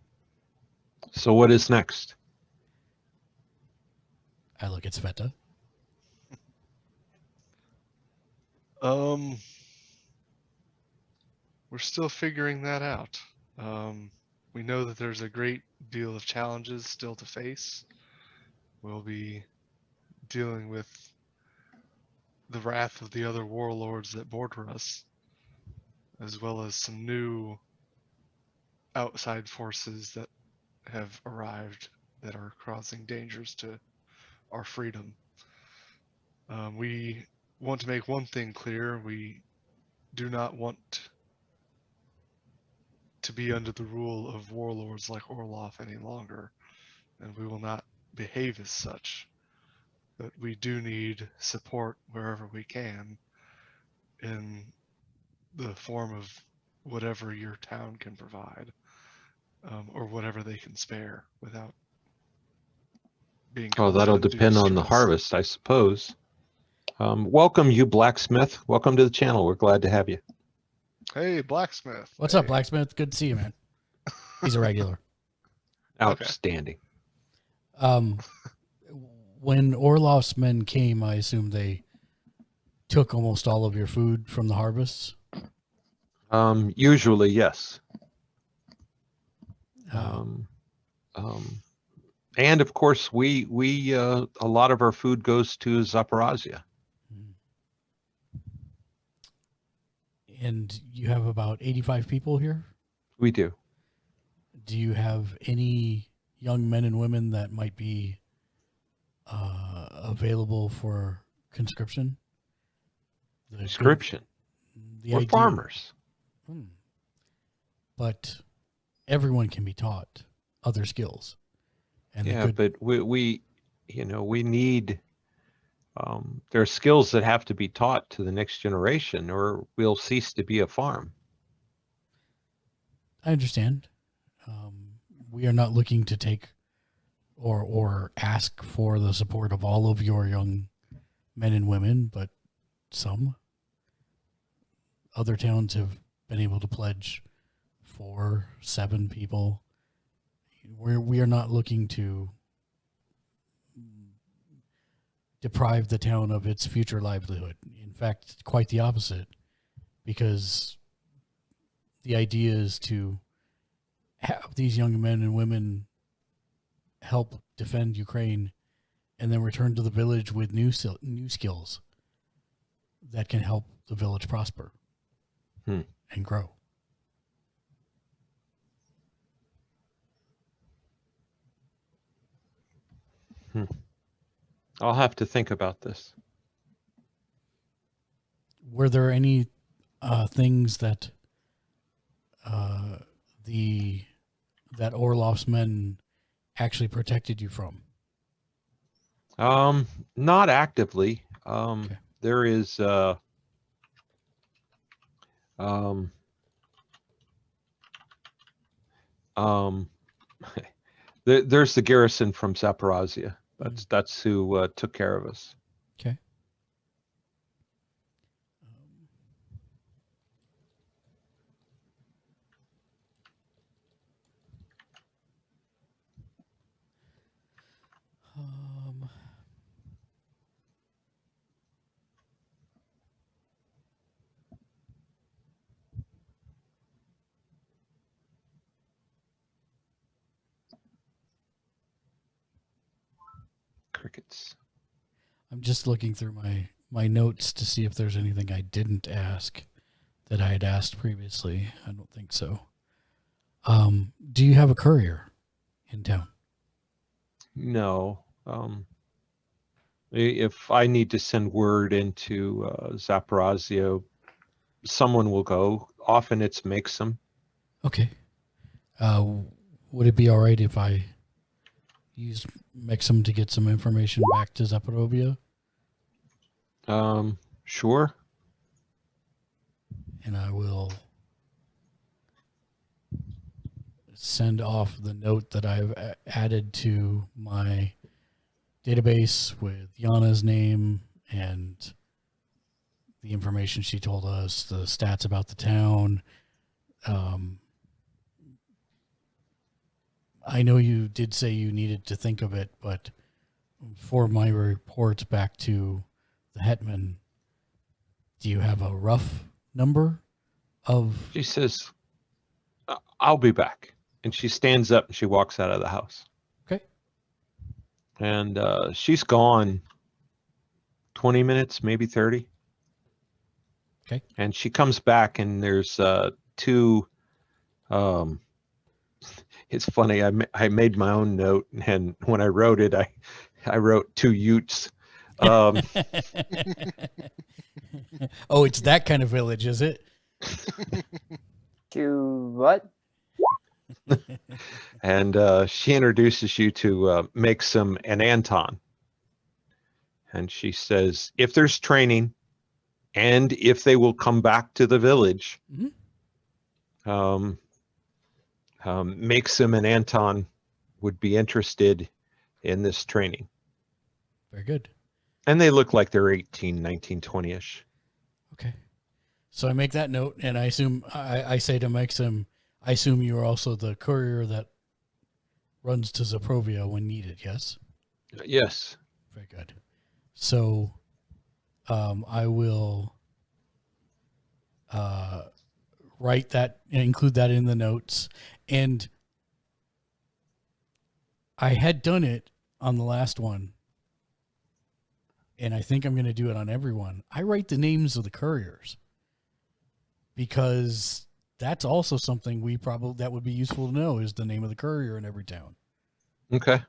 So what is next? I look at Sveta. We're still figuring that out. We know that there's a great deal of challenges still to face. We'll be dealing with the wrath of the other warlords that border us, as well as some new outside forces that have arrived that are causing dangers to our freedom. We want to make one thing clear. We do not want to be under the rule of warlords like Orloff any longer, and we will not behave as such. But we do need support wherever we can in the form of whatever your town can provide, or whatever they can spare without being. Oh, that'll depend on the harvest, I suppose. Welcome, you blacksmith. Welcome to the channel. We're glad to have you. Hey, blacksmith. What's up, blacksmith? Good to see you, man. He's a regular. Outstanding. When Orloff's men came, I assume they took almost all of your food from the harvests. Usually, yes. And of course, we a lot of our food goes to Zaporizhia. And you have about 85 people here? We do. Do you have any young men and women that might be available for conscription? Conscription? We're farmers. But everyone can be taught other skills. And yeah, but we need, there are skills that have to be taught to the next generation or we'll cease to be a farm. I understand. We are not looking to take or ask for the support of all of your young men and women, but some. Other towns have been able to pledge 4, 7 people. We are not looking to deprive the town of its future livelihood. In fact, quite the opposite, because the idea is to have these young men and women help defend Ukraine and then return to the village with new skills that can help the village prosper and grow. I'll have to think about this. Were there any things that that Orloff's men actually protected you from? Not actively. Okay. There is there's the garrison from Zaporizhia. That's who took care of us. Okay. Crickets. I'm just looking through my notes to see if there's anything I didn't ask that I had asked previously. I don't think so. Do you have a courier in town? No. If I need to send word into Zaporizhia, someone will go. Often it's Maxim. Okay. Would it be all right if I use Maxim to get some information back to Zaporizhia? Sure. And I will send off the note that I've added to my database with Yana's name and the information she told us, the stats about the town. I know you did say you needed to think of it, but for my report back to the Hetman, do you have a rough number of... She says, I'll be back. And she stands up and she walks out of the house. Okay. And she's gone 20 minutes, maybe 30. Okay. And she comes back, and there's two. It's funny. I made my own note, and when I wrote it, I wrote 2 Utes. Oh, it's that kind of village, is it? To what? And she introduces you to Mixum and Anton. And she says, if there's training, and if they will come back to the village, Mixum and Anton would be interested in this training. Very good. And they look like they're 18, 19, 20-ish. Okay. So I make that note, and I assume I say to Mixum, I assume you are also the courier that runs to Zaprovia when needed, yes? Yes. Very good. So I will write that and include that in the notes. And I had done it on the last one, and I think I'm going to do it on everyone. I write the names of the couriers because that's also something that would be useful to know, is the name of the courier in every town. Okay.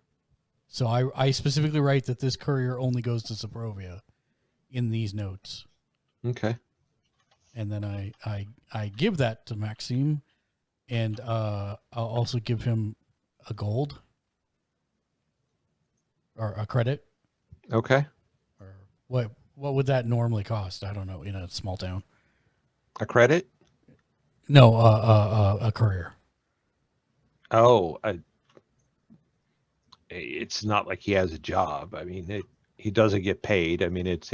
So I specifically write that this courier only goes to Zaprovia in these notes. Okay. And then I give that to Maxime, and I'll also give him a gold or a credit. Okay. Or what would that normally cost? I don't know, in a small town. A credit? No, a courier. Oh, it's not like he has a job. I mean, he doesn't get paid. I mean, it's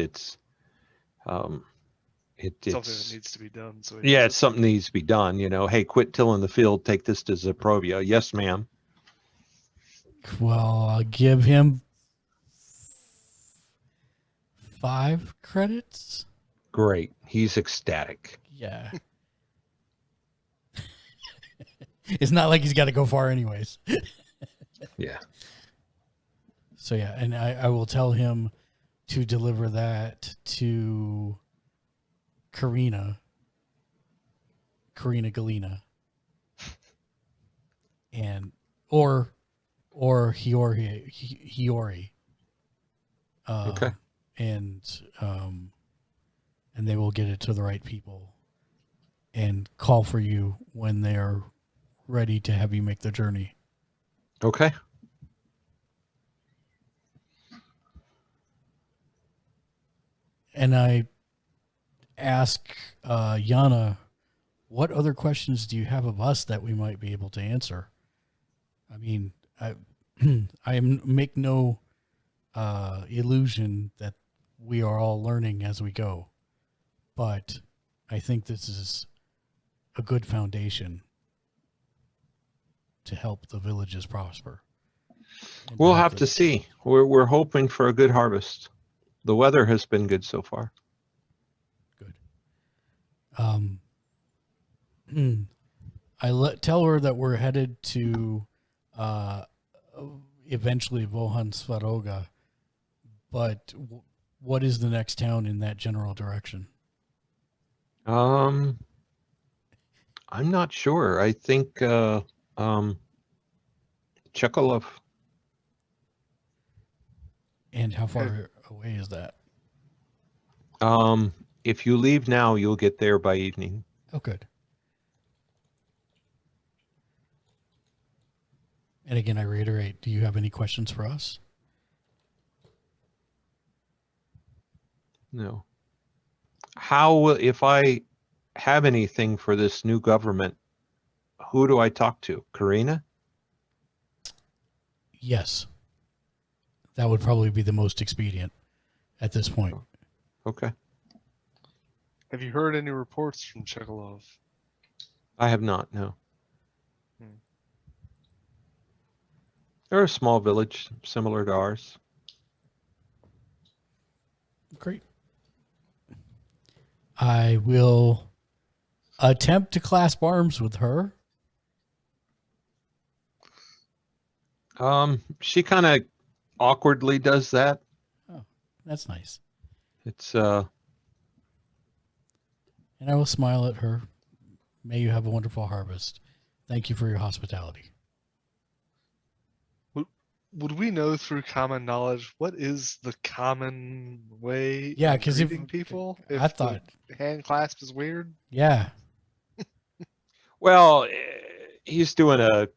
Something that needs to be done. So yeah, it's something that needs to be done. You know, hey, quit tilling the field. Take this to Zaprovia. Yes, ma'am. Well, I'll give him 5 credits. Great. He's ecstatic. Yeah. It's not like he's got to go far anyways. Yeah. So yeah, and I will tell him to deliver that to Karina Galena, and or Hiyori. Okay. And they will get it to the right people and call for you when they are ready to have you make the journey. Okay. And I ask Yana, what other questions do you have of us that we might be able to answer? I mean, I make no illusion that we are all learning as we go, but I think this is a good foundation to help the villages prosper. And We'll help have them- to see. We're hoping for a good harvest. The weather has been good so far. Good. Tell her that we're headed to eventually Vohon, Svaroga, but what is the next town in that general direction? I'm not sure. I think Chekolov. And how far away is that? If you leave now, you'll get there by evening. Oh, good. And again, I reiterate, do you have any questions for us? No. How will, if I have anything for this new government, who do I talk to? Karina? Yes. That would probably be the most expedient at this point. Okay. Have you heard any reports from Chekolov? I have not, no. They're a small village, similar to ours. Great. I will attempt to clasp arms with her. She kind of awkwardly does that. Oh, that's nice. It's And I will smile at her. May you have a wonderful harvest. Thank you for your hospitality. Would we know through common knowledge what is the common way Yeah, of 'cause if- greeting people? I If thought- the hand clasp is weird. Yeah. well, he's doing a,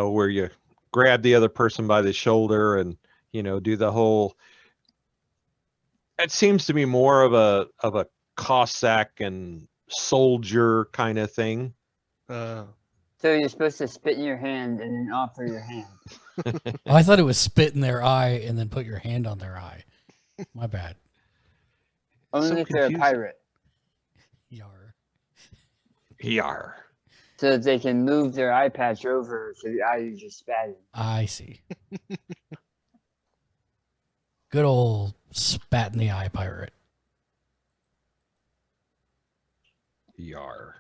where you grab the other person by the shoulder and do the whole. It seems to be more of a Cossack and soldier kind of thing. Uh, So you're supposed to spit in your hand and then offer your hand. Oh, I thought it was spit in their eye and then put your hand on their eye. My bad. Only if they're a confusing. pirate. Yar. Yar. So that they can move their eye patch over to the eye you just spat in. I see. Good old spat in the eye pirate. Yar.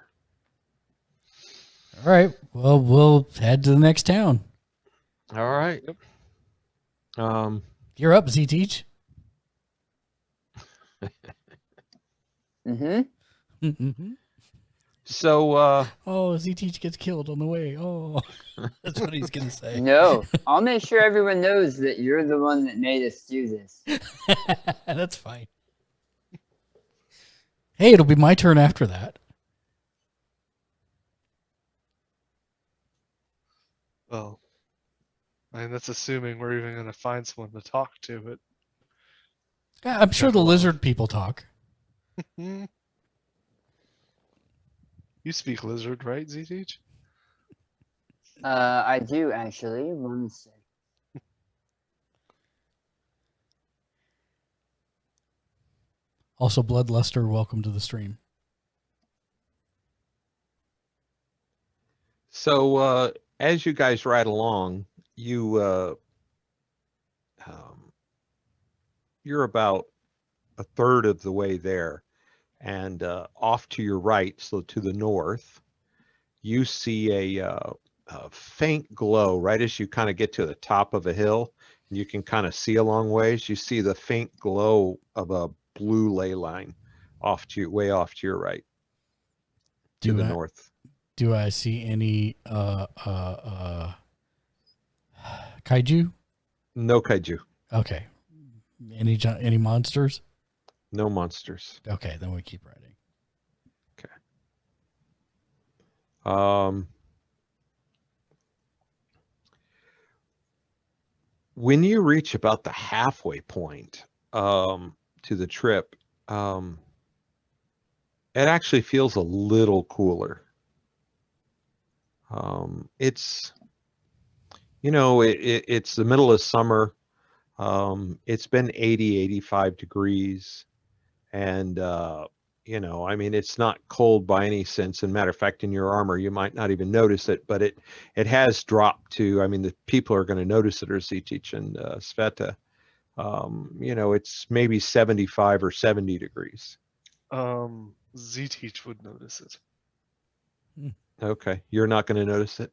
All right. Well, we'll head to the next town. All right. You're up, Z Teach. Mm-hmm. So, Oh, Z Teach gets killed on the way. Oh, that's what he's going to say. No, I'll make sure everyone knows that you're the one that made us do this. That's fine. Hey, it'll be my turn after that. well, I mean, that's assuming we're even going to find someone to talk to. But Yeah, I'm sure the Well. lizard people talk. you speak lizard, right, Z-Teach? I do actually. One sec. Also, Bloodluster, welcome to the stream. so as you guys ride along, you're about a third of the way there, and off to your right, so to the north, you see a faint glow right as you kind of get to the top of a hill. And you can kind of see a long ways. You see the faint glow of a blue ley line way off to your right, to the north. Do I see any kaiju? No kaiju. Okay. Any monsters? No monsters. Okay, then we keep riding. When you reach about the halfway point to the trip, it actually feels a little cooler. It's it's the middle of summer. It's been 80, 85 degrees, and I mean, it's not cold by any sense. And matter of fact, in your armor, you might not even notice it, but it has dropped to, I mean, the people are going to notice it, or Zitich and Sveta. It's maybe 75 or 70 degrees. Z-Teach would notice it. Okay. You're not going to notice it?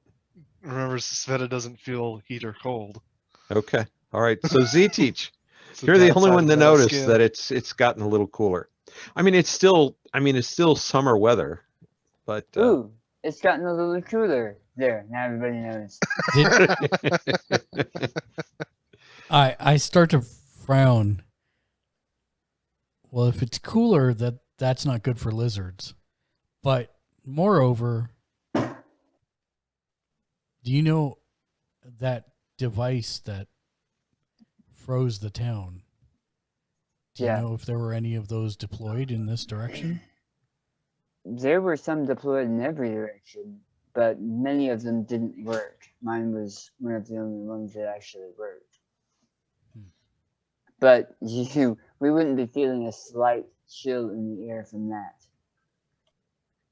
Remember, Sveta doesn't feel heat or cold. Okay. All right. So Zitich, It's you're the dark only side one of to metal notice skin. that it's gotten a little cooler. I mean, it's still summer weather, but Ooh, it's gotten a little cooler. There, now everybody knows. I start to frown. Well, if it's cooler, that's not good for lizards. But moreover, do you know that device that froze the town? Do you Yeah. know if there were any of those deployed in this direction? There were some deployed in every direction, but many of them didn't work. Mine was one of the only ones that actually worked. But we wouldn't be feeling a slight chill in the air from that.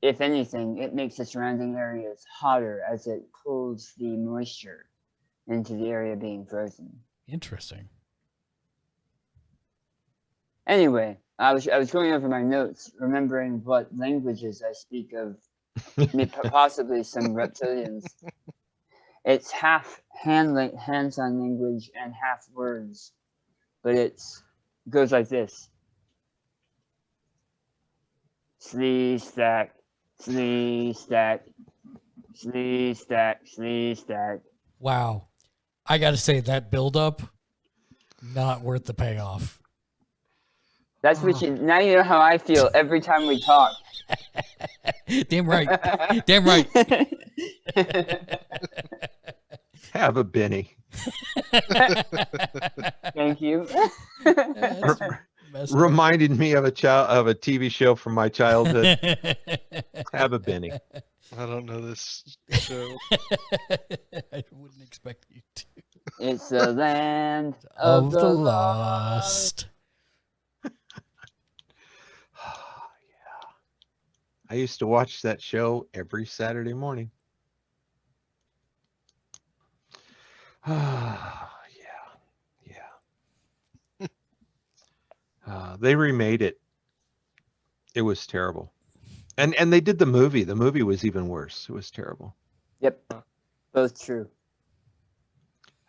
If anything, it makes the surrounding areas hotter as it pulls the moisture into the area being frozen. Interesting. Anyway, I was going over my notes, remembering what languages I speak of, possibly some reptilians. It's half hand-sign language and half words, but it goes like this: Slee stack. Slee stack. Slee stack. Slee stack. Wow. I got to say, that buildup, not worth the payoff. That's what you. Now you know how I feel every time we talk. Damn right. Damn right. Have a Benny. Thank you. That's messed up. Reminded me of a TV show from my childhood. Have a Benny. I don't know this show. I wouldn't expect you to. It's the land Of the lost. Yeah. I used to watch that show every Saturday morning. Yeah. They remade it. It was terrible. And they did the movie. The movie was even worse. It was terrible. Yep. Both true.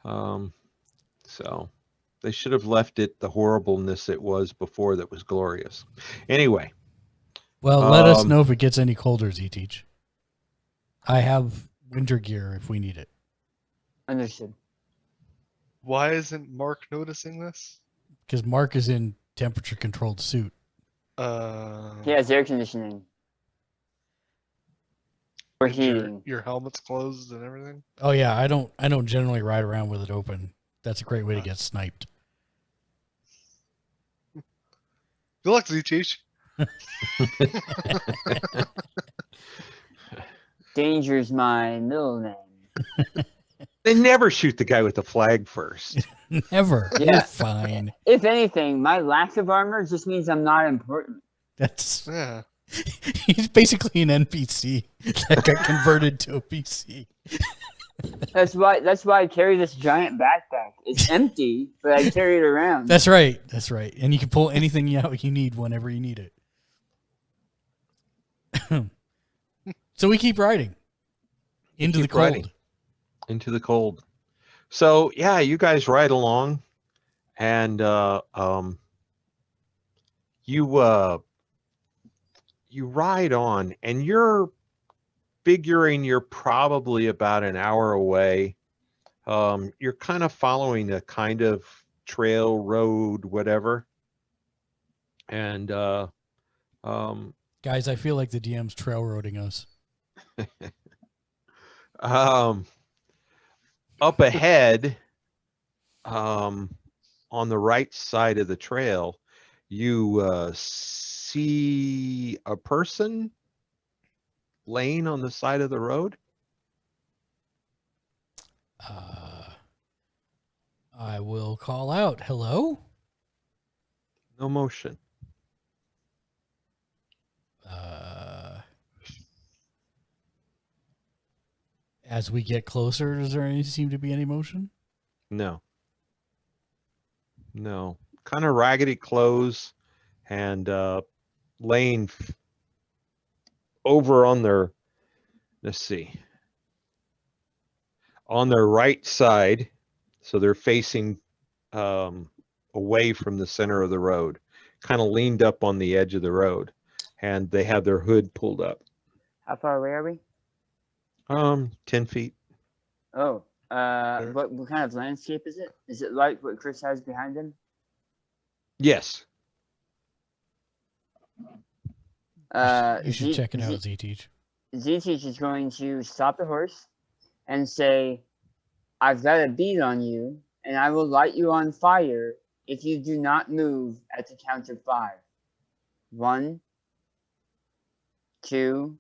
So they should have left it the horribleness it was before that was glorious. Anyway. Well, let us know if it gets any colder, Z-Teach. I have winter gear if we need it. Understood. Why isn't Mark noticing this? Because Mark is in temperature-controlled suit. He has air conditioning. Or heating. Your helmet's closed and everything. Oh yeah, I don't generally ride around with it open. That's a great way to get sniped. Good luck, Z-Teach. Danger's my middle name. They never shoot the guy with the flag first. Never. Yeah. You're fine. If anything, my lack of armor just means I'm not important. That's Yeah. he's basically an NPC that got converted to a PC. That's why I carry this giant backpack. It's empty, but I carry it around. That's right. That's right. And you can pull anything out you need whenever you need it. So we keep riding into the Keep cold. riding. Into the cold. So yeah, you guys ride along, and you ride on, and you're figuring you're probably about an hour away. You're kind of following a kind of trail, road, whatever, and Guys, I feel like the DM's trail roading us. up ahead, on the right side of the trail, you see a person laying on the side of the road. I will call out. Hello? No motion. As we get closer, does there seem to be any motion? No. Kind of raggedy clothes, and laying over on their, let's see, on their right side, so they're facing away from the center of the road, kind of leaned up on the edge of the road, and they have their hood pulled up. How far away are we? 10 feet. Oh, what kind of landscape is it? Is it like what Chris has behind him? Yes. You should check it out, Z-Teach. Z-Teach is going to stop the horse and say, I've got a bead on you, and I will light you on fire if you do not move at the count of 5. 1, 2,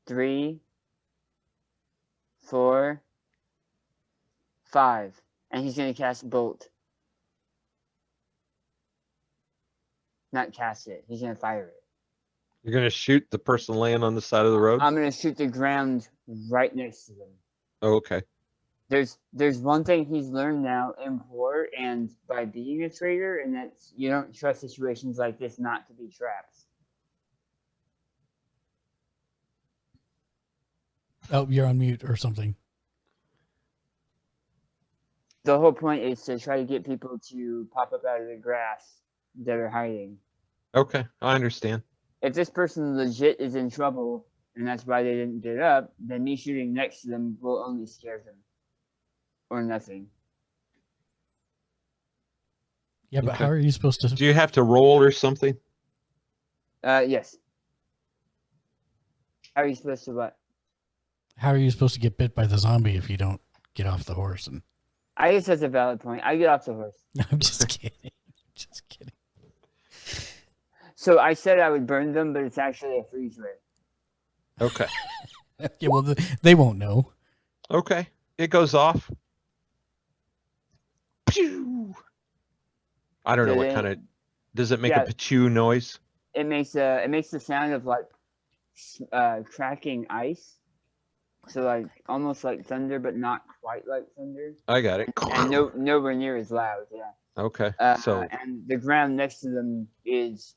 3, 4, 5. And he's going to cast Bolt. Not cast it. He's going to fire it. You're going to shoot the person laying on the side of the road? I'm going to shoot the ground right next to them. Oh, okay. There's one thing he's learned now in war and by being a trader, and that's you don't trust situations like this not to be traps. Oh, you're on mute or something. The whole point is to try to get people to pop up out of the grass that are hiding. Okay, I understand. if this person legit is in trouble and that's why they didn't get up, then me shooting next to them will only scare them. Or nothing. Yeah, but Okay. how are you supposed to? Do you have to roll or something? Yes. How are you supposed to what? How are you supposed to get bit by the zombie if you don't get off the horse? And I guess that's a valid point. I get off the horse. I'm just kidding. Just kidding. So I said I would burn them, but it's actually a freeze ray. Okay. Yeah, well, they won't know. Okay. It goes off. Pew! I don't know Do what they- kind of. Does it make Yeah. a pachu noise? It makes the sound of like cracking ice. So like almost like thunder, but not quite like thunder. I got it. And nowhere near as loud. Yeah. Okay. So And the ground next to them is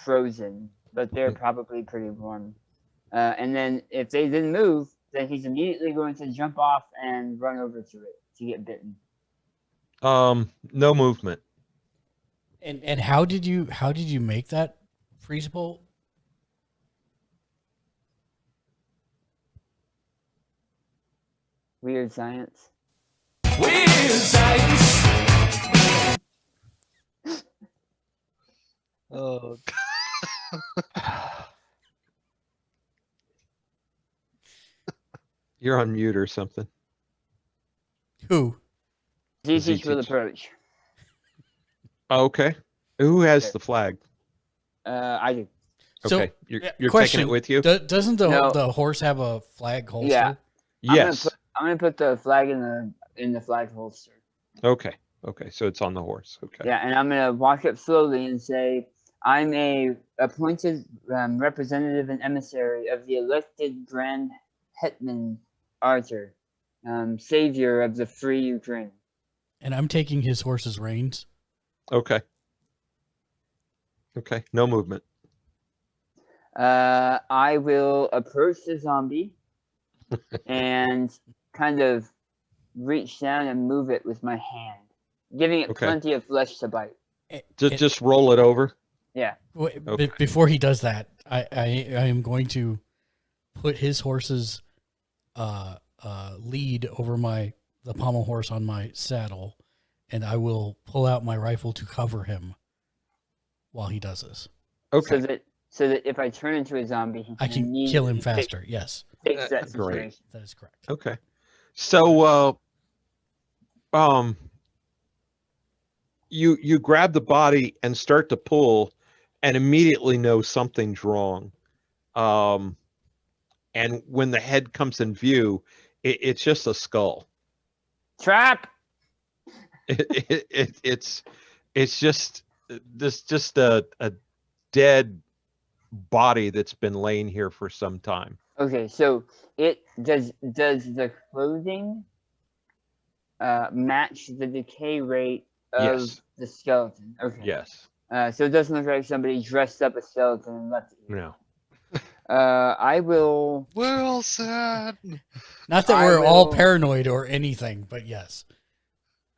frozen, but they're probably pretty warm. And then if they didn't move, then he's immediately going to jump off and run over to it to get bitten. no movement. And how did you make that freeze bolt? Weird science. Oh, You're on mute or something. Who? GTH will ZTH. approach. Oh, okay. Who has Okay. the flag? I do. So, Okay. You're taking question, it with you? Doesn't No. the horse have a flag holster? Yeah. Yes. I'm gonna put the flag in the flag holster. Okay. Okay. So it's on the horse. Okay. Yeah, and I'm gonna walk up slowly and say, "I'm a appointed representative and emissary of the elected Grand Hetman Arthur, savior of the free Ukraine." And I'm taking his horse's reins. Okay. Okay. No movement. I will approach the zombie and kind of reach down and move it with my hand, giving it Okay. plenty of flesh to bite. Just roll it over. Yeah. Okay. Before he does that, I am going to put his horse's lead over the pommel horse on my saddle, and I will pull out my rifle to cover him while he does this. Okay. So that if I turn into a zombie, he I can kill him immediately faster. Yes, Fix that Great. situation. that is correct. Okay. So, you grab the body and start to pull, and immediately know something's wrong. And when the head comes in view, it's just a skull. Trap. It's just a dead body that's been laying here for some time. Okay, so it does the clothing match the decay rate of Yes. the skeleton? Okay. Yes. So it doesn't look like somebody dressed up a skeleton and left it here. No. I will. well said. Not that I we're all will- paranoid or anything, but yes,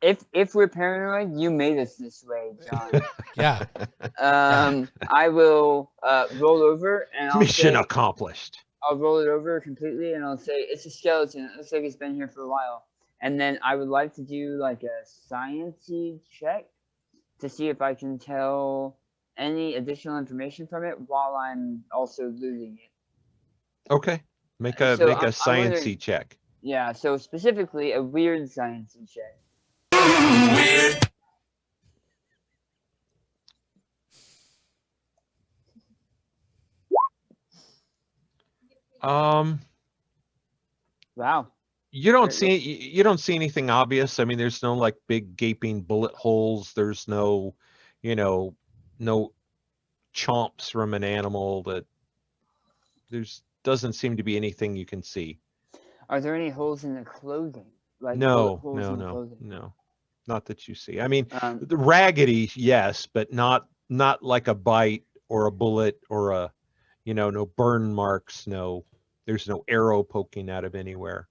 If we're paranoid, you made us this way, John. yeah. I will roll over and Mission accomplished. I'll roll it over completely and I'll say it's a skeleton. It looks like it's been here for a while. And then I would like to do like a sciencey check to see if I can tell any additional information from it while I'm also looting it. Okay. Make a So make a I'm wondering- sciencey check. Yeah, so specifically a weird sciencey check. Wow. You don't It see you don't see anything obvious. I mean, there's no like big gaping bullet holes. There's no, no chomps from an animal that doesn't seem to be anything you can see. Are there any holes in the clothing? Like bullet No, holes no, in the no, clothing? no, not that you see. I mean, Um, the raggedy, yes, but not like a bite or a bullet or a, no burn marks. No, there's no arrow poking out of anywhere.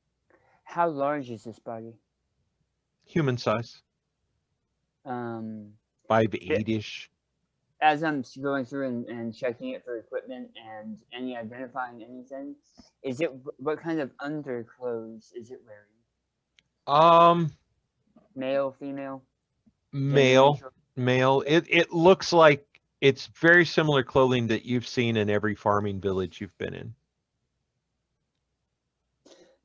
how large is this body? Human size, Um, 5'8" ish. as I'm going through and checking it for equipment and any identifying anything, is it what kind of underclothes is it wearing? Male, female, gender Male, neutral? male. It looks like it's very similar clothing that you've seen in every farming village you've been in.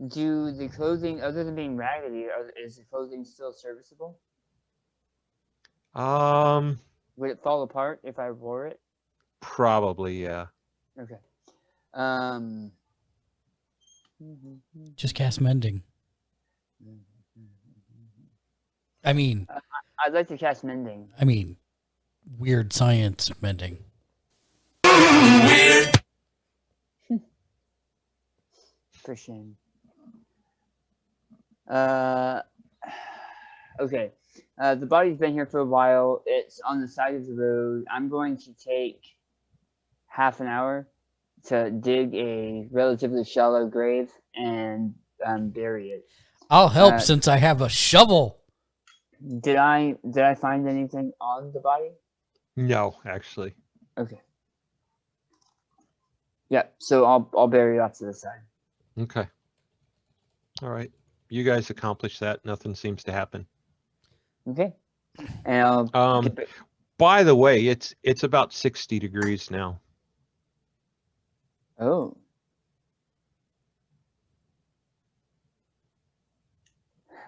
Do the clothing, other than being raggedy, is the clothing still serviceable? Would it fall apart if I wore it? Probably, yeah. Okay. Um. Just cast mending. I mean, I'd like to cast mending. weird science mending. For shame. Okay. The body's been here for a while. It's on the side of the road. I'm going to take half an hour to dig a relatively shallow grave and bury it. I'll help since I have a shovel. Did I find anything on the body? No, actually. Okay. Yeah, so I'll bury it off to the side. Okay. All right. You guys accomplished that. Nothing seems to happen. Okay. And I'll By the way, it's about 60 degrees now. Oh.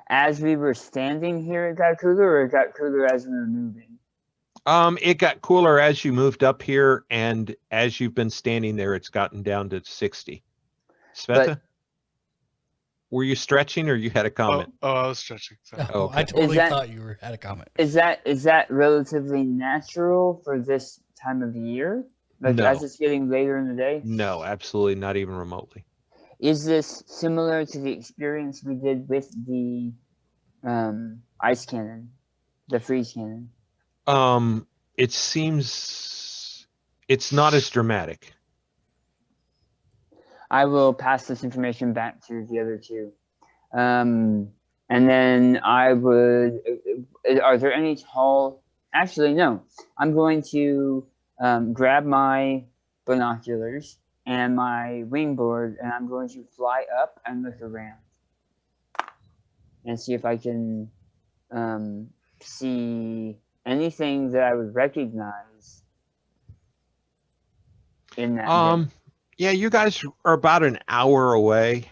As we were standing here, it got cooler, or it got cooler as we were moving? It got cooler as you moved up here, and as you've been standing there, it's gotten down to 60. Sveta, were you stretching or you had a comment? Oh, I was stretching. Sorry. Oh, Okay. I totally thought you had a comment. Is that relatively natural for this time of year? Like No. as it's getting later in the day? No, absolutely not even remotely. Is this similar to the experience we did with the ice cannon, the freeze cannon? It seems it's not as dramatic. I will pass this information back to the other two. And then I would, are there any tall, actually, no. I'm going to grab my binoculars and my wingboard, and I'm going to fly up and look around and see if I can see anything that I would recognize in that. Yeah, you guys are about an hour away.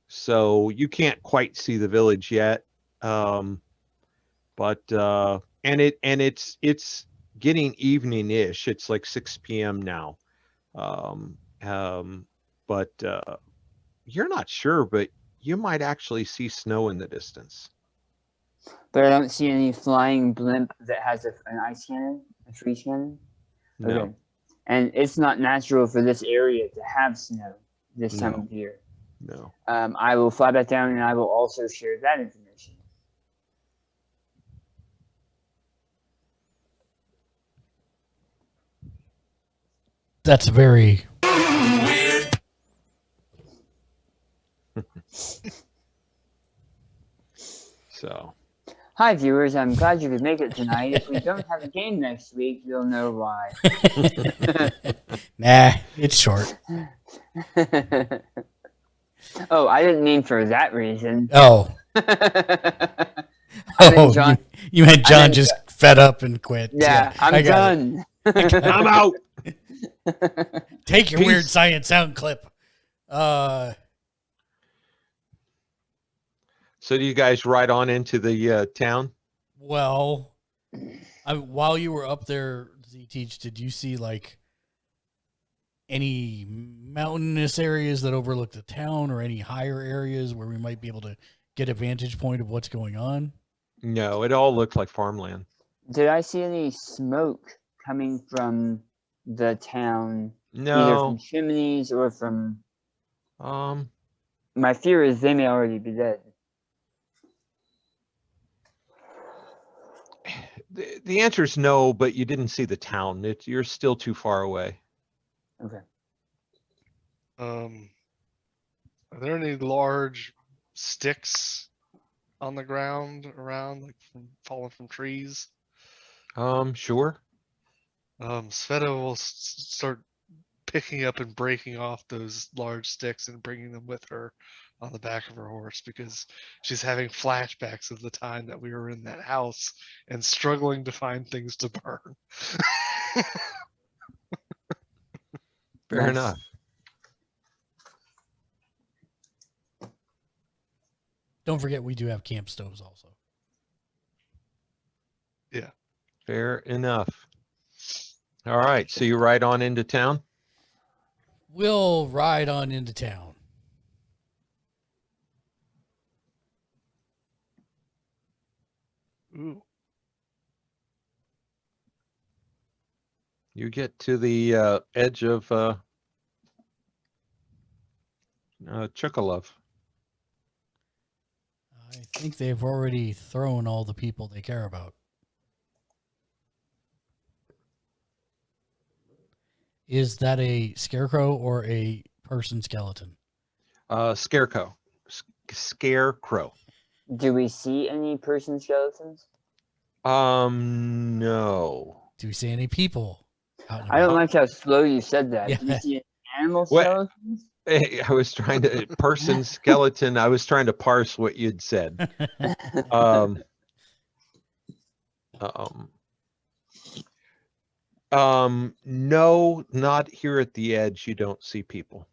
So you can't quite see the village yet. But it's getting evening-ish. It's like 6 p.m. now. But you're not sure, but you might actually see snow in the distance. But I don't see any flying blimp that has an ice cannon, a freeze cannon. No. Okay. And it's not natural for this area to have snow this time of year. No. I will fly back down and I will also share that information. That's very weird. So. Hi, viewers. I'm glad you could make it tonight. If we don't have a game next week, you'll know why. Nah, it's short. Oh, I didn't mean for that reason. Oh. John, you meant John just fed up and quit. Yeah, I'm done. I'm out. Take your Peace. weird science sound clip. So do you guys ride on into the town? Well, while you were up there, Z-Teach, did you see like any mountainous areas that overlook the town, or any higher areas where we might be able to get a vantage point of what's going on? No, it all looked like farmland. Did I see any smoke coming from the town? No. Either from chimneys or from... My fear is they may already be dead. The answer is no, but you didn't see the town. You're still too far away. Okay. Are there any large sticks on the ground around, like falling from trees? Sure. Sveta will start picking up and breaking off those large sticks and bringing them with her on the back of her horse because she's having flashbacks of the time that we were in that house and struggling to find things to burn. Fair Nice. enough. Don't forget, we do have camp stoves also. Fair enough. All right. So you ride on into town? We'll ride on into town. Ooh. You get to the edge of Chukalov. I think they've already thrown all the people they care about. Is that a scarecrow or a person skeleton? Scarecrow. Scarecrow. Do we see any person skeletons? No. Do we see any people out and I don't about? like how slow you said that. Yeah. Do you see any animal What? skeletons? I was trying to person skeleton. I was trying to parse what you'd said. No, not here at the edge. You don't see people.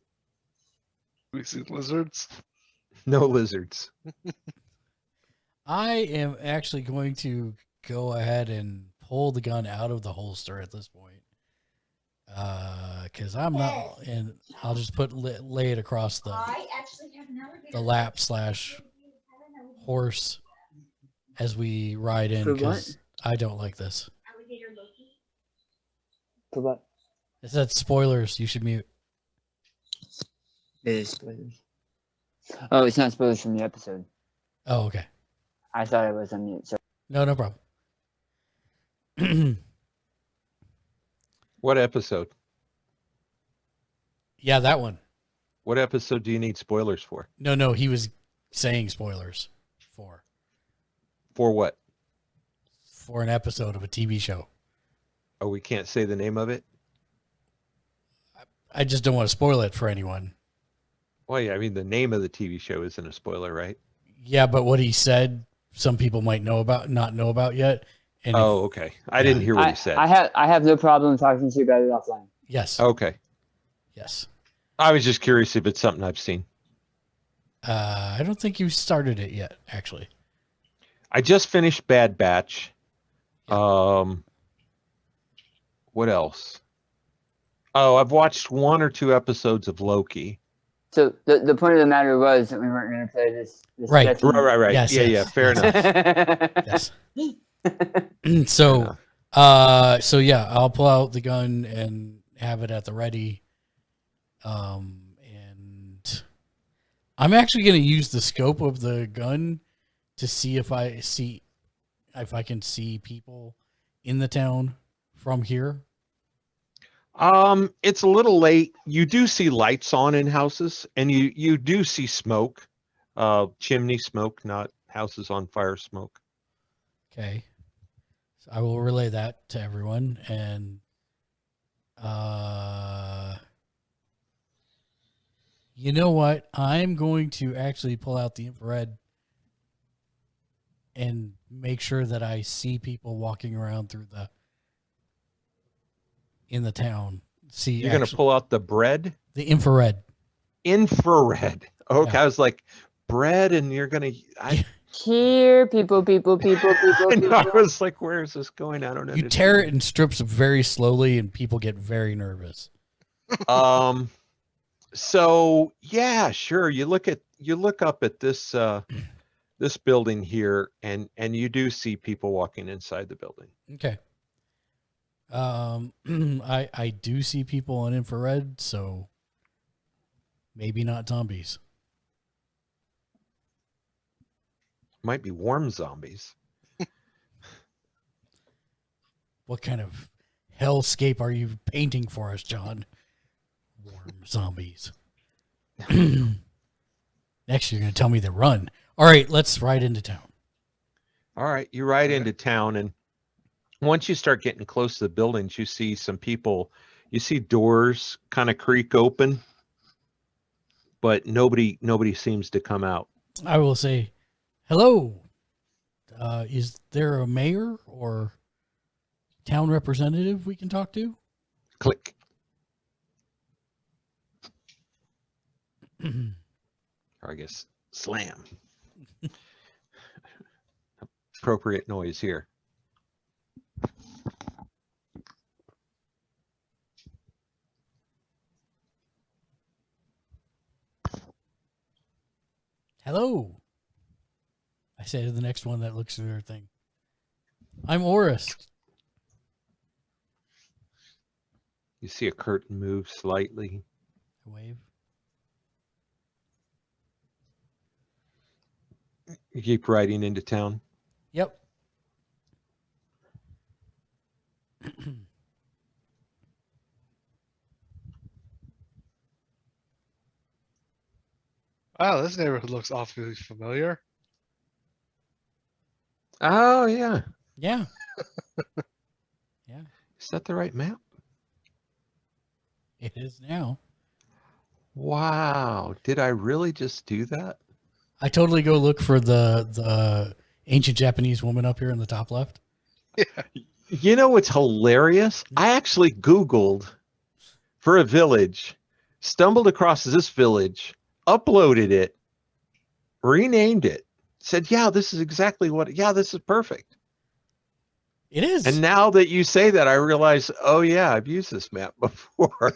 We see lizards. No lizards. I am actually going to go ahead and pull the gun out of the holster at this point. Because I'm not, and I'll just lay it across the lap / horse as we ride in, For because I don't like this. For what? It said spoilers. You should mute. It is spoilers. Oh, it's not spoilers from the episode. Oh, okay. I thought it was on mute. So No problem. What episode? Yeah, that one. What episode do you need spoilers for? No, he was saying spoilers for For what? an episode of a TV show. Oh, we can't say the name of it? I just don't want to spoil it for anyone. Well, yeah, I mean, the name of the TV show isn't a spoiler, right? Yeah, but what he said, some people might not know about yet. And Oh, okay. I didn't hear what he said. I have no problem talking to you about it offline. yes, Okay. yes. I was just curious if it's something I've seen. I don't think you started it yet, actually. I just finished Bad Batch. What else? Oh, I've watched 1 or 2 episodes of Loki. So the point of the matter was that we weren't going to play this Right. sketchy- Right. Yes, yeah, yes. fair enough. Yes. So, yeah, I'll pull out the gun and have it at the ready. And I'm actually going to use the scope of the gun to see if I can see people in the town from here. It's a little late. You do see lights on in houses, and you do see smoke, chimney smoke, not houses on fire smoke. Okay. So I will relay that to everyone. And you know what? I'm going to actually pull out the infrared and make sure that I see people walking around in the town. See, You're going to pull out the bread? the infrared. Infrared. Okay, Yeah. I was like, bread, and you're going to... Here, people. I was like, where is this going? I don't know. You tear it in strips very slowly, and people get very nervous. So yeah, sure. You look up at this this building here, and you do see people walking inside the building. Okay. I do see people on infrared, so maybe not zombies. Might be warm zombies. What kind of hellscape are you painting for us, John? Warm zombies. Next, you're going to tell me to run. All right, let's ride into town. All right, you ride into town, and once you start getting close to the buildings, you see some people, you see doors kind of creak open, but nobody seems to come out. I will say, hello. Is there a mayor or town representative we can talk to? Click. Or I guess slam. Appropriate noise here. Hello. I say to the next one that looks at their thing. I'm Orist. You see a curtain move slightly. I wave. You keep riding into town. Yep. Wow, this neighborhood looks awfully familiar. Oh, yeah. Yeah. Yeah, Is that the right map? it is now. Wow. Did I really just do that? I totally go look for the ancient Japanese woman up here in the top left. You know what's hilarious? I actually Googled for a village, stumbled across this village, uploaded it, renamed it, said, yeah, this is exactly what, yeah, this is perfect. It is. And now that you say that, I realize, oh, yeah, I've used this map before.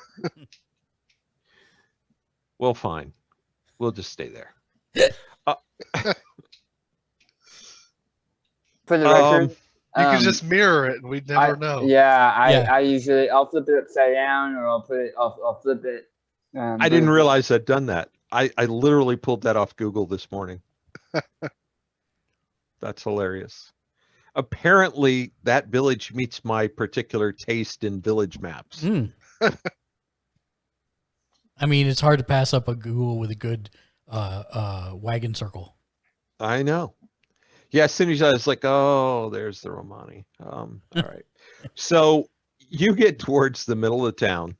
Well, fine. We'll just stay there. For the record, You could just mirror it and we'd never know. Yeah, Yeah. I usually I'll flip it upside down or I'll flip it. I didn't realize I'd done that. I literally pulled that off Google this morning. That's hilarious. Apparently, that village meets my particular taste in village maps. Mm. I mean, it's hard to pass up a Google with a good wagon circle. I know. Yeah, as soon as I was like, oh, there's the Romani. All right. So you get towards the middle of the town,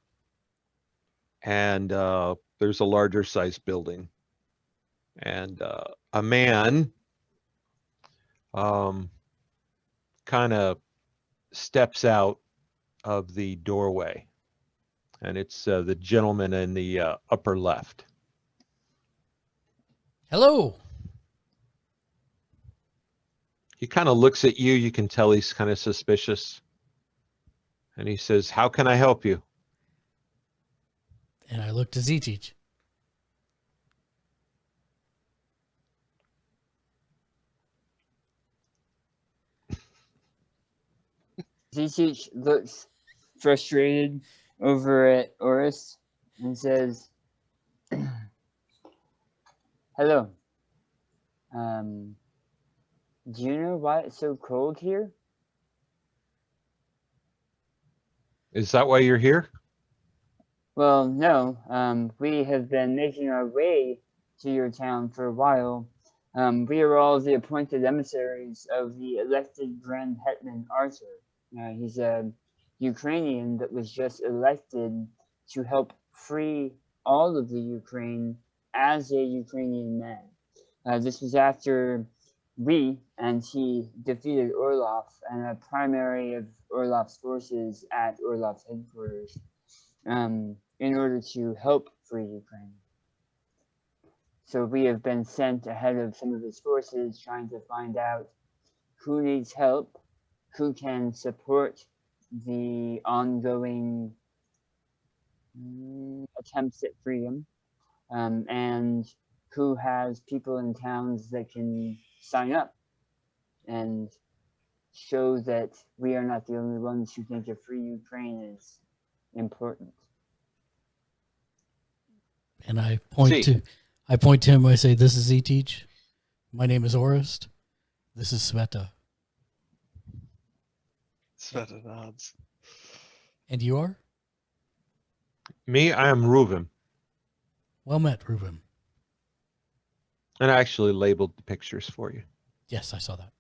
and there's a larger size building. And a man kind of steps out of the doorway. And it's the gentleman in the upper left. Hello. He kind of looks at you. You can tell he's kind of suspicious. And he says, how can I help you? And I look to Z-Teach. Z-Teach looks frustrated over at Oris and says, hello. Do you know why it's so cold here? Is that why you're here? Well, no. We have been making our way to your town for a while. We are all the appointed emissaries of the elected Grand Hetman Arthur. He's a Ukrainian that was just elected to help free all of the Ukraine as a Ukrainian man. This was after we and he defeated Orlov and a primary of Orlov's forces at Orlov's headquarters in order to help free Ukraine. So we have been sent ahead of some of his forces trying to find out who needs help, who can support the ongoing attempts at freedom, and who has people in towns that can sign up and show that we are not the only ones who think a free Ukraine is important. And I point to him. I say, "This is Z-Teach. My name is Orist. This is Sveta. Sveta nods. And you are? Me, I am Reuven. Well met, Reuven. And I actually labeled the pictures for you. Yes, I saw that.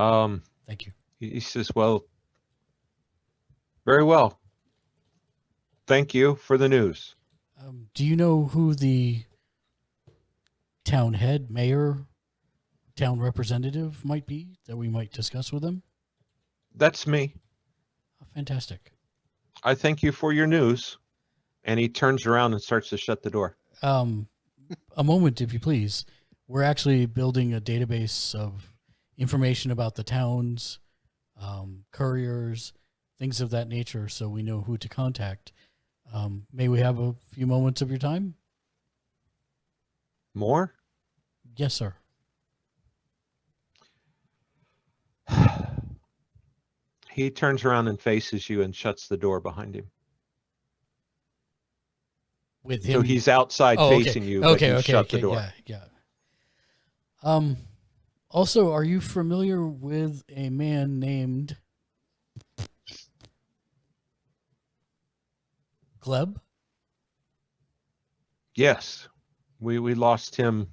Um, Thank you. He says, well, very well. Thank you for the news. Do you know who the town head, mayor, town representative might be that we might discuss with him? That's me. Oh, fantastic. I thank you for your news. And he turns around and starts to shut the door. A moment, if you please. We're actually building a database of information about the towns, couriers, things of that nature, so we know who to contact. May we have a few moments of your time? More? Yes, sir. He turns around and faces you and shuts the door behind him. With him. So he's outside facing you, but he shut the door. Yeah. Also, are you familiar with a man named Gleb? Yes. We lost him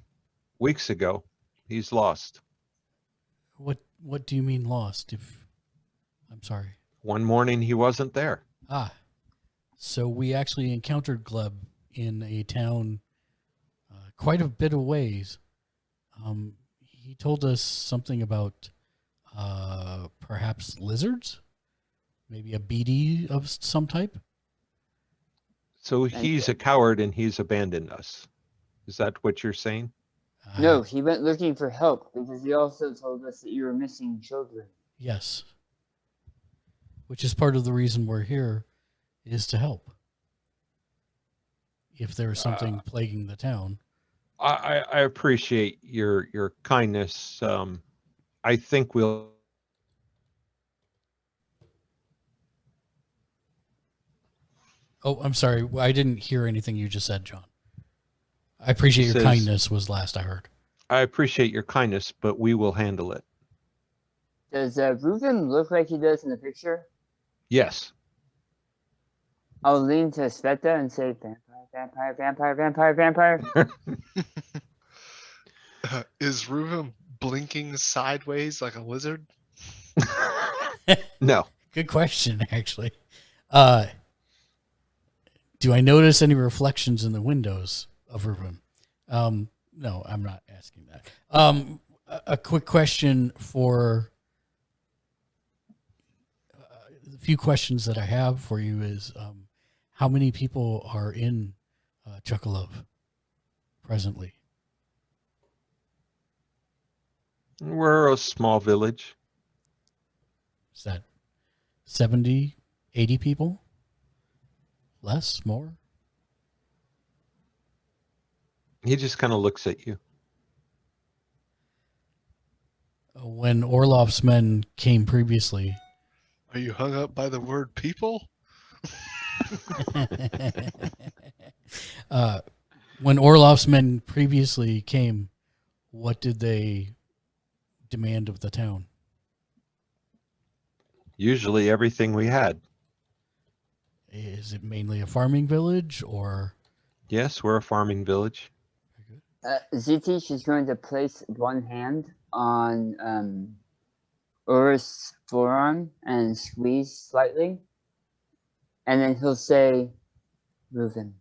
weeks ago. He's lost. What do you mean lost? I'm sorry. One morning he wasn't there. So we actually encountered Gleb in a town quite a bit of ways. He told us something about perhaps lizards, maybe a BD of some type. So he's a coward and he's abandoned us. Is that what you're saying? No, he went looking for help because he also told us that you were missing children. Yes. Which is part of the reason we're here, is to help. If there is something plaguing the town. I appreciate your kindness. I think we'll. Oh, I'm sorry. I didn't hear anything you just said, John. I appreciate your kindness was last I heard. I appreciate your kindness, but we will handle it. Does Reuben look like he does in the picture? Yes. I'll lean to Sveta and say, vampire. Is Reuben blinking sideways like a lizard? No. Good question, actually. Do I notice any reflections in the windows of Reuben? No, I'm not asking that. A quick question for the few questions that I have for you is, how many people are in Chukalov presently? We're a small village. Is that 70, 80 people? Less? More? He just kind of looks at you. When Orlov's men came previously. Are you hung up by the word people? When Orlov's men previously came, what did they demand of the town? Usually everything we had. Is it mainly a farming village or? Yes, we're a farming village. Zitish is going to place one hand on Ur's forearm and squeeze slightly. And then he'll say, Reuben,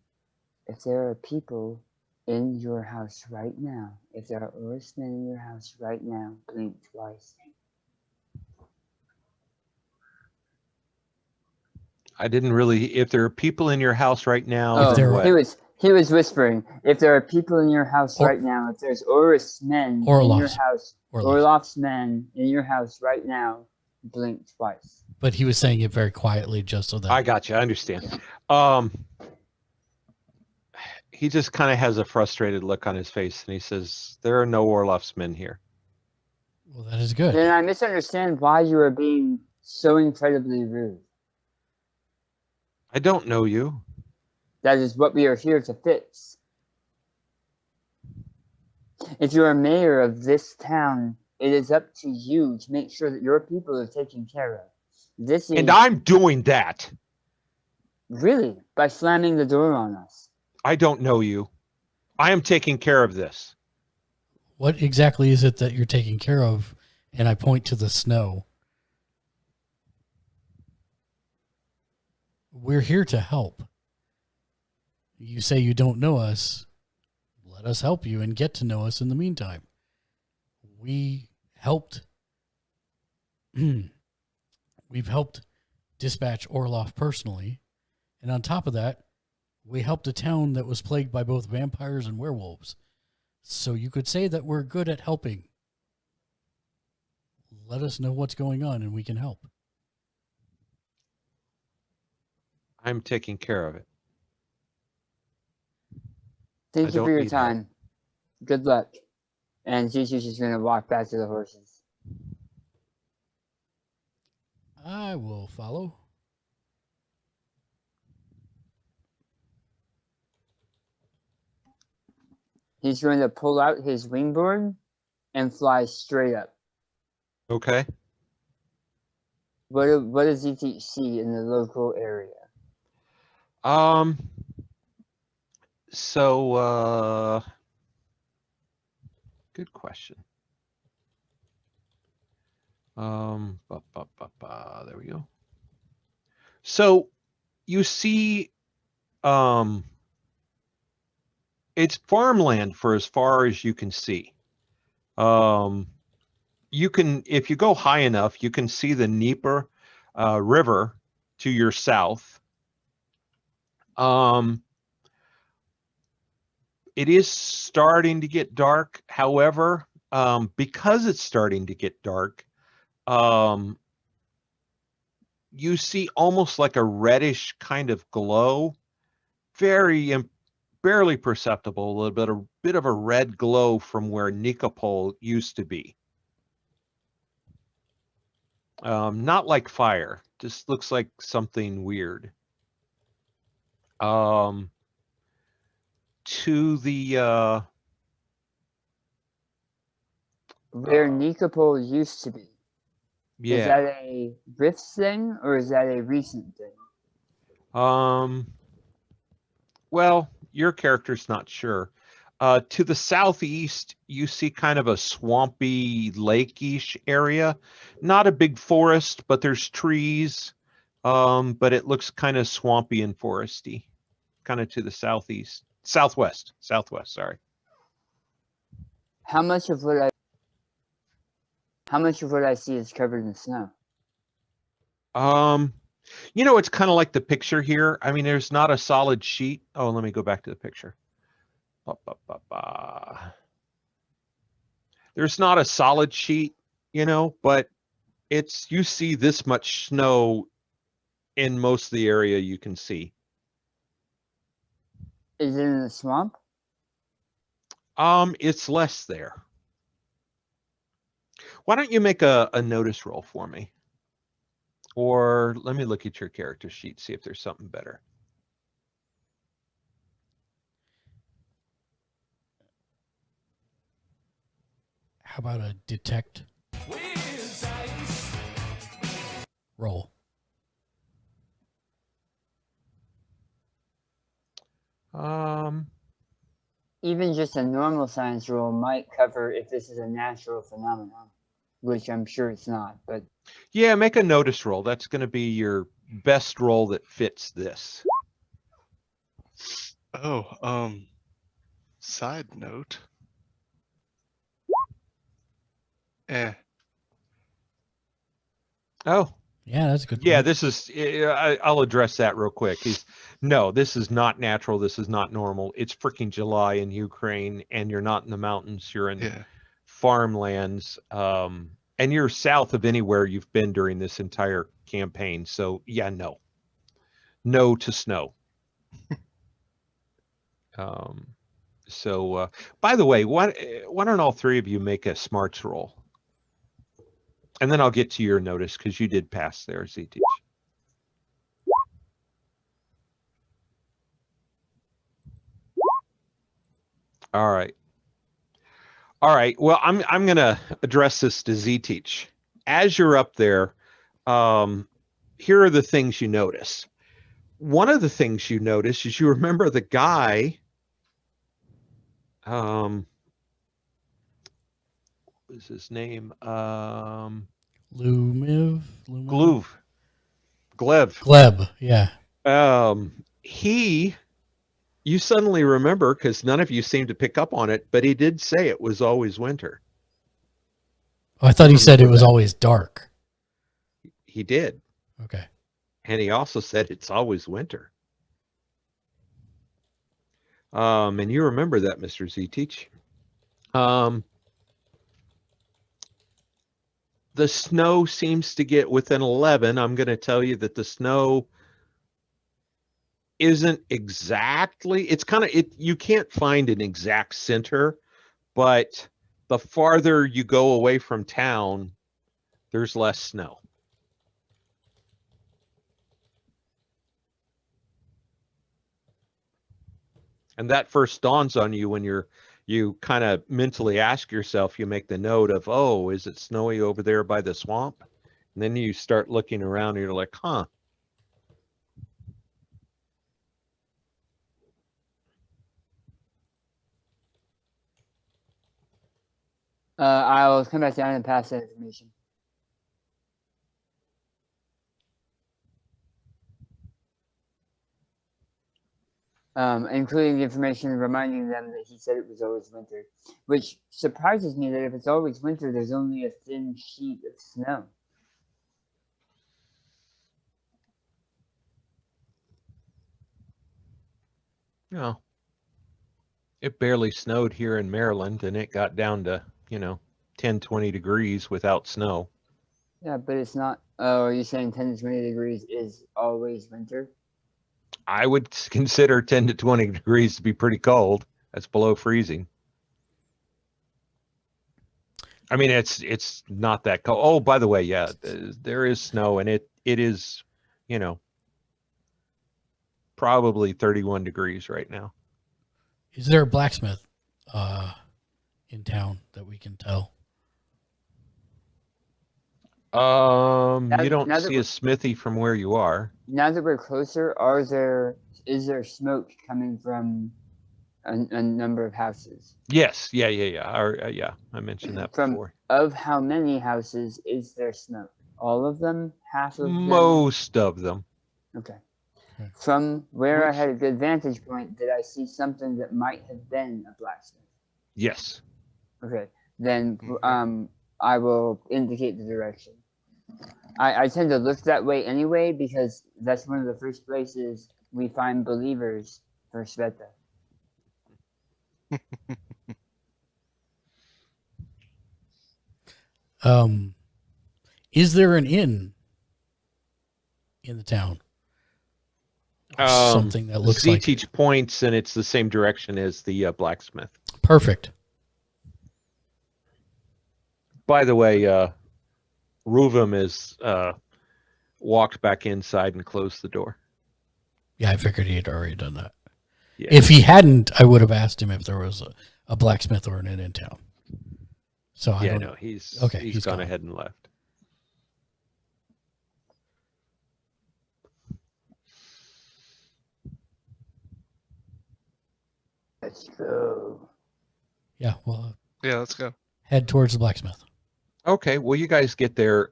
if there are people in your house right now, if there are Ur's men in your house right now, blink twice. I didn't really. If there are people in your house right now, he was whispering. If there are people in your house right now, if there's Ur's men in your house, Orlov's men in your house right now, blink twice. But he was saying it very quietly, just so that I got you. I understand. He just kind of has a frustrated look on his face, and he says, "There are no Orlov's men here." Well, that is good. Then I misunderstand why you are being so incredibly rude. I don't know you. That is what we are here to fix. If you are mayor of this town, it is up to you to make sure that your people are taken care of. And I'm doing that. Really? By slamming the door on us? I don't know you. I am taking care of this. What exactly is it that you're taking care of? And I point to the snow. we're here to help. You say you don't know us. Let us help you and get to know us in the meantime. We helped. We've helped dispatch Orloff personally. And on top of that, we helped a town that was plagued by both vampires and werewolves. So you could say that we're good at helping. Let us know what's going on and we can help. I'm taking care of it. Thank I you don't for your need help. time. Good luck. And Gigi is going to walk back to the horses. I will follow. He's going to pull out his wingboard and fly straight up. Okay. What does he see in the local area? So good question. There we go. So you see, it's farmland for as far as you can see. You can, if you go high enough, you can see the Dnieper River to your south. It is starting to get dark. However, because it's starting to get dark, you see almost like a reddish kind of glow, barely perceptible, a bit of a red glow from where Nikopol used to be. Not like fire, just looks like something weird. To the Where Nikopol used to be. yeah. Is that a Rift thing or is that a recent thing? Well, your character's not sure. To the southeast, you see kind of a swampy, lake-ish area. Not a big forest, but there's trees. But it looks kind of swampy and foresty. Kind of to the southwest, sorry. How much of what I see is covered in snow? It's kind of like the picture here. I mean, there's not a solid sheet. Oh, let me go back to the picture. There's not a solid sheet, but you see this much snow in most of the area you can see. Is it in the swamp? It's less there. Why don't you make a notice roll for me? Or let me look at your character sheet, see if there's something better. How about a detect roll? Even just a normal science roll might cover if this is a natural phenomenon, which I'm sure it's not, but yeah, make a notice roll. That's going to be your best roll that fits this. Oh, side note. Oh, Yeah, that's a good yeah, point. this is, I'll address that real quick. No, this is not natural. This is not normal. It's freaking July in Ukraine, and you're not in the mountains. You're in farmlands, and you're south of anywhere you've been during this entire campaign. So yeah, no to snow. So by the way, why don't all three of you make a smarts roll? And then I'll get to your notice because you did pass there, ZT. All right. Well, I'm going to address this to Z-Teach. As you're up there, here are the things you notice. One of the things you notice is you remember the guy. What was his name? Glev. Gleb. Gleb, yeah. You suddenly remember, because none of you seem to pick up on it, but he did say it was always winter. Oh, I thought he said it Remember was that. always dark. He did. Okay. And he also said it's always winter. And you remember that, Mr. Z-Teach. The snow seems to get within 11. I'm going to tell you that the snow isn't exactly, it's kind of, you can't find an exact center, but the farther you go away from town, there's less snow. And that first dawns on you when you kind of mentally ask yourself, you make the note of, oh, is it snowy over there by the swamp? And then you start looking around and you're like, huh. I'll come back down and pass that information. Including the information reminding them that he said it was always winter, which surprises me that if it's always winter, there's only a thin sheet of snow. No. It barely snowed here in Maryland, and it got down to, 10, 20 degrees without snow. Yeah, but it's not. Oh, are you saying 10 to 20 degrees is always winter? I would consider 10 to 20 degrees to be pretty cold. That's below freezing. I mean, it's not that cold. Oh, by the way, yeah, there is snow, and it is, probably 31 degrees right now. Is there a blacksmith in town that we can tell? You don't see a smithy from where you are. Now that we're closer, is there smoke coming from a number of houses? Yes, yeah. Yeah, I mentioned that before. Of how many houses is there smoke? All of them? Half of them? Most of them. Okay. From where I had a good vantage point, did I see something that might have been a blacksmith? Yes. Okay. Then I will indicate the direction. I tend to look that way anyway because that's one of the first places we find believers for Sveta. Is there an inn in the town? Something that looks like Z-Teach points, and it's the same direction as the blacksmith. Perfect. By the way, Ruvum is walked back inside and closed the door. Yeah, I figured he had already done that. Yeah. If he hadn't, I would have asked him if there was a blacksmith or an inn in town. So I don't know. He's gone ahead and left. Let's go. Yeah, well, Yeah, let's go. head towards the blacksmith. Okay, well, you guys get there.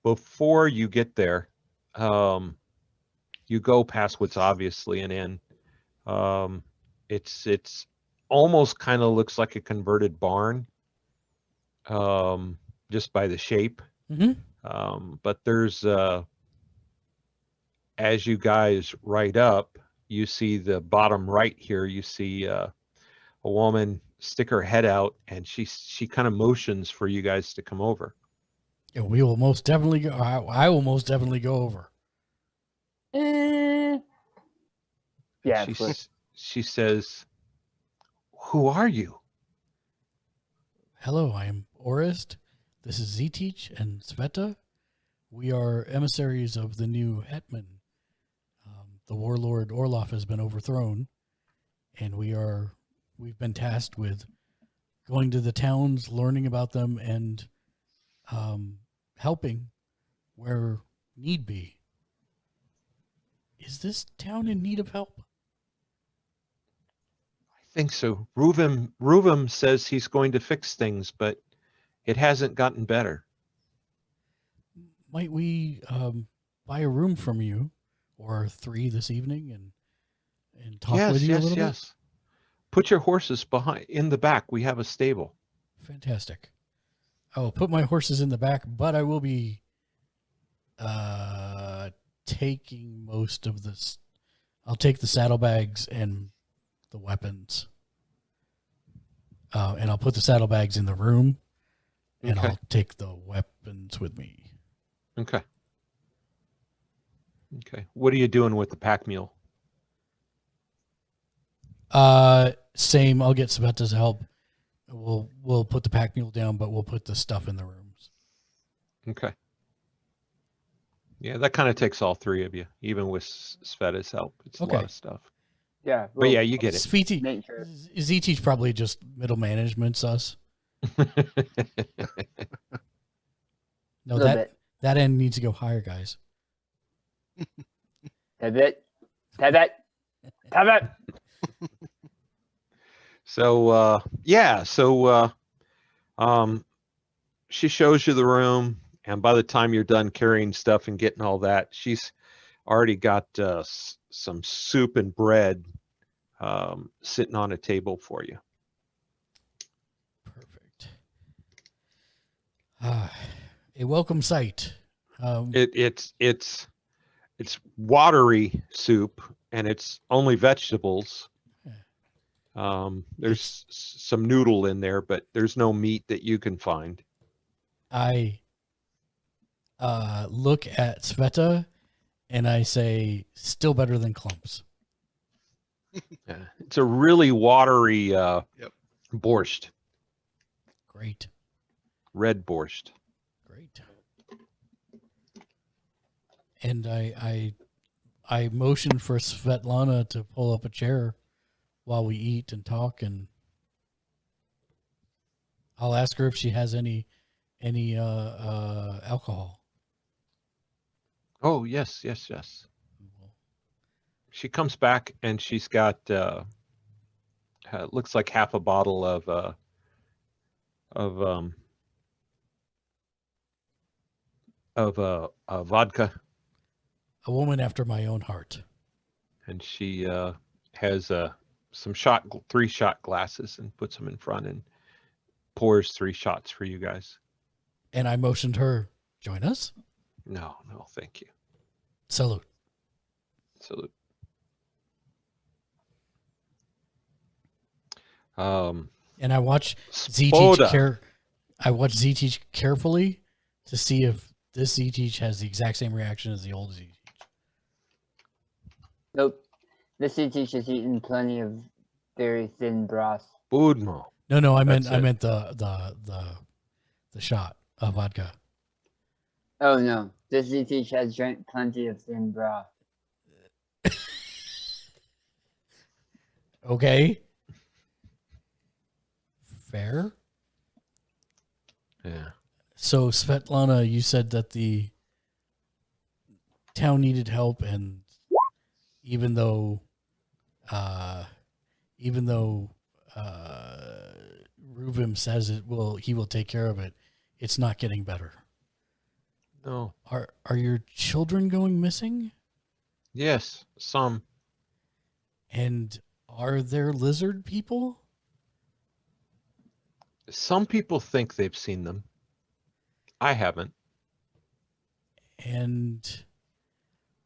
Before you get there, you go past what's obviously an inn. It's almost kind of looks like a converted barn, just by the shape. Mm-hmm. But there's, as you guys ride up, you see the bottom right here. You see a woman stick her head out, and she kind of motions for you guys to come over. Yeah, we will most definitely go. I will most definitely go over. Yeah. She says, "Who are you?" Hello, I am Orist. This is Z-Teach and Sveta. We are emissaries of the new Hetman. The warlord Orloff has been overthrown, and we've been tasked with going to the towns, learning about them, and helping where need be. Is this town in need of help? I think so. Ruvum says he's going to fix things, but it hasn't gotten better. Might we buy a room from you or 3 this evening and talk with you a little bit? Put your horses in the back. We have a stable. Fantastic. I will put my horses in the back, but I will be taking most of this. I'll take the saddlebags and the weapons. And I'll put the saddlebags in the room, and Okay. I'll take the weapons with me. Okay. What are you doing with the pack mule? Same. I'll get Sveta's help. We'll put the pack mule down, but we'll put the stuff in the rooms. Okay. Yeah, that kind of takes all 3 of you, even with Sveta's help. It's a lot of stuff. Yeah. But yeah, you get it. Sveti, Make sure. ZT's probably just middle management's us. No, Little bit. that end needs to go higher, guys. Pivot. Pivot. Pivot. So she shows you the room, and by the time you're done carrying stuff and getting all that, she's already got some soup and bread sitting on a table for you. Perfect. A welcome sight. It's watery soup, and it's only vegetables. There's some noodle in there, but there's no meat that you can find. I look at Sveta and I say, still better than clumps. Yeah, it's a really watery borscht. Great. Red borscht. Great. And I motion for Svetlana to pull up a chair while we eat and talk, and I'll ask her if she has any alcohol. Oh, yes. She comes back and she's got looks like half a bottle of vodka, A woman after my own heart. and she has some 3 shot glasses and puts them in front and pours 3 shots for you guys. And I motioned her, join us. No, thank you. Salute. And I watch Spoda. I watch Z-Teach carefully to see if this Z-Teach has the exact same reaction as the old Z-Teach. Nope. This teach has eaten plenty of very thin broth. Budmo. No, I meant That's the shot of vodka. Oh no, this teach has drank plenty of thin broth. Okay. Fair. Yeah. So Svetlana, you said that the town needed help, and even though Ruvim says he will take care of it, it's not getting better. No. Are your children going missing? Yes, some. And are there lizard people? Some people think they've seen them. I haven't. And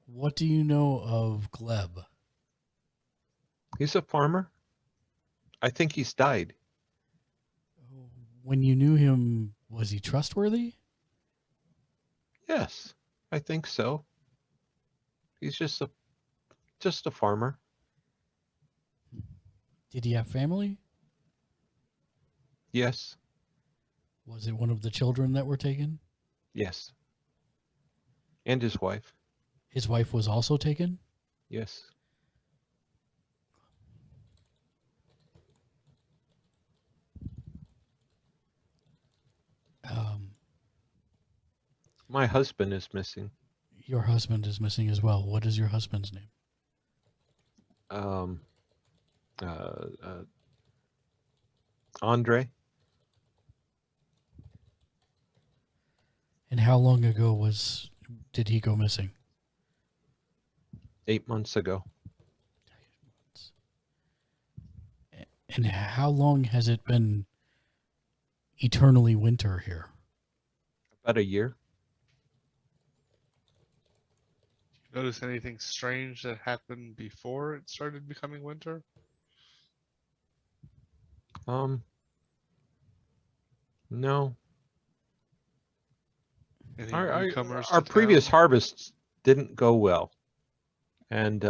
what do you know of Gleb? He's a farmer. I think he's died. When you knew him, was he trustworthy? Yes, I think so. He's just a farmer. Did he have family? Yes. Was it one of the children that were taken? Yes. And his wife. His wife was also taken? Yes. My husband is missing. Your husband is missing as well. What is your husband's name? Andre. And how long ago did he go missing? 8 months ago. And how long has it been eternally winter here? About a year. Notice anything strange that happened before it started becoming winter? No. Any Our newcomers our to previous town? harvests didn't go well, and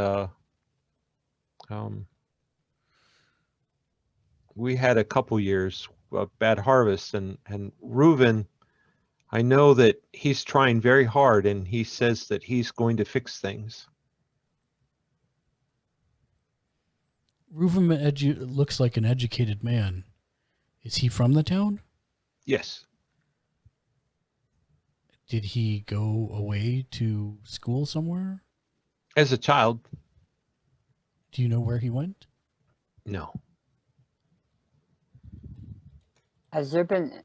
we had a couple years of bad harvests, and Reuven, I know that he's trying very hard, and he says that he's going to fix things. Reuven looks like an educated man. Is he from the town? Yes. Did he go away to school somewhere? As a child, Do you know where he went? no. Has there been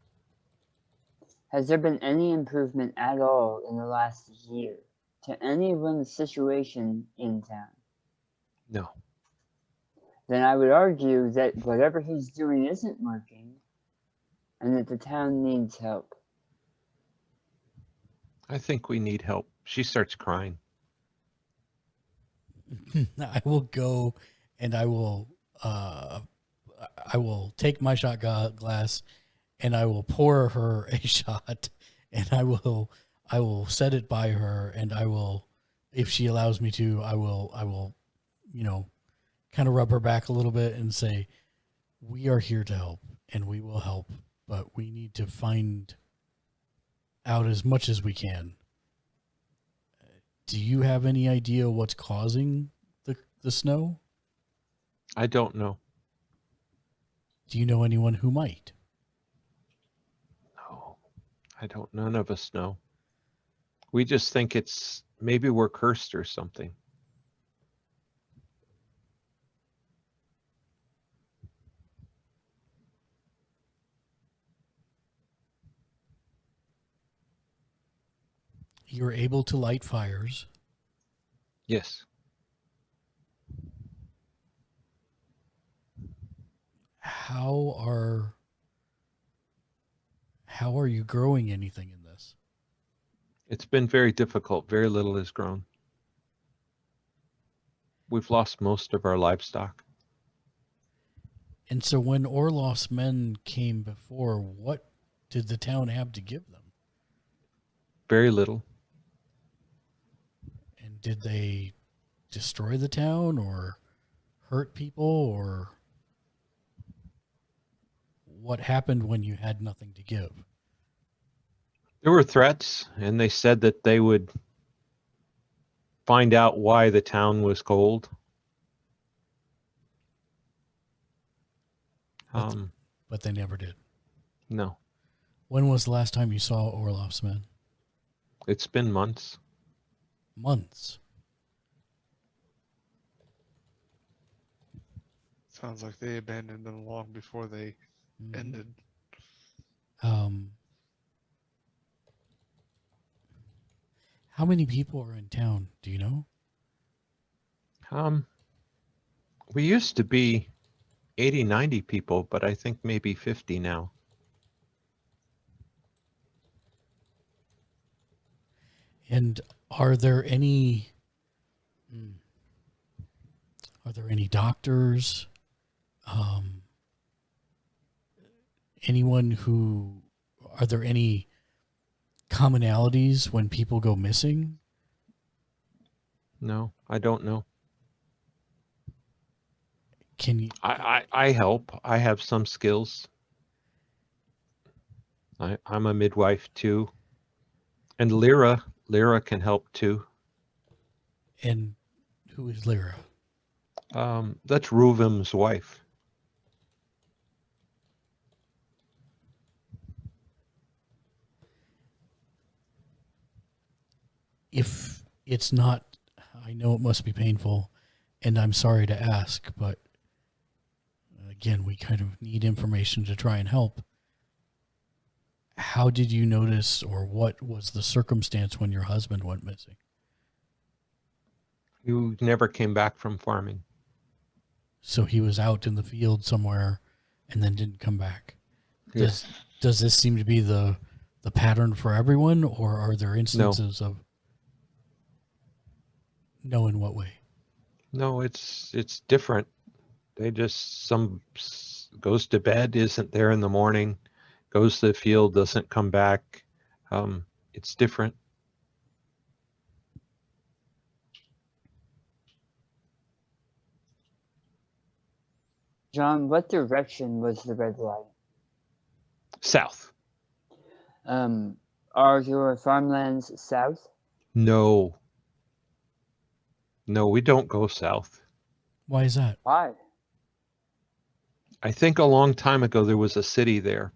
any improvement at all in the last year to anyone's situation in town? No. Then I would argue that whatever he's doing isn't working and that the town needs help. I think we need help. She starts crying. I will go and I will take my shot glass and I will pour her a shot and I will set it by her and I will, if she allows me to, I will, kind of rub her back a little bit and say, we are here to help and we will help, but we need to find out as much as we can. Do you have any idea what's causing the snow? I don't know. Do you know anyone who might? No, I don't. None of us know. We just think it's maybe we're cursed or something. You're able to light fires. Yes. How are you growing anything in this? It's been very difficult. Very little has grown. We've lost most of our livestock. And so when Orloff's men came before, what did the town have to give them? Very little. And did they destroy the town or hurt people, or what happened when you had nothing to give? There were threats, and they said that they would find out why the town was cold. But they never did. No, When was the last time you saw Orloff's men? it's been months. Months. Sounds like they abandoned them long before they Mhm. ended. How many people are in town? Do you know? We used to be 80, 90 people, but I think maybe 50 now. And are there any doctors? Are there any commonalities when people go missing? No, I don't know. Can you? I help. I have some skills. I'm a midwife too. And Lyra can help too. And who is Lyra? That's Ruvim's wife. If it's not, I know it must be painful, and I'm sorry to ask, but again, we kind of need information to try and help. How did you notice, or what was the circumstance when your husband went missing? You never came back from farming. So he was out in the field somewhere and then didn't come back. Yes. Does this seem to be the pattern for everyone, or are there instances of no in what way? No, it's different. They just goes to bed, isn't there in the morning, goes to the field, doesn't come back. It's different. John, what direction was the red light? South. Are your farmlands south? No, we don't go south. Why is that? Why? I think a long time ago there was a city there.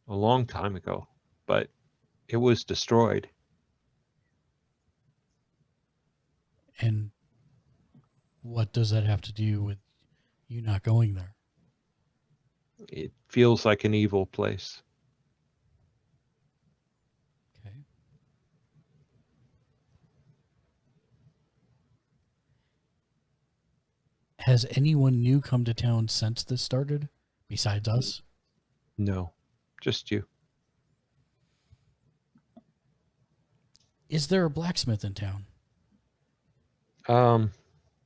A long time ago, but it was destroyed. And what does that have to do with you not going there? It feels like an evil place. Okay. Has anyone new come to town since this started, besides us? No, just you. Is there a blacksmith in town?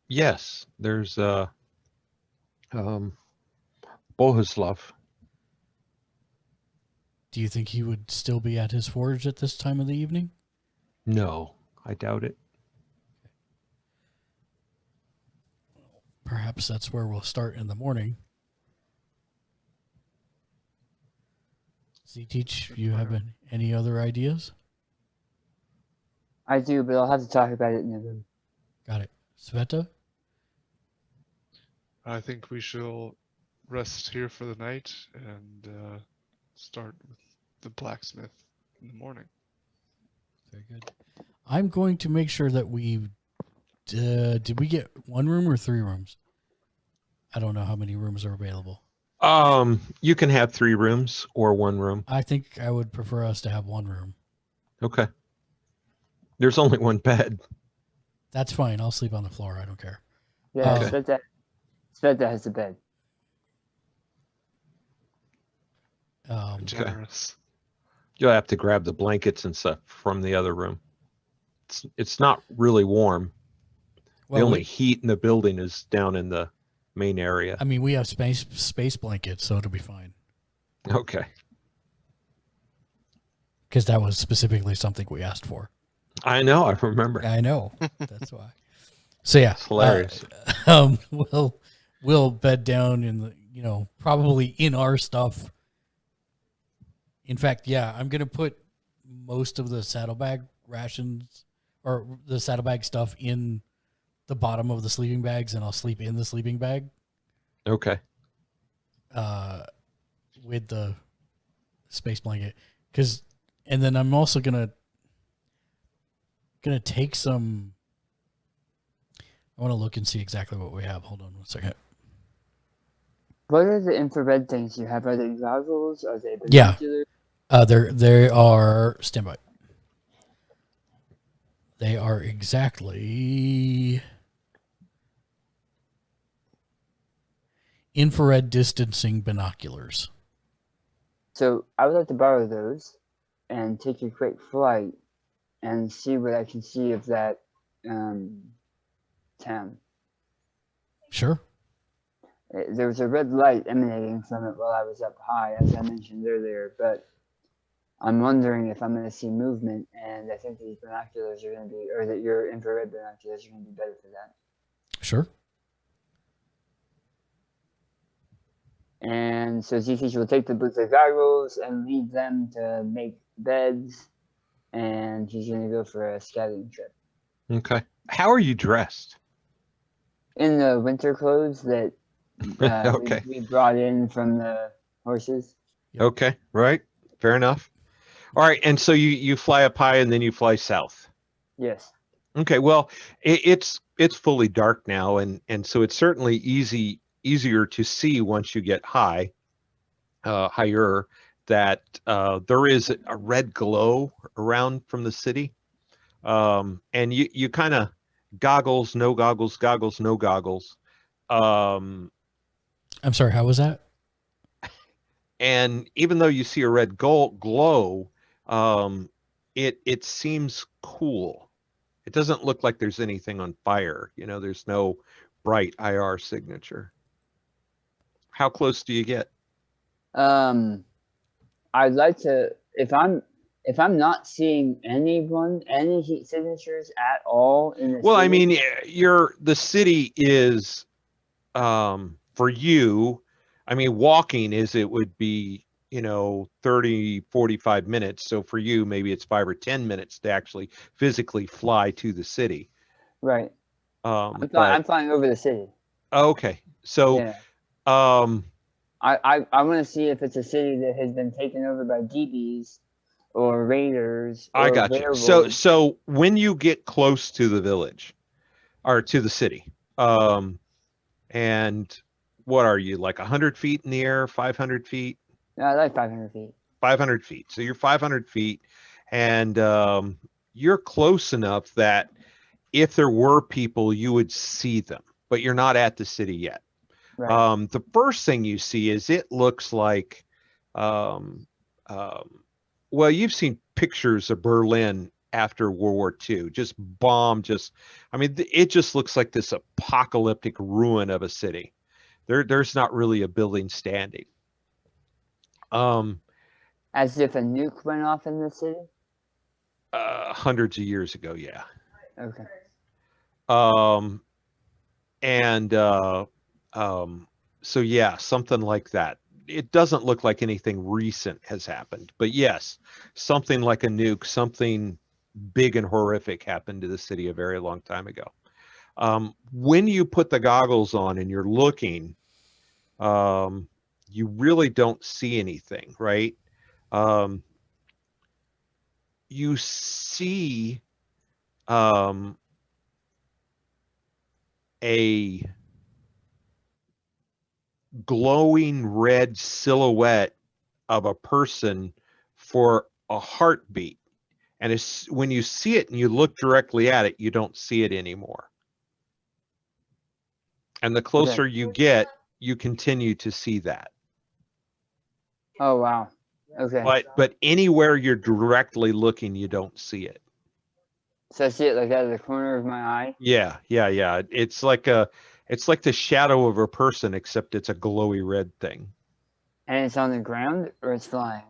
Yes, there's Bohuslav. Do you think he would still be at his forge at this time of the evening? No, I doubt it. Perhaps that's where we'll start in the morning. Z-Teach, you have any other ideas? I do, but I'll have to talk about it in the room. Got it. Sveta? I think we shall rest here for the night and start with the blacksmith in the morning. Very good. I'm going to make sure that we... did we get 1 room or 3 rooms? I don't know how many rooms are available. You can have 3 rooms or 1 room. I think I would prefer us to have 1 room. Okay. There's only 1 bed. That's fine. I'll sleep on the floor. I don't care. Yeah, Okay. Sveta has a bed. Generous. You'll have to grab the blankets and stuff from the other room. It's not really warm. well, The only heat in the building is down in the main area. I mean, we have space blankets, so it'll be fine. Okay. Because that was specifically something we asked for. I know, I remember. I know. That's why. So yeah, It's hilarious. We'll bed down in the, probably in our stuff. In fact, yeah, I'm gonna put most of the saddlebag rations or the saddlebag stuff in the bottom of the sleeping bags, and I'll sleep in the sleeping bag. Okay. With the space blanket, and then I'm also gonna take some. I want to look and see exactly what we have. Hold on 1 second. What are the infrared things you have? Are they goggles? Are they Yeah. binoculars? They are standby. They are exactly infrared distancing binoculars. So I would like to borrow those and take a quick flight and see what I can see of that town. Sure. There was a red light emanating from it while I was up high, as I mentioned earlier, but I'm wondering if I'm going to see movement, and I think these binoculars are going to be, or that your infrared binoculars are going to be better for that. Sure. And so Z-Teach will take the goggles and lead them to make beds, and he's going to go for a scouting trip. Okay. How are you dressed? In the winter clothes that Okay. we brought in from the horses. Okay. Right. Fair enough. All right. And so you fly up high and then you fly south. Yes. Okay. Well, it's fully dark now, and so it's certainly easier to see once you get higher, that there is a red glow around from the city. And you kind of goggles, no goggles, goggles, no goggles. I'm sorry, how was that? And even though you see a red glow, it seems cool. It doesn't look like there's anything on fire. You know, there's no bright IR signature. How close do you get? I'd like to, if I'm not seeing any heat signatures at all in the Well, I city, mean, the city is, for you, I mean, walking it would be, 30, 45 minutes. So for you, maybe it's 5 or 10 minutes to actually physically fly to the city. right? But I'm flying over the city. okay. So, Yeah. um, I want to see if it's a city that has been taken over by DBs or raiders. Or I got you. So when you get close to the village or to the city, and what are you, like 100 feet in the air, 500 feet? No, like 500 feet. 500 feet. So you're 500 feet, and you're close enough that if there were people, you would see them, but you're not at the city yet. Right. The first thing you see is it looks like, well, you've seen pictures of Berlin after World War II, just bombed, I mean, it just looks like this apocalyptic ruin of a city. There's not really a building standing. As if a nuke went off in the city. Hundreds of years ago, yeah. Okay. So yeah, something like that. It doesn't look like anything recent has happened, but yes, something like a nuke, something big and horrific happened to the city a very long time ago. When you put the goggles on and you're looking, you really don't see anything, right? You see a glowing red silhouette of a person for a heartbeat. And it's when you see it and you look directly at it, you don't see it anymore. And the closer you get, you continue to see that. Oh, wow. Okay. But anywhere you're directly looking, you don't see it. So I see it like out of the corner of my eye. Yeah. It's like the shadow of a person, except it's a glowy red thing. And it's on the ground or it's flying?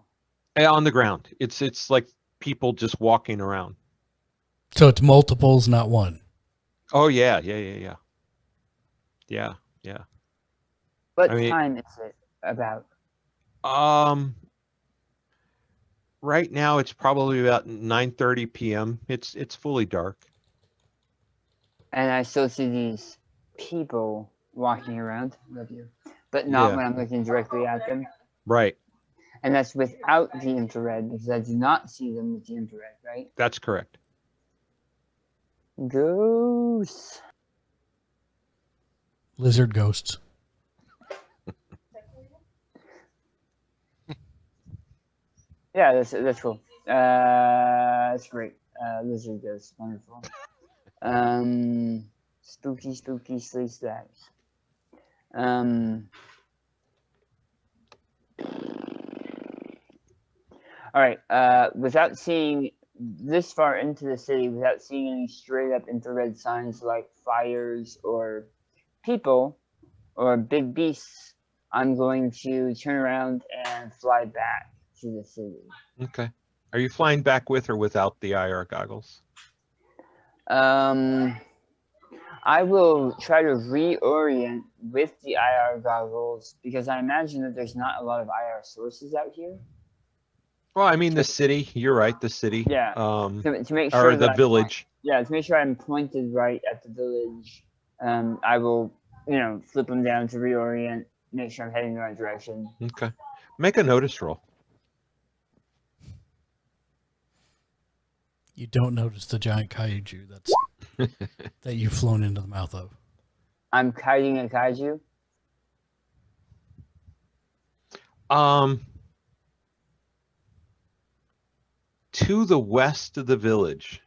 On the ground. It's like people just walking around. So it's multiples, not one. Oh yeah. What I mean, time is it about? Right now it's probably about 9:30 p.m. It's fully dark. And I still see these people walking around. Love you. But not when I'm looking directly at them. Right. And that's without the infrared, because I do not see them with the infrared, right? That's correct. Ghosts. Lizard ghosts. Yeah, that's cool. That's great. Lizard ghosts, wonderful. Spooky sleep stacks. All right. Without seeing this far into the city, without seeing any straight up infrared signs like fires or people or big beasts, I'm going to turn around and fly back to the city. Okay. Are you flying back with or without the IR goggles? I will try to reorient with the IR goggles because I imagine that there's not a lot of IR sources out here. Well, I mean, the city. You're right, the city. Yeah. To make sure or the village. To make sure I'm pointed right at the village, I will, flip them down to reorient, make sure I'm heading the right direction. Okay. Make a notice roll. You don't notice the giant kaiju that you've flown into the mouth of. I'm kiting a kaiju. To the west of the village,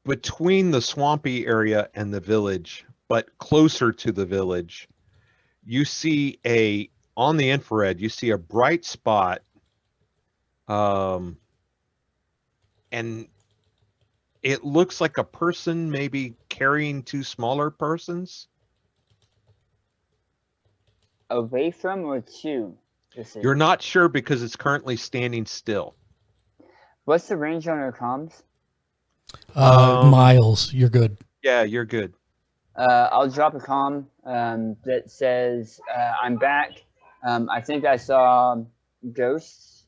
Between the swampy area and the village, but closer to the village, you see on the infrared, you see a bright spot. And it looks like a person maybe carrying two smaller persons. Away from or to the city? You're not sure because it's currently standing still. What's the range on our comms? Miles, you're good. Yeah, you're good. I'll drop a comm that says, I'm back. I think I saw ghosts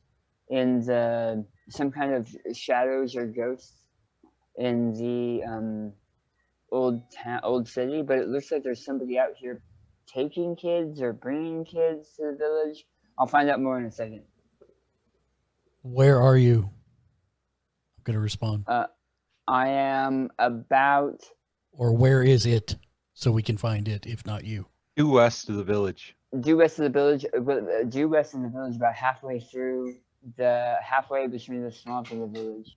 in some kind of shadows or ghosts in the old city, but it looks like there's somebody out here taking kids or bringing kids to the village. I'll find out more in a second. Where are you? I'm going to respond. I am about... Or where is it so we can find it, if not you? Due west of the village. Due west of the village, about halfway between the swamp and the village.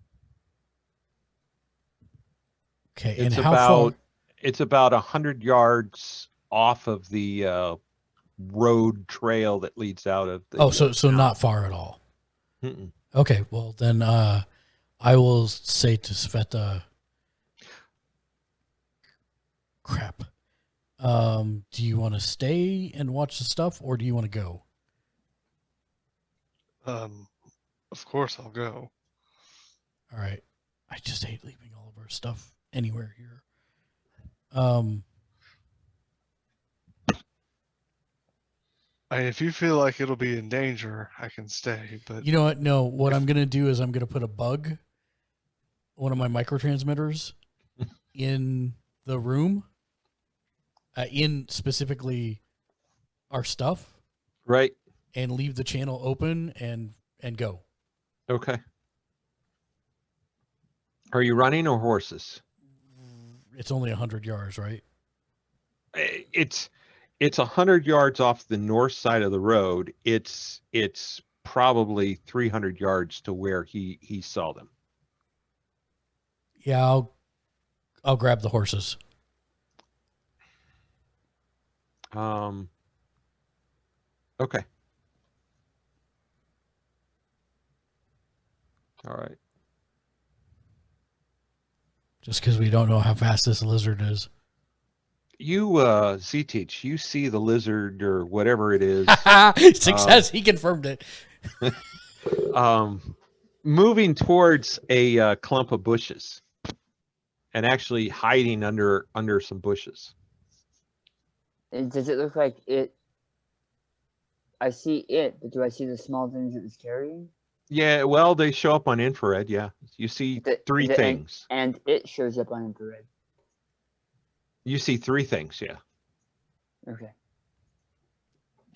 Okay, and It's how far? It's about 100 yards off of the road trail that leads out of the. So not far at all. Mm-mm. Okay, well then I will say to Sveta, crap. Do you want to stay and watch the stuff, or do you want to go? Of course I'll go. All right. I just hate leaving all of our stuff anywhere here. If you feel like it'll be in danger, I can stay. But you know what? No, what I'm going to do is I'm going to put a bug, one of my microtransmitters, in the room, in specifically our stuff. Right. And leave the channel open and go. Okay. Are you running or horses? It's only 100 yards, right? It's 100 yards off the north side of the road. It's probably 300 yards to where he saw them. Yeah, I'll grab the horses. Okay. All right. Just because we don't know how fast this lizard is. You, Z-Teach, you see the lizard or whatever it is. Success, he confirmed it. Moving towards a clump of bushes and actually hiding under some bushes. And does it look like it? I see it, but do I see the small things it was carrying? Yeah, well, they show up on infrared. Yeah, you see three things. And it shows up on infrared. You see three things. Yeah. Okay.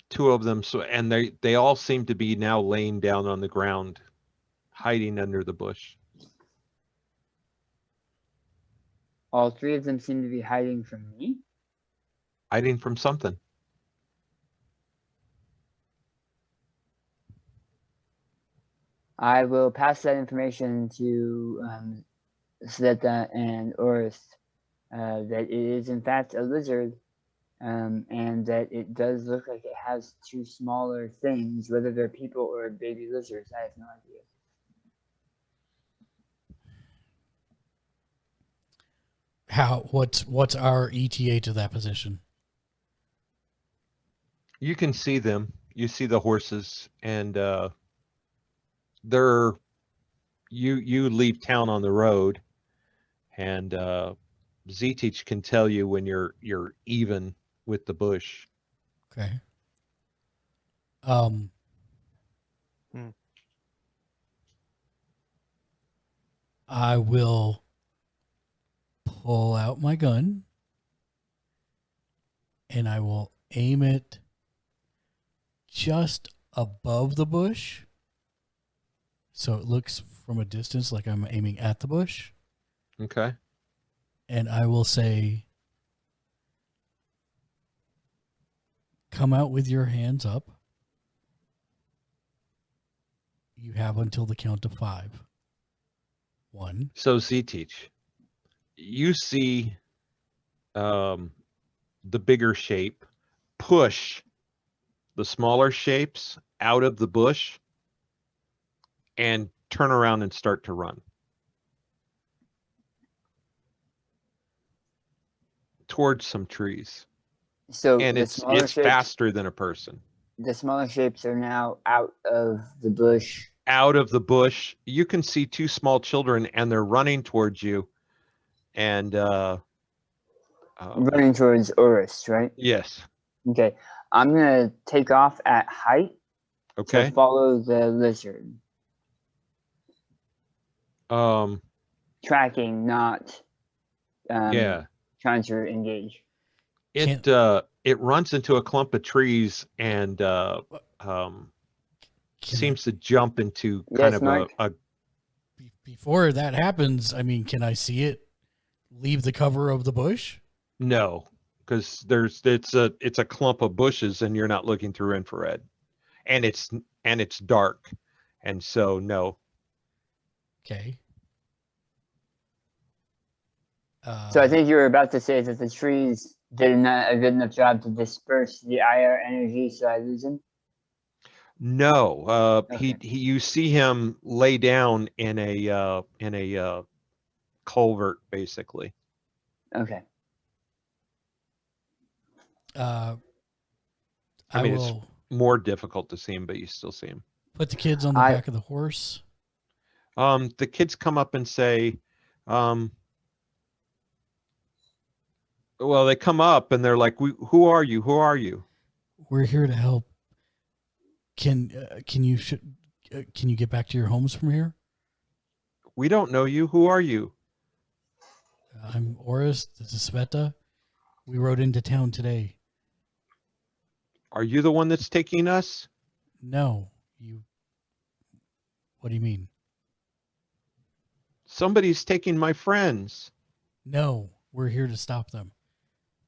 Two of them. So, and they all seem to be now laying down on the ground, hiding under the bush. All three of them seem to be hiding from me? Hiding from something. I will pass that information to Sveta and Orith, that it is in fact a lizard, and that it does look like it has two smaller things, whether they're people or baby lizards, I have no idea. What's our ETA to that position? You can see them. You see the horses, and they're you leave town on the road, and Z-Teach can tell you when you're even with the bush. Okay. I will pull out my gun and I will aim it just above the bush, so it looks from a distance like I'm aiming at the bush. Okay. And I will say, come out with your hands up. You have until the count of 5. 1. So Z-Teach, you see the bigger shape push the smaller shapes out of the bush and turn around and start to run towards some trees. So And the it's smaller shapes, faster than a person. the smaller shapes are now out of the bush. Out of the bush, you can see 2 small children, and they're running towards you. And Running towards Urus, right? yes, Okay. I'm gonna take off at height okay. to follow the lizard. Tracking, not Yeah, trying to engage. it runs into a clump of trees and seems to jump into kind Yes, of Mark? a Before that happens, I mean, can I see it leave the cover of the bush? no, because it's a clump of bushes and you're not looking through infrared, and it's dark, and so no. Okay. So I think you were about to say that the trees did not a good enough job to disperse the IR energy, so I lose him. No, Okay. you see him lay down in a culvert, basically. Okay. I mean, it's will more difficult to see him, but you still see him. put the kids on the back of the horse. The kids come up and say, well, they come up and they're like, who are you? Who are you? We're here to help. Can you get back to your homes from here? We don't know you. Who are you? I'm Oris. This is Sveta. We rode into town today. Are you the one that's taking us? No, you. What do you mean? Somebody's taking my friends. No, we're here to stop them.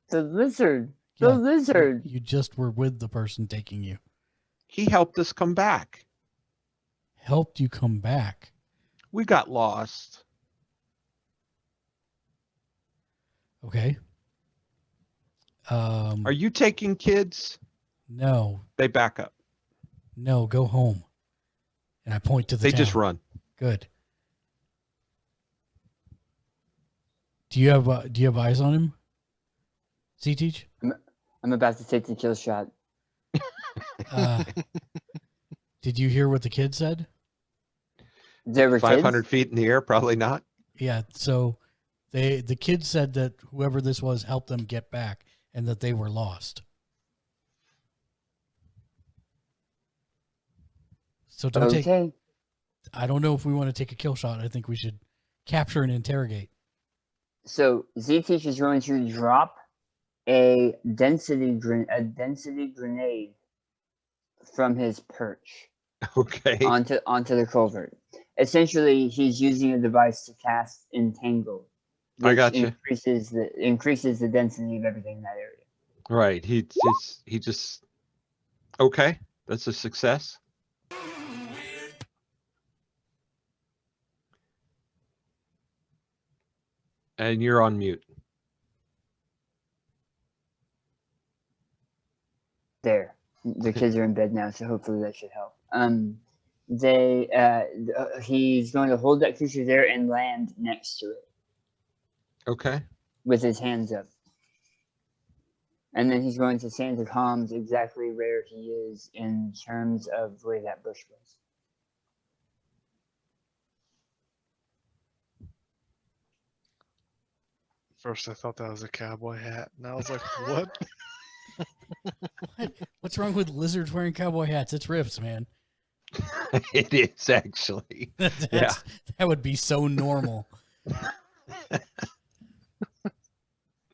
The lizard. The Yeah, lizard. You just were with the person taking you. He helped us come back. Helped you come back. We got lost. Okay. Are you taking kids? No, They back up. no, go home. And I point to the They town. just run. Good. Do you have eyes on him? Z-Teach? I'm about to take the kill shot. Did you hear what the kid said? There were 500 kids? feet in the air? Probably not. Yeah, so the kid said that whoever this was helped them get back and that they were lost. So don't Okay. I don't know if we want to take a kill shot. I think we should capture and interrogate. So Z-Teach is going to drop a density grenade from his perch Okay. onto the culvert. Essentially, he's using a device to cast Entangle, I which gotcha. increases the density of everything in that area. Right. He just okay. That's a success. And you're on mute. There, the kids are in bed now, so hopefully that should help. He's going to hold that creature there and land next to it Okay. with his hands up. And then he's going to Santa comms exactly where he is in terms of where that bush was. First, I thought that was a cowboy hat, and I was like, "What?" What? What's wrong with lizards wearing cowboy hats? It's riffs, man. It is actually. That would be so normal.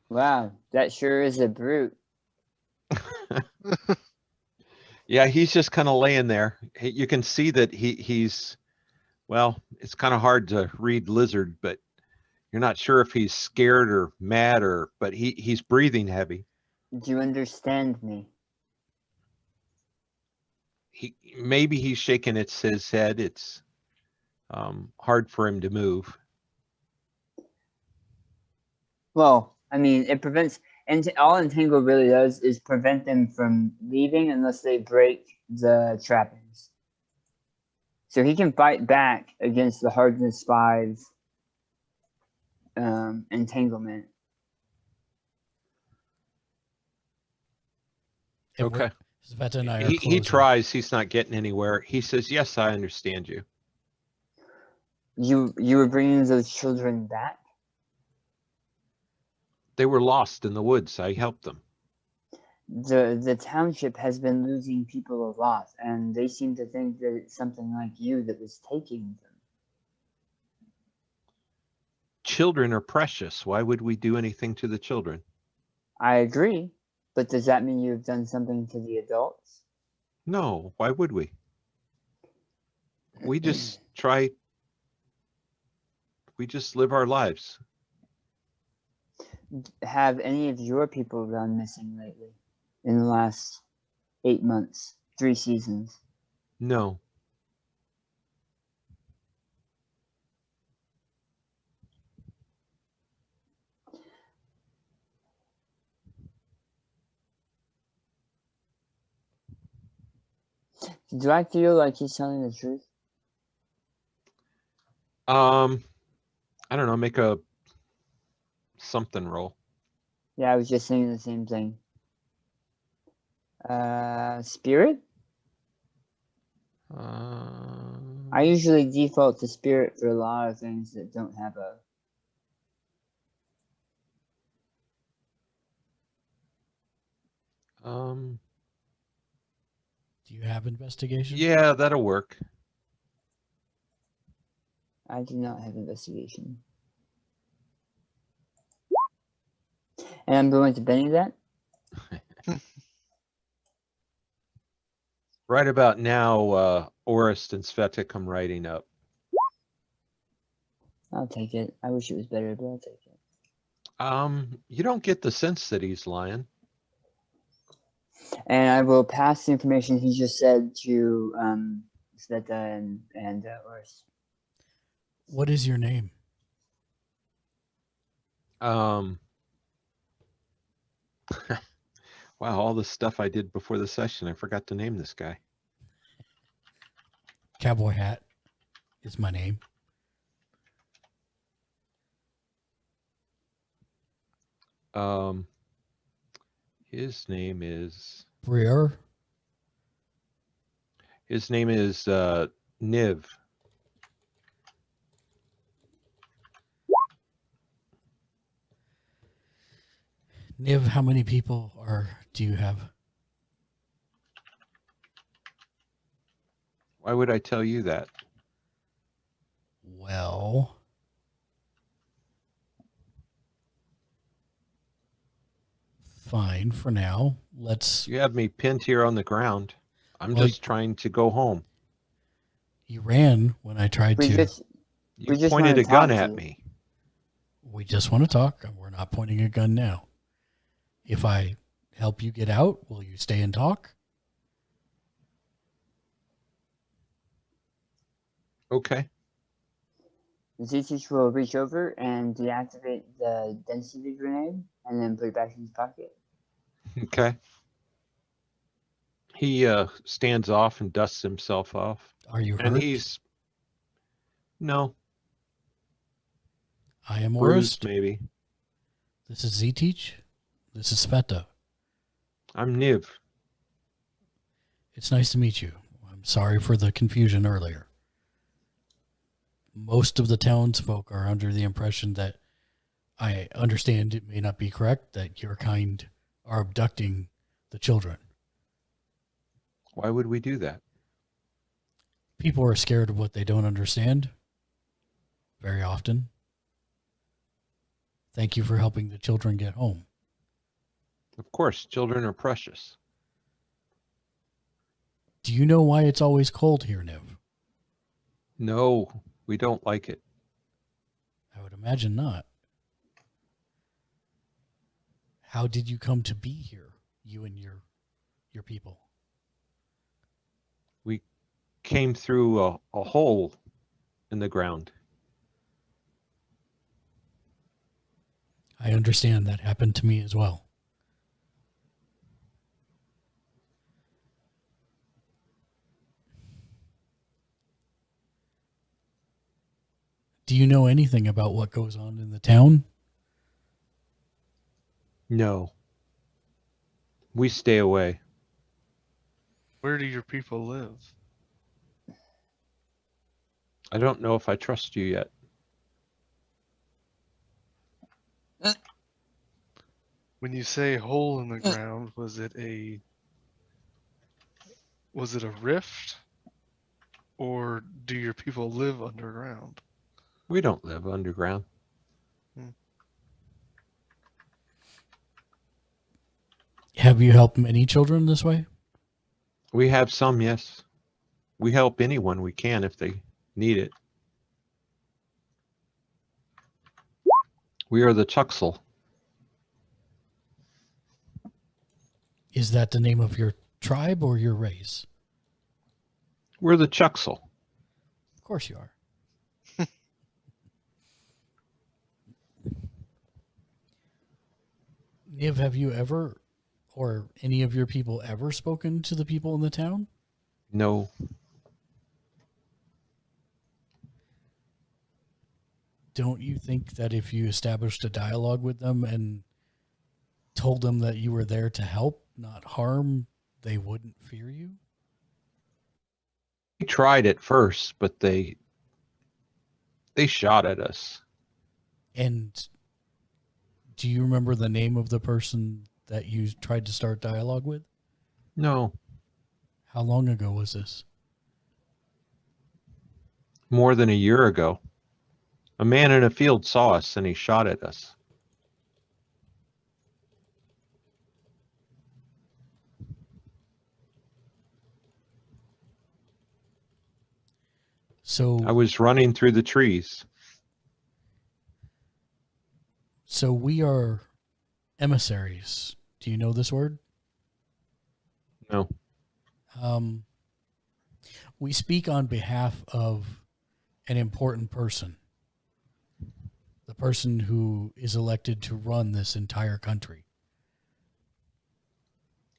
Wow, that sure is a brute. Yeah, he's just kind of laying there. You can see that he's well, it's kind of hard to read lizard, but you're not sure if he's scared or mad but he's breathing heavy. Do you understand me? maybe he's shaking his head. It's hard for him to move. Well, I mean, it prevents, and all Entangle really does is prevent them from leaving unless they break the trappings. So he can fight back against the hardness 5 entanglement. Okay. Sveta and I are He closing. tries. He's not getting anywhere. He says, "Yes, I understand you." You were bringing those children back? They were lost in the woods. I helped them. The township has been losing people a lot, and they seem to think that it's something like you that was taking them. Children are precious. Why would we do anything to the children? I agree, but does that mean you've done something to the adults? No, why would we? We just live our lives. Have any of your people gone missing lately? In the last 8 months, 3 seasons? No. Do I feel like he's telling the truth? I don't know, make a something roll. Yeah, I was just saying the same thing. Spirit? I usually default to spirit for a lot of things that don't have a... Do you have investigation? Yeah, that'll work. I do not have investigation. And I'm going to Benny that? Right about now, Orist and Sveta come riding up. I'll take it. I wish it was better, but I'll take it. You don't get the sense that he's lying. And I will pass the information he just said to Sveta and Urs. What is your name? Wow, all the stuff I did before the session, I forgot to name this guy. Cowboy Hat is my name. His name is Breer. Niv. Niv, how many people do you have? Why would I tell you that? Well, fine for now. You have me pinned here on the ground. I'm Well, just trying to go home. You ran when I tried We to. just You just pointed wanna a gun talk to at you. me. We just want to talk. We're not pointing a gun now. If I help you get out, will you stay and talk? Okay. Zitich will reach over and deactivate the density grenade and then put it back in his pocket. Okay. He stands off and dusts himself off. Are you And hurt? No, I am bruised Orist. maybe. This is Zitich. This is Sveta. I'm Niv. It's nice to meet you. I'm sorry for the confusion earlier. Most of the townsfolk are under the impression that, I understand it may not be correct, that your kind are abducting the children. Why would we do that? People are scared of what they don't understand very often. Thank you for helping the children get home. Of course, children are precious. Do you know why it's always cold here, Niv? No, we don't like it. I would imagine not. How did you come to be here, you and your people? came through a hole in the ground. I understand that happened to me as well. Do you know anything about what goes on in the town? No. We stay away. Where do your people live? I don't know if I trust you yet. When you say hole in the ground, was it a rift? Or do your people live underground? We don't live underground. Have you helped many children this way? We have some, yes. We help anyone we can if they need it. We are the Chuxel. Is that the name of your tribe or your race? We're the Chuxel. Of course you are. Niv, have you ever, or any of your people ever spoken to the people in the town? No. Don't you think that if you established a dialogue with them and told them that you were there to help, not harm, they wouldn't fear you? We tried it first, but they shot at us. And do you remember the name of the person that you tried to start dialogue with? No. How long ago was this? More than a year ago. A man in a field saw us and he shot at us. So I was running through the trees. So we are emissaries. Do you know this word? No. We speak on behalf of an important person. The person who is elected to run this entire country.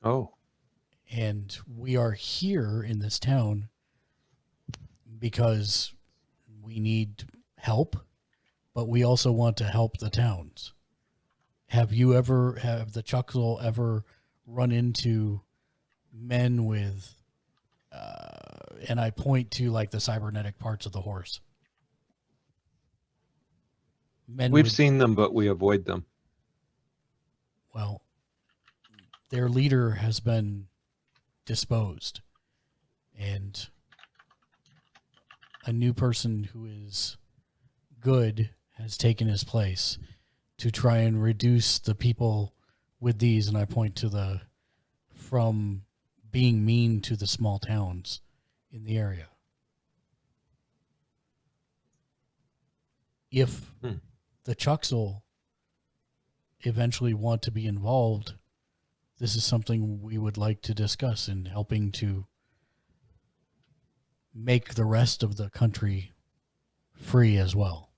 Oh. And we are here in this town because we need help, but we also want to help the towns. Have the Chuxel ever run into men with, and I point to like the cybernetic parts of the horse? We've seen them, but we avoid them. Well, their leader has been disposed, and a new person who is good has taken his place to try and reduce the people with these, and I point to from being mean to the small towns in the area. If the Chuxel eventually want to be involved, this is something we would like to discuss in helping to make the rest of the country free as well.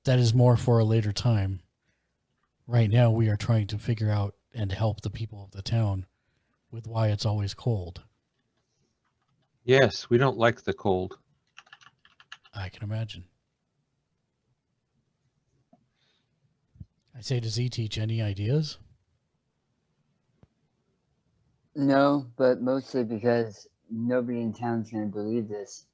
That is more for a later time. Right now, we are trying to figure out and help the people of the town with why it's always cold. Yes, we don't like the cold. I can imagine. I say, does he teach any ideas? No, but mostly because nobody in town's going to believe this.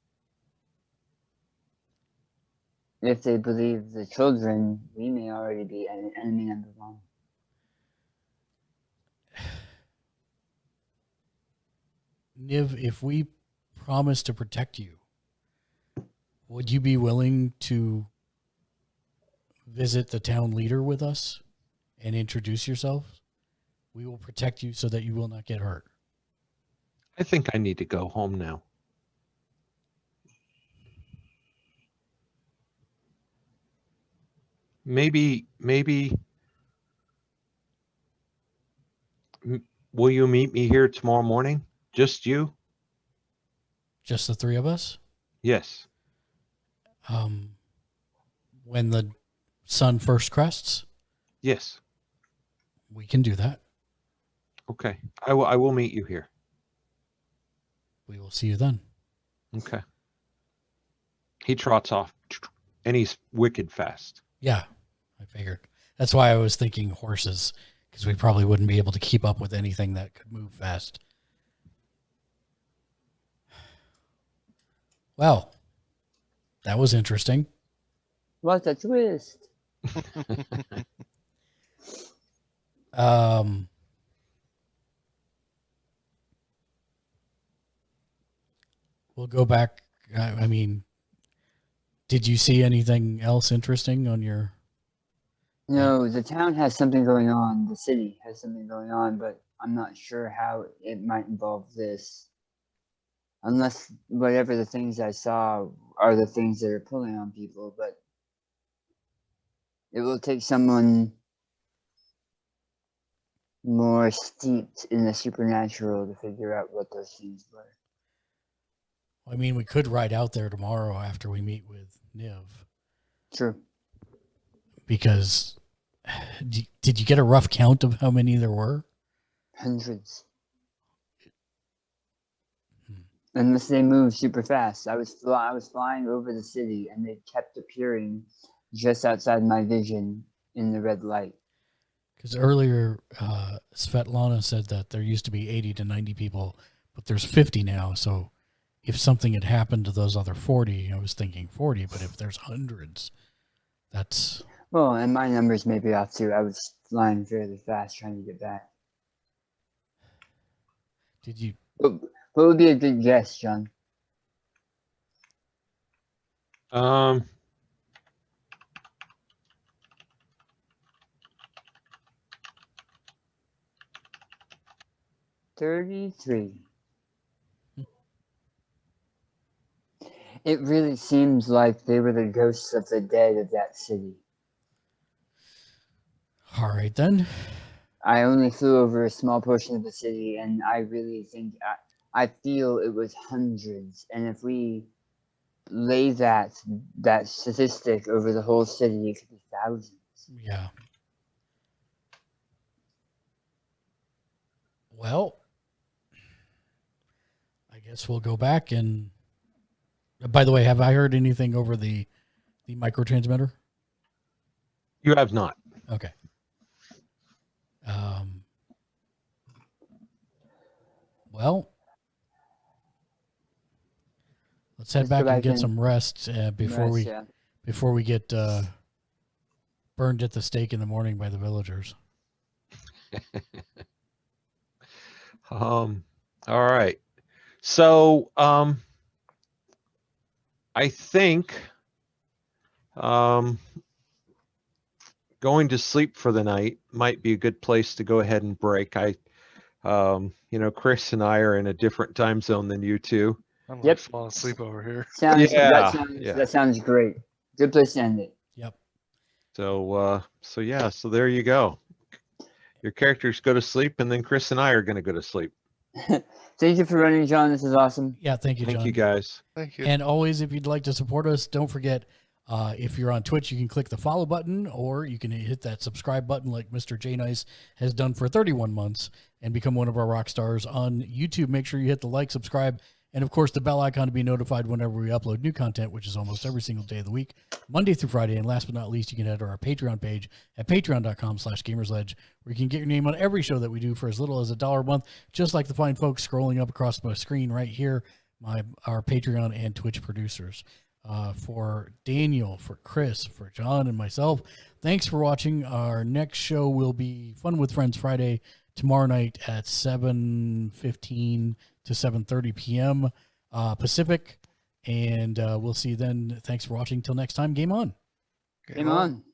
If they believe the children, we may already be an enemy number one. Niv, if we promise to protect you, would you be willing to visit the town leader with us and introduce yourself? We will protect you so that you will not get hurt. I think I need to go home now. Maybe will you meet me here tomorrow morning? Just you? Just the three of us? Yes. When the sun first crests, Yes. we can do that. Okay. I will meet you here. We will see you then. Okay. He trots off, and he's wicked fast. Yeah, I figured. That's why I was thinking horses, because we probably wouldn't be able to keep up with anything that could move fast. Well, that was interesting. What a twist. We'll go back. I mean, did you see anything else interesting on your... No, the town has something going on. The city has something going on, but I'm not sure how it might involve this. Unless whatever the things I saw are the things that are pulling on people, but it will take someone more steeped in the supernatural to figure out what those things were. I mean, we could ride out there tomorrow after we meet with Niv. True. Because did you get a rough count of how many there were? Hundreds. Unless they move super fast. I was flying over the city, and they kept appearing just outside my vision in the red light. Because earlier, Svetlana said that there used to be 80 to 90 people, but there's 50 now. So if something had happened to those other 40, I was thinking 40. But if there's hundreds, that's... Well, and my numbers may be off too. I was flying fairly fast trying to get back. Did you... What would be a good guess, John? Um, 33. It really seems like they were the ghosts of the dead of that city. All right, then. I only flew over a small portion of the city, and I really think I feel it was hundreds. And if we lay that statistic over the whole city, it could be thousands. Yeah. Well, I guess we'll go back and... By the way, have I heard anything over the microtransmitter? you have not. Okay. Well, let's head back and get some rest before we get burned at the stake in the morning by the villagers. All right. So, I think going to sleep for the night might be a good place to go ahead and break. Chris and I are in a different time zone than you two. I'm like falling asleep over here. That sounds great. Good place to end it. Yep. So there you go. Your characters go to sleep, and then Chris and I are going to go to sleep. Thank you for running, John. This is awesome. Yeah, thank you, John. Thank you, guys. Thank you. And always, if you'd like to support us, don't forget, if you're on Twitch, you can click the follow button, or you can hit that subscribe button like Mr. J Nice has done for 31 months and become one of our rock stars. On YouTube, make sure you hit the like, subscribe, and of course the bell icon to be notified whenever we upload new content, which is almost every single day of the week, Monday through Friday. And last but not least, you can head to our Patreon page at patreon.com/gamersledge, where you can get your name on every show that we do for as little as $1 a month, just like the fine folks scrolling up across my screen right here, our Patreon and Twitch producers. For Daniel, for Chris, for John, and myself, thanks for watching. Our next show will be Fun with Friends Friday, tomorrow night at 7:15 to 7:30 p.m. Pacific, and we'll see you then. Thanks for watching. Till next time, game on. Game on.